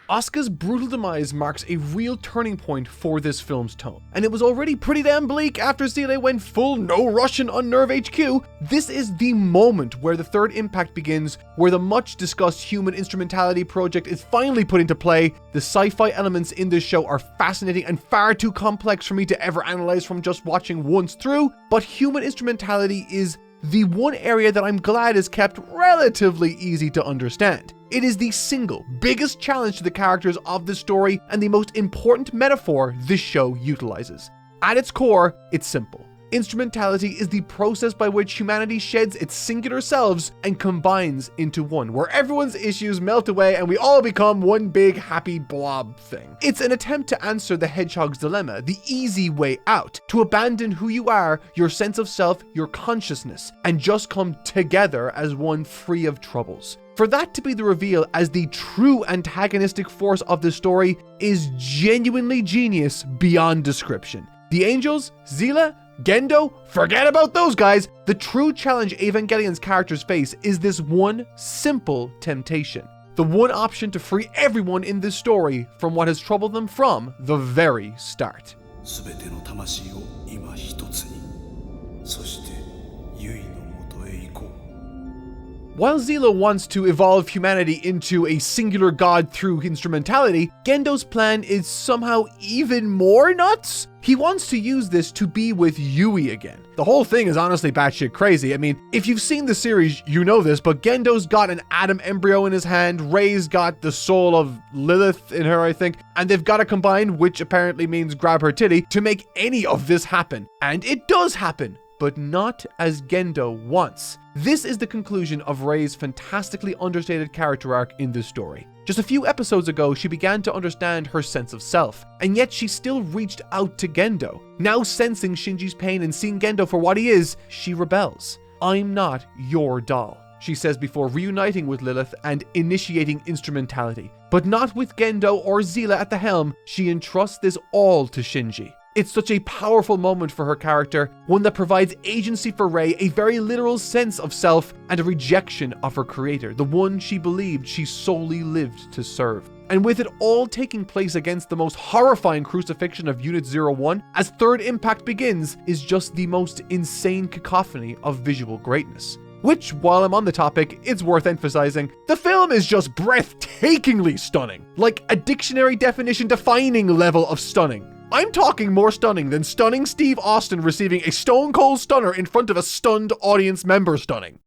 Asuka's brutal demise marks a real turning point for this film's tone, and it was already pretty damn bleak after Seele went full no Russian on Nerve HQ. This is the moment where the third impact begins, where the much discussed human instrumentality project is finally put into play. The sci-fi elements in this show are fascinating and far too complex for me to ever analyze from just watching once through, but human instrumentality is the one area that I'm glad is kept relatively easy to understand. It is the single biggest challenge to the characters of the story and the most important metaphor this show utilizes. At its core, it's simple. Instrumentality is the process by which humanity sheds its singular selves and combines into one, where everyone's issues melt away and we all become one big happy blob thing. It's an attempt to answer the Hedgehog's dilemma, the easy way out, to abandon who you are, your sense of self, your consciousness, and just come together as one free of troubles. For that to be the reveal as the true antagonistic force of the story is genuinely genius beyond description. The angels, Seele, Gendo, forget about those guys. The true challenge Evangelion's characters face is this one simple temptation. The one option to free everyone in this story from what has troubled them from the very start. While Seele wants to evolve humanity into a singular god through instrumentality, Gendo's plan is somehow even more nuts. He wants to use this to be with Yui again. The whole thing is honestly batshit crazy. I mean, if you've seen the series, you know this, but Gendo's got an atom embryo in his hand, Rei's got the soul of Lilith in her, I think, and they've got to combine, which apparently means grab her titty, to make any of this happen. And it does happen, but not as Gendo wants. This is the conclusion of Rei's fantastically understated character arc in this story. Just a few episodes ago, she began to understand her sense of self, and yet she still reached out to Gendo. Now sensing Shinji's pain and seeing Gendo for what he is, she rebels. "I'm not your doll," she says before reuniting with Lilith and initiating instrumentality. But not with Gendo or Seele at the helm, she entrusts this all to Shinji. It's such a powerful moment for her character, one that provides agency for Rei, a very literal sense of self, and a rejection of her creator, the one she believed she solely lived to serve. And with it all taking place against the most horrifying crucifixion of Unit 01, as Third Impact begins, is just the most insane cacophony of visual greatness. Which, while I'm on the topic, it's worth emphasizing, the film is just breathtakingly stunning. Like a dictionary definition defining level of stunning. I'm talking more stunning than stunning Steve Austin receiving a stone cold stunner in front of a stunned audience member stunning.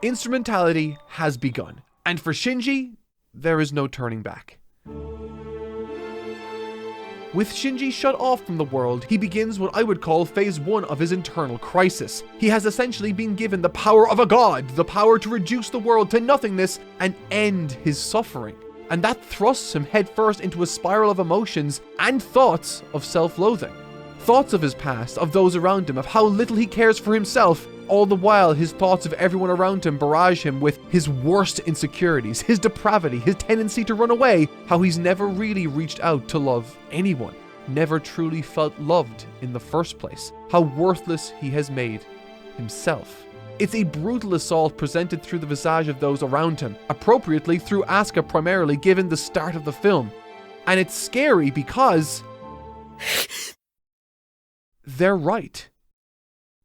Instrumentality has begun, and for Shinji, there is no turning back. With Shinji shut off from the world, he begins what I would call phase 1 of his internal crisis. He has essentially been given the power of a god, the power to reduce the world to nothingness and end his suffering. And that thrusts him headfirst into a spiral of emotions and thoughts of self-loathing. Thoughts of his past, of those around him, of how little he cares for himself. All the while, his thoughts of everyone around him barrage him with his worst insecurities, his depravity, his tendency to run away, how he's never really reached out to love anyone, never truly felt loved in the first place, how worthless he has made himself. It's a brutal assault presented through the visage of those around him, appropriately through Asuka primarily given the start of the film. And it's scary because they're right.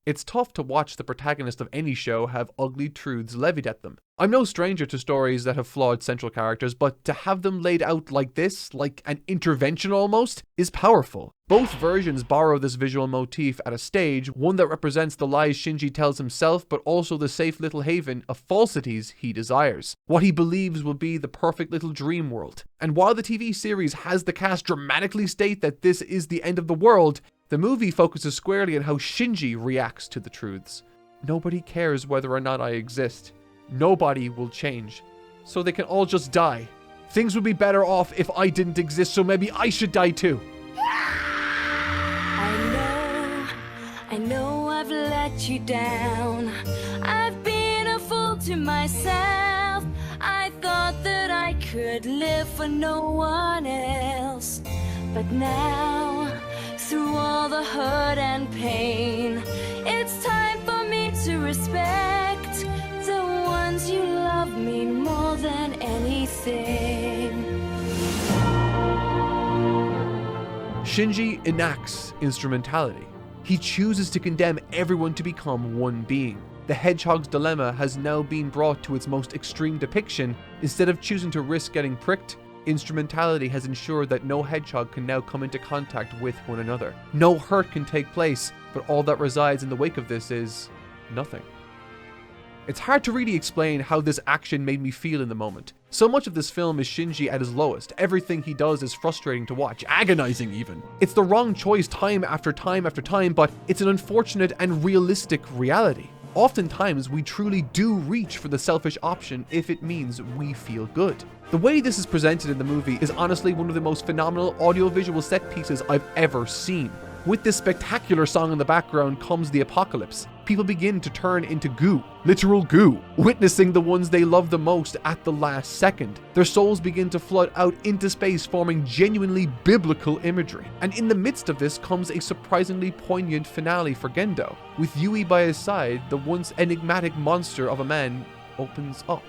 It's tough to watch the protagonist of any show have ugly truths levied at them. I'm no stranger to stories that have flawed central characters, but to have them laid out like this, like an intervention almost, is powerful. Both versions borrow this visual motif at a stage, one that represents the lies Shinji tells himself, but also the safe little haven of falsities he desires. What he believes will be the perfect little dream world. And while the TV series has the cast dramatically state that this is the end of the world, the movie focuses squarely on how Shinji reacts to the truths. Nobody cares whether or not I exist. Nobody will change. So they can all just die. Things would be better off if I didn't exist, so maybe I should die too. I know I've let you down. I've been a fool to myself. I thought that I could live for no one else. But now, through all the hurt and pain, it's time for me to respect the ones you love. Shinji enacts instrumentality. He chooses to condemn everyone to become one being. The Hedgehog's dilemma has now been brought to its most extreme depiction. Instead of choosing to risk getting pricked, instrumentality has ensured that no hedgehog can now come into contact with one another. No hurt can take place, but all that resides in the wake of this is nothing. It's hard to really explain how this action made me feel in the moment. So much of this film is Shinji at his lowest. Everything he does is frustrating to watch, agonizing even. It's the wrong choice time after time after time, but it's an unfortunate and realistic reality. Oftentimes, we truly do reach for the selfish option if it means we feel good. The way this is presented in the movie is honestly one of the most phenomenal audiovisual set pieces I've ever seen. With this spectacular song in the background comes the apocalypse. People begin to turn into goo, literal goo, witnessing the ones they love the most at the last second. Their souls begin to flood out into space, forming genuinely biblical imagery. And in the midst of this comes a surprisingly poignant finale for Gendo. With Yui by his side, the once enigmatic monster of a man opens up.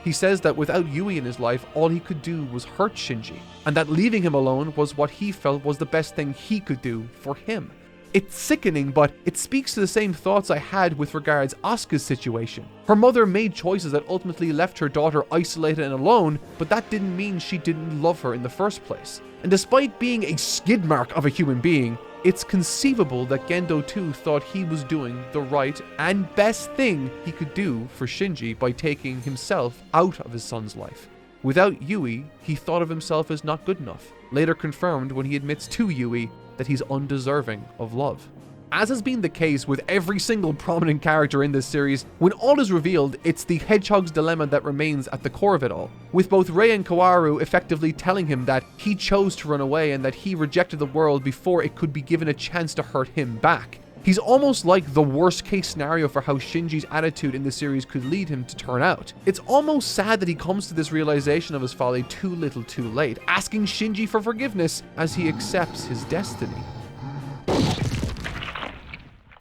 He says that without Yui in his life, all he could do was hurt Shinji, and that leaving him alone was what he felt was the best thing he could do for him. It's sickening, but it speaks to the same thoughts I had with regards Asuka's situation. Her mother made choices that ultimately left her daughter isolated and alone, but that didn't mean she didn't love her in the first place. And despite being a skid mark of a human being, it's conceivable that Gendo too thought he was doing the right and best thing he could do for Shinji by taking himself out of his son's life. Without Yui, he thought of himself as not good enough, later confirmed when he admits to Yui that he's undeserving of love. As has been the case with every single prominent character in this series, when all is revealed, it's the Hedgehog's dilemma that remains at the core of it all, with both Rei and Kaworu effectively telling him that he chose to run away and that he rejected the world before it could be given a chance to hurt him back. He's almost like the worst case scenario for how Shinji's attitude in the series could lead him to turn out. It's almost sad that he comes to this realization of his folly too little too late, asking Shinji for forgiveness as he accepts his destiny.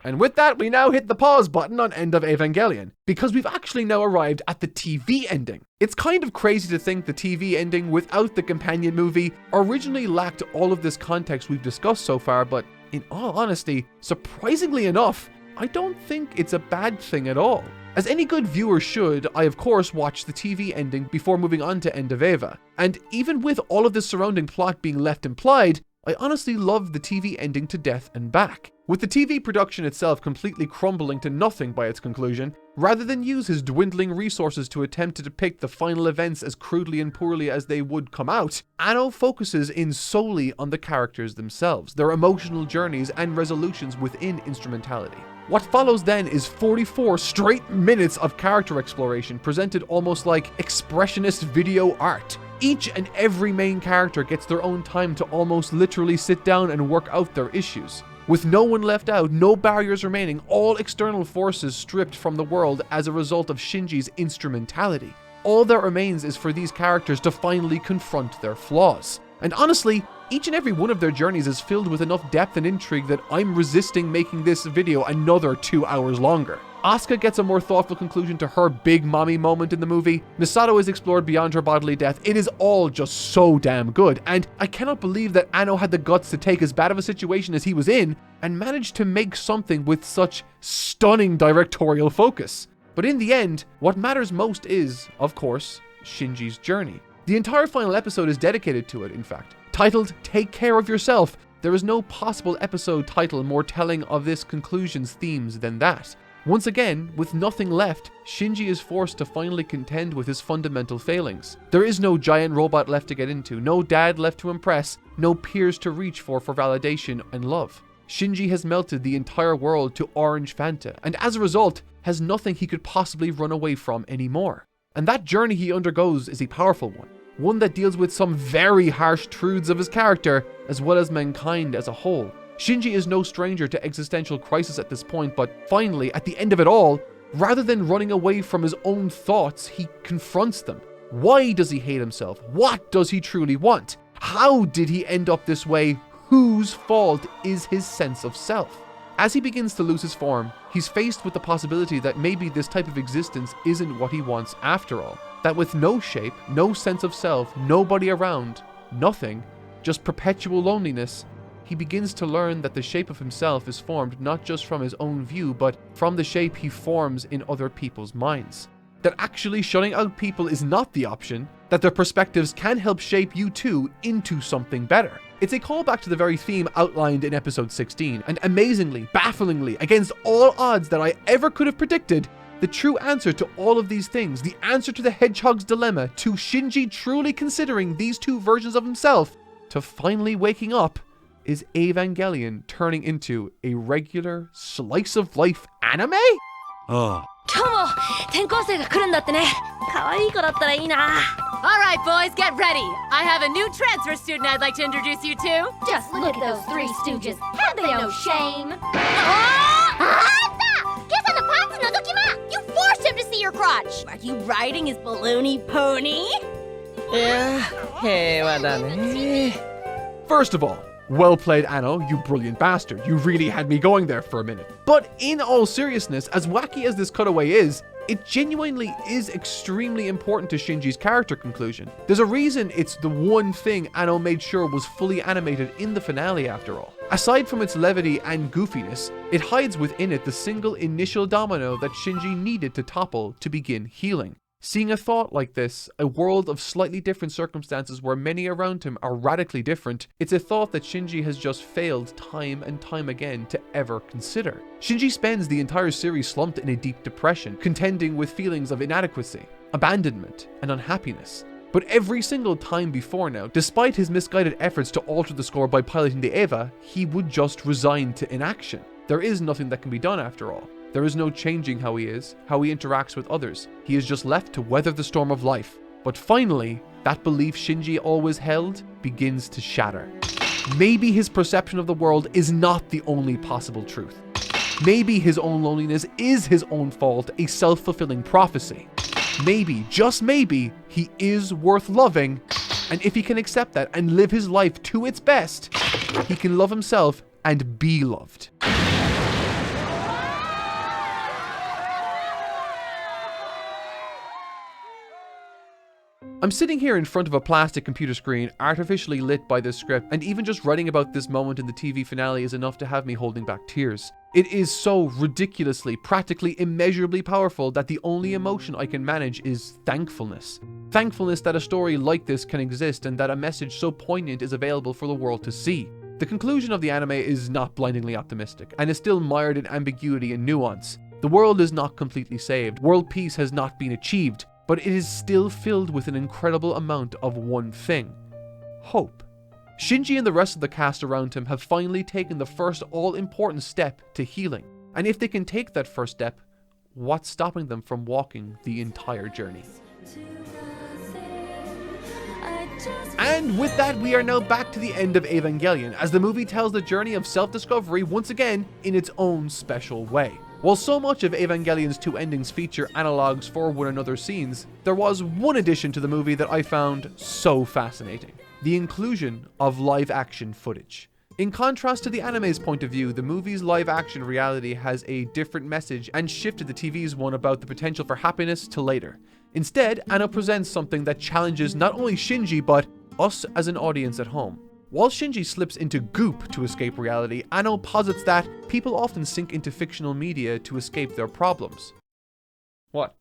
And with that, we now hit the pause button on End of Evangelion, because we've actually now arrived at the TV ending. It's kind of crazy to think the TV ending without the companion movie originally lacked all of this context we've discussed so far, but in all honesty, surprisingly enough, I don't think it's a bad thing at all. As any good viewer should, I of course watched the TV ending before moving on to End of Eva, and even with all of the surrounding plot being left implied, I honestly loved the TV ending to death and back. With the TV production itself completely crumbling to nothing by its conclusion, rather than use his dwindling resources to attempt to depict the final events as crudely and poorly as they would come out, Anno focuses in solely on the characters themselves, their emotional journeys and resolutions within instrumentality. What follows then is 44 straight minutes of character exploration presented almost like expressionist video art. Each and every main character gets their own time to almost literally sit down and work out their issues. With no one left out, no barriers remaining, all external forces stripped from the world as a result of Shinji's instrumentality. All that remains is for these characters to finally confront their flaws. And honestly, each and every one of their journeys is filled with enough depth and intrigue that I'm resisting making this video another 2 hours longer. Asuka gets a more thoughtful conclusion to her big mommy moment in the movie. Misato is explored beyond her bodily death. It is all just so damn good, and I cannot believe that Anno had the guts to take as bad of a situation as he was in and managed to make something with such stunning directorial focus. But in the end, what matters most is, of course, Shinji's journey. The entire final episode is dedicated to it, in fact. Titled Take Care of Yourself, there is no possible episode title more telling of this conclusion's themes than that. Once again, with nothing left, Shinji is forced to finally contend with his fundamental failings. There is no giant robot left to get into, no dad left to impress, no peers to reach for validation and love. Shinji has melted the entire world to orange Fanta, and as a result, has nothing he could possibly run away from anymore. And that journey he undergoes is a powerful one that deals with some very harsh truths of his character, as well as mankind as a whole. Shinji is no stranger to existential crisis at this point, but finally, at the end of it all, rather than running away from his own thoughts, he confronts them. Why does he hate himself? What does he truly want? How did he end up this way? Whose fault is his sense of self? As he begins to lose his form, he's faced with the possibility that maybe this type of existence isn't what he wants after all. That with no shape, no sense of self, nobody around, nothing, just perpetual loneliness, he begins to learn that the shape of himself is formed not just from his own view, but from the shape he forms in other people's minds. That actually shutting out people is not the option, that their perspectives can help shape you too into something better. It's a callback to the very theme outlined in episode 16, and amazingly, bafflingly, against all odds that I ever could have predicted, the true answer to all of these things, the answer to the Hedgehog's dilemma, to Shinji truly considering these two versions of himself, to finally waking up, is Evangelion turning into a regular slice of life anime? ああ、今日も転校生が来るんだってね。可愛い子だったらいいな。Alright boys, get ready. I have a new transfer student I'd like to introduce you to. Just look at those three stooges. Have they no shame? あんた! 今朝のパンツ覗きま! You forced him to see your crotch. Are you riding his balloony pony? いや、平和だね。 First of all, well played, Anno, you brilliant bastard. You really had me going there for a minute. But in all seriousness, as wacky as this cutaway is, it genuinely is extremely important to Shinji's character conclusion. There's a reason it's the one thing Anno made sure was fully animated in the finale after all. Aside from its levity and goofiness, it hides within it the single initial domino that Shinji needed to topple to begin healing. Seeing a thought like this, a world of slightly different circumstances where many around him are radically different, it's a thought that Shinji has just failed time and time again to ever consider. Shinji spends the entire series slumped in a deep depression, contending with feelings of inadequacy, abandonment, and unhappiness. But every single time before now, despite his misguided efforts to alter the score by piloting the Eva, he would just resign to inaction. There is nothing that can be done after all. There is no changing how he is, how he interacts with others. He is just left to weather the storm of life. But finally, that belief Shinji always held begins to shatter. Maybe his perception of the world is not the only possible truth. Maybe his own loneliness is his own fault, a self-fulfilling prophecy. Maybe, just maybe, he is worth loving, and if he can accept that and live his life to its best, he can love himself and be loved. I'm sitting here in front of a plastic computer screen, artificially lit by this script, and even just writing about this moment in the TV finale is enough to have me holding back tears. It is so ridiculously, practically immeasurably powerful that the only emotion I can manage is thankfulness. Thankfulness that a story like this can exist and that a message so poignant is available for the world to see. The conclusion of the anime is not blindingly optimistic, and is still mired in ambiguity and nuance. The world is not completely saved, world peace has not been achieved, but it is still filled with an incredible amount of one thing: hope. Shinji and the rest of the cast around him have finally taken the first all-important step to healing. And if they can take that first step, what's stopping them from walking the entire journey? And with that, we are now back to the end of Evangelion, as the movie tells the journey of self-discovery once again in its own special way. While so much of Evangelion's two endings feature analogues for one another's scenes, there was one addition to the movie that I found so fascinating: the inclusion of live-action footage. In contrast to the anime's point of view, the movie's live-action reality has a different message and shifted the TV's one about the potential for happiness to later. Instead, Anno presents something that challenges not only Shinji, but us as an audience at home. While Shinji slips into goop to escape reality, Anno posits that people often sink into fictional media to escape their problems. What?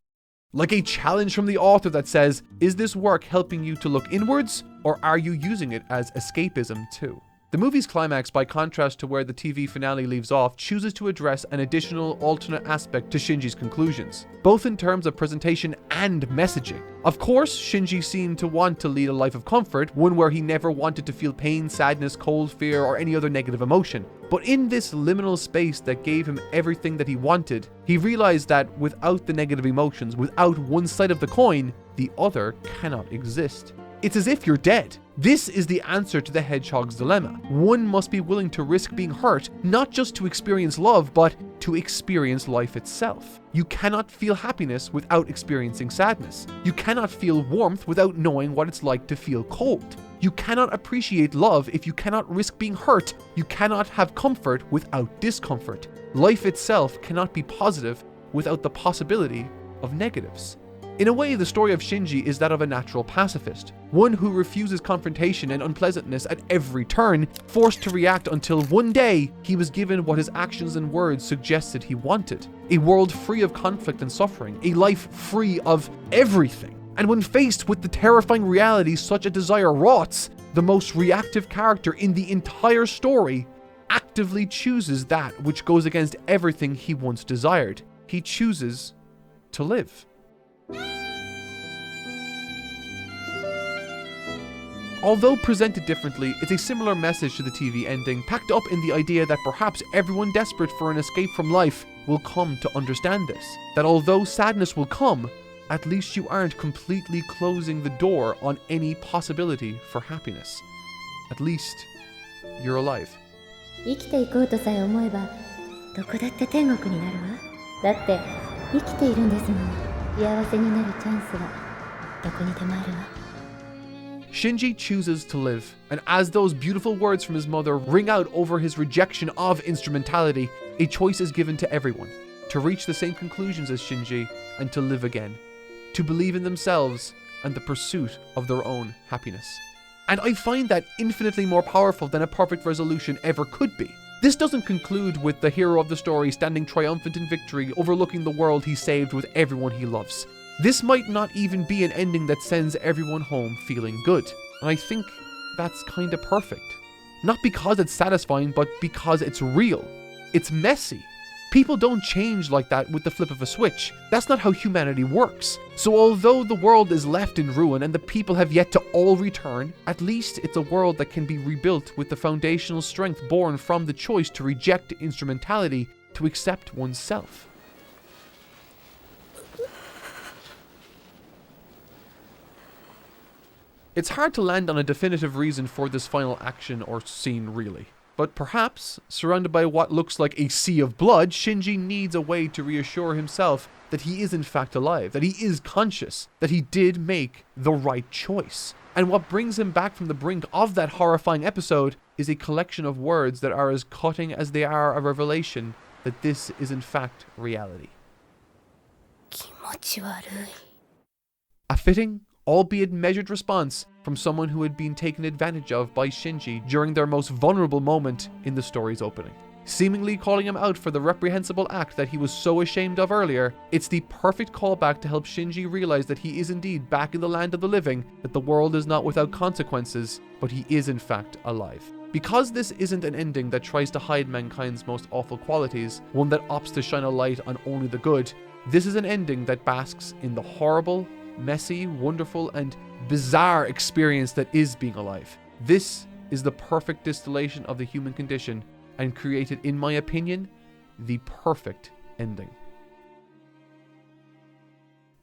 Like a challenge from the author that says, is this work helping you to look inwards, or are you using it as escapism too? The movie's climax, by contrast to where the TV finale leaves off, chooses to address an additional alternate aspect to Shinji's conclusions, both in terms of presentation and messaging. Of course, Shinji seemed to want to lead a life of comfort, one where he never wanted to feel pain, sadness, cold, fear, or any other negative emotion. But in this liminal space that gave him everything that he wanted, he realized that without the negative emotions, without one side of the coin, the other cannot exist. It's as if you're dead. This is the answer to the Hedgehog's dilemma. One must be willing to risk being hurt, not just to experience love, but to experience life itself. You cannot feel happiness without experiencing sadness. You cannot feel warmth without knowing what it's like to feel cold. You cannot appreciate love if you cannot risk being hurt. You cannot have comfort without discomfort. Life itself cannot be positive without the possibility of negatives. In a way, the story of Shinji is that of a natural pacifist, one who refuses confrontation and unpleasantness at every turn, forced to react until one day he was given what his actions and words suggested he wanted: a world free of conflict and suffering, a life free of everything. And when faced with the terrifying reality such a desire wrought, the most reactive character in the entire story actively chooses that which goes against everything he once desired. He chooses to live. Although presented differently, it's a similar message to the TV ending, packed up in the idea that perhaps everyone desperate for an escape from life will come to understand this. That although sadness will come, at least you aren't completely closing the door on any possibility for happiness. At least you're alive. 生きていこうとさえ思えばどこだって天国になるわ。だって生きているんですもの。幸せになるチャンスはどこにでもあるわ。 Shinji chooses to live, and as those beautiful words from his mother ring out over his rejection of instrumentality, a choice is given to everyone: to reach the same conclusions as Shinji and to live again, to believe in themselves and the pursuit of their own happiness. And I find that infinitely more powerful than a perfect resolution ever could be. This doesn't conclude with the hero of the story standing triumphant in victory, overlooking the world he saved with everyone he loves. This might not even be an ending that sends everyone home feeling good. And I think that's kinda perfect. Not because it's satisfying, but because it's real. It's messy. People don't change like that with the flip of a switch. That's not how humanity works. So although the world is left in ruin and the people have yet to all return, at least it's a world that can be rebuilt with the foundational strength born from the choice to reject instrumentality, to accept oneself. It's hard to land on a definitive reason for this final action or scene, really. But perhaps, surrounded by what looks like a sea of blood, Shinji needs a way to reassure himself that he is in fact alive, that he is conscious, that he did make the right choice. And what brings him back from the brink of that horrifying episode is a collection of words that are as cutting as they are a revelation that this is in fact reality. 気持ち悪い。 A fitting, albeit measured response from someone who had been taken advantage of by Shinji during their most vulnerable moment in the story's opening. Seemingly calling him out for the reprehensible act that he was so ashamed of earlier, it's the perfect callback to help Shinji realize that he is indeed back in the land of the living, that the world is not without consequences, but he is in fact alive. Because this isn't an ending that tries to hide mankind's most awful qualities, one that opts to shine a light on only the good, this is an ending that basks in the horrible, messy, wonderful, and bizarre experience that is being alive. This is the perfect distillation of the human condition and created, in my opinion, the perfect ending.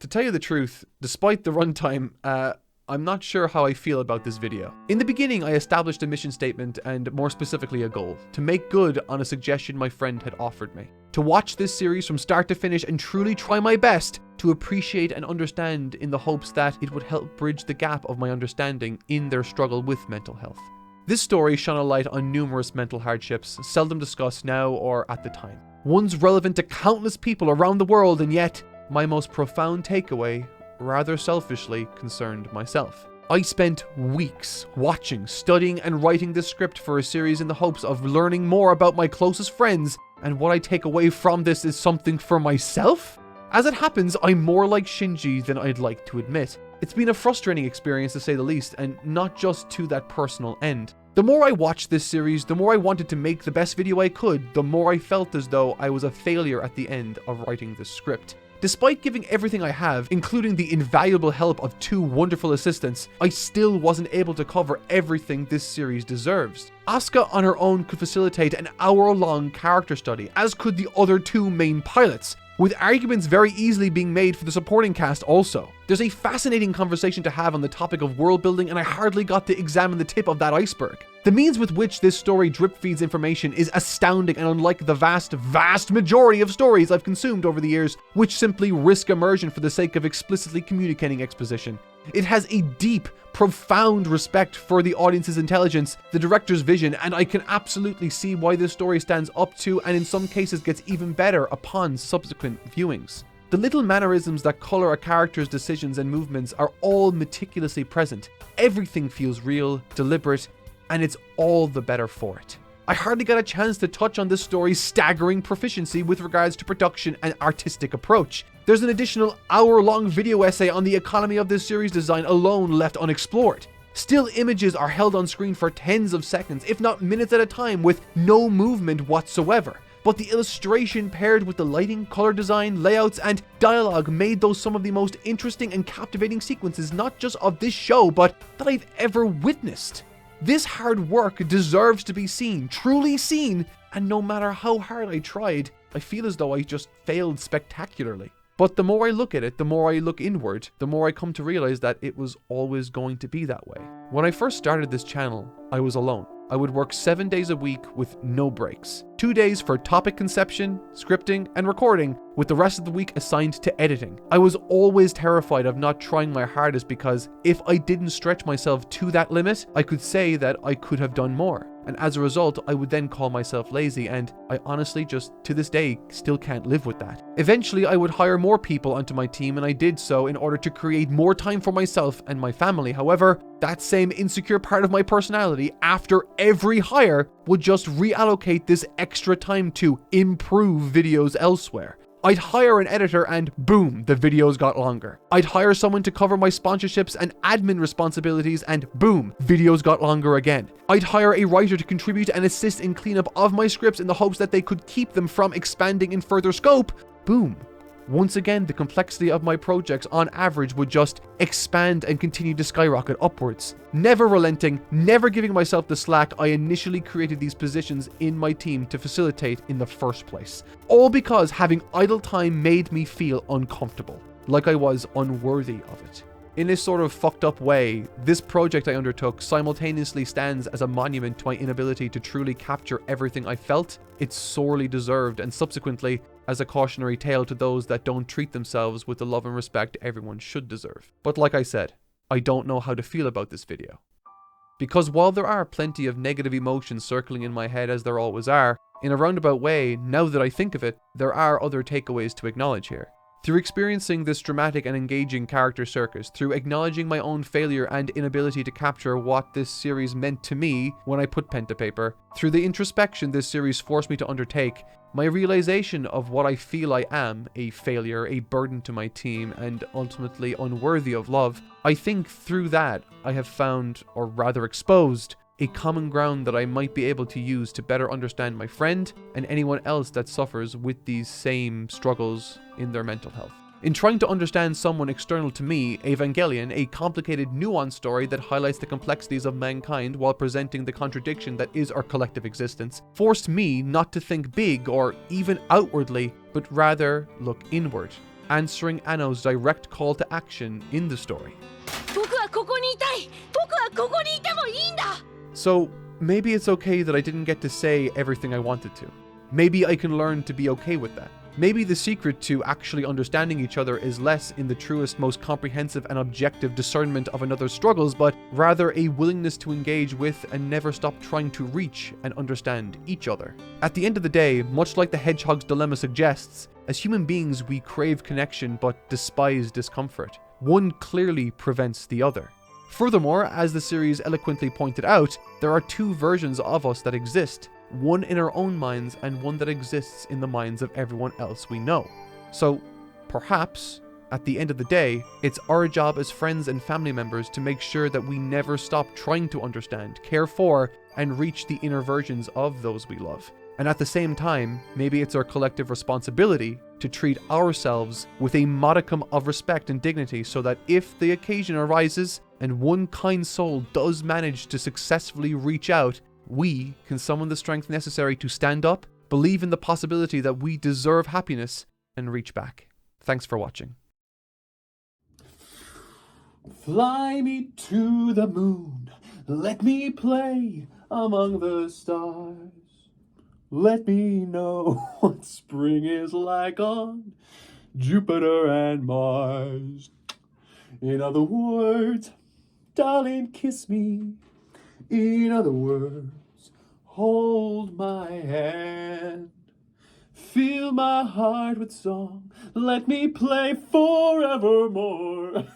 To tell you the truth, despite the runtime, I'm not sure how I feel about this video. In the beginning, I established a mission statement and more specifically a goal: to make good on a suggestion my friend had offered me. To watch this series from start to finish and truly try my best to appreciate and understand, in the hopes that it would help bridge the gap of my understanding in their struggle with mental health. This story shone a light on numerous mental hardships, seldom discussed now or at the time. Ones relevant to countless people around the world, and yet, my most profound takeaway rather selfishly concerned myself. I spent weeks watching, studying, and writing this script for a series in the hopes of learning more about my closest friends, and what I take away from this is something for myself? As it happens, I'm more like Shinji than I'd like to admit. It's been a frustrating experience to say the least, and not just to that personal end. The more I watched this series, the more I wanted to make the best video I could, the more I felt as though I was a failure at the end of writing this script. Despite giving everything I have, including the invaluable help of 2 wonderful assistants, I still wasn't able to cover everything this series deserves. Asuka on her own could facilitate an hour-long character study, as could the other 2 main pilots. with arguments very easily being made for the supporting cast also. There's a fascinating conversation to have on the topic of world building, and I hardly got to examine the tip of that iceberg. The means with which this story drip feeds information is astounding and unlike the vast majority of stories I've consumed over the years, which simply risk immersion for the sake of explicitly communicating exposition. It has a deep, profound respect for the audience's intelligence, the director's vision, and I can absolutely see why this story stands up to, and in some cases gets even better upon subsequent viewings. The little mannerisms that color a character's decisions and movements are all meticulously present. Everything feels real, deliberate, and it's all the better for it. I hardly got a chance to touch on this story's staggering proficiency with regards to production and artistic approach. There's an additional hour-long video essay on the economy of this series design alone left unexplored. Still images are held on screen for tens of seconds, if not minutes at a time, with no movement whatsoever. But the illustration paired with the lighting, color design, layouts, and dialogue made those some of the most interesting and captivating sequences not just of this show, but that I've ever witnessed. This hard work deserves to be seen, truly seen, and no matter how hard I tried, I feel as though I just failed spectacularly. But the more I look at it, the more I look inward, the more I come to realize that it was always going to be that way. When I first started this channel, I was alone. I would work 7 days a week with no breaks. 2 days for topic conception, scripting, and recording, with the rest of the week assigned to editing. I was always terrified of not trying my hardest because if I didn't stretch myself to that limit, I could say that I could have done more. And as a result, I would then call myself lazy, and I honestly just, to this day, still can't live with that. Eventually, I would hire more people onto my team, and I did so in order to create more time for myself and my family. However, that same insecure part of my personality, after every hire, would just reallocate this extra time to improve videos elsewhere. I'd hire an editor and boom, the videos got longer. I'd hire someone to cover my sponsorships and admin responsibilities and boom, videos got longer again. I'd hire a writer to contribute and assist in cleanup of my scripts in the hopes that they could keep them from expanding in further scope. Boom. Once again, the complexity of my projects on average would just expand and continue to skyrocket upwards. Never relenting, never giving myself the slack I initially created these positions in my team to facilitate in the first place. All because having idle time made me feel uncomfortable, like I was unworthy of it. In this sort of fucked up way, this project I undertook simultaneously stands as a monument to my inability to truly capture everything I felt. It's sorely deserved, and subsequently, as a cautionary tale to those that don't treat themselves with the love and respect everyone should deserve. But like I said, I don't know how to feel about this video. Because while there are plenty of negative emotions circling in my head, as there always are, in a roundabout way, now that I think of it, there are other takeaways to acknowledge here. Through experiencing this dramatic and engaging character circus, through acknowledging my own failure and inability to capture what this series meant to me when I put pen to paper, through the introspection this series forced me to undertake, my realization of what I feel I am, a failure, a burden to my team, and ultimately unworthy of love, I think through that I have found, or rather exposed, a common ground that I might be able to use to better understand my friend and anyone else that suffers with these same struggles in their mental health. In trying to understand someone external to me, Evangelion, a complicated, nuanced story that highlights the complexities of mankind while presenting the contradiction that is our collective existence, forced me not to think big or even outwardly, but rather look inward, answering Anno's direct call to action in the story. So maybe it's okay that I didn't get to say everything I wanted to. Maybe I can learn to be okay with that. Maybe the secret to actually understanding each other is less in the truest, most comprehensive and objective discernment of another's struggles, but rather a willingness to engage with and never stop trying to reach and understand each other. At the end of the day, much like the Hedgehog's dilemma suggests, as human beings we crave connection but despise discomfort. One clearly prevents the other. Furthermore, as the series eloquently pointed out, there are two versions of us that exist, one in our own minds and one that exists in the minds of everyone else we know. So, perhaps, at the end of the day, it's our job as friends and family members to make sure that we never stop trying to understand, care for, and reach the inner versions of those we love. And at the same time, maybe it's our collective responsibility to treat ourselves with a modicum of respect and dignity so that if the occasion arises and one kind soul does manage to successfully reach out, we can summon the strength necessary to stand up, believe in the possibility that we deserve happiness, and reach back. Thanks for watching. Fly me to the moon, let me play among the stars. Let me know what spring is like on Jupiter and Mars. In other words, darling, kiss me. In other words, hold my hand. Fill my heart with song, let me play forevermore.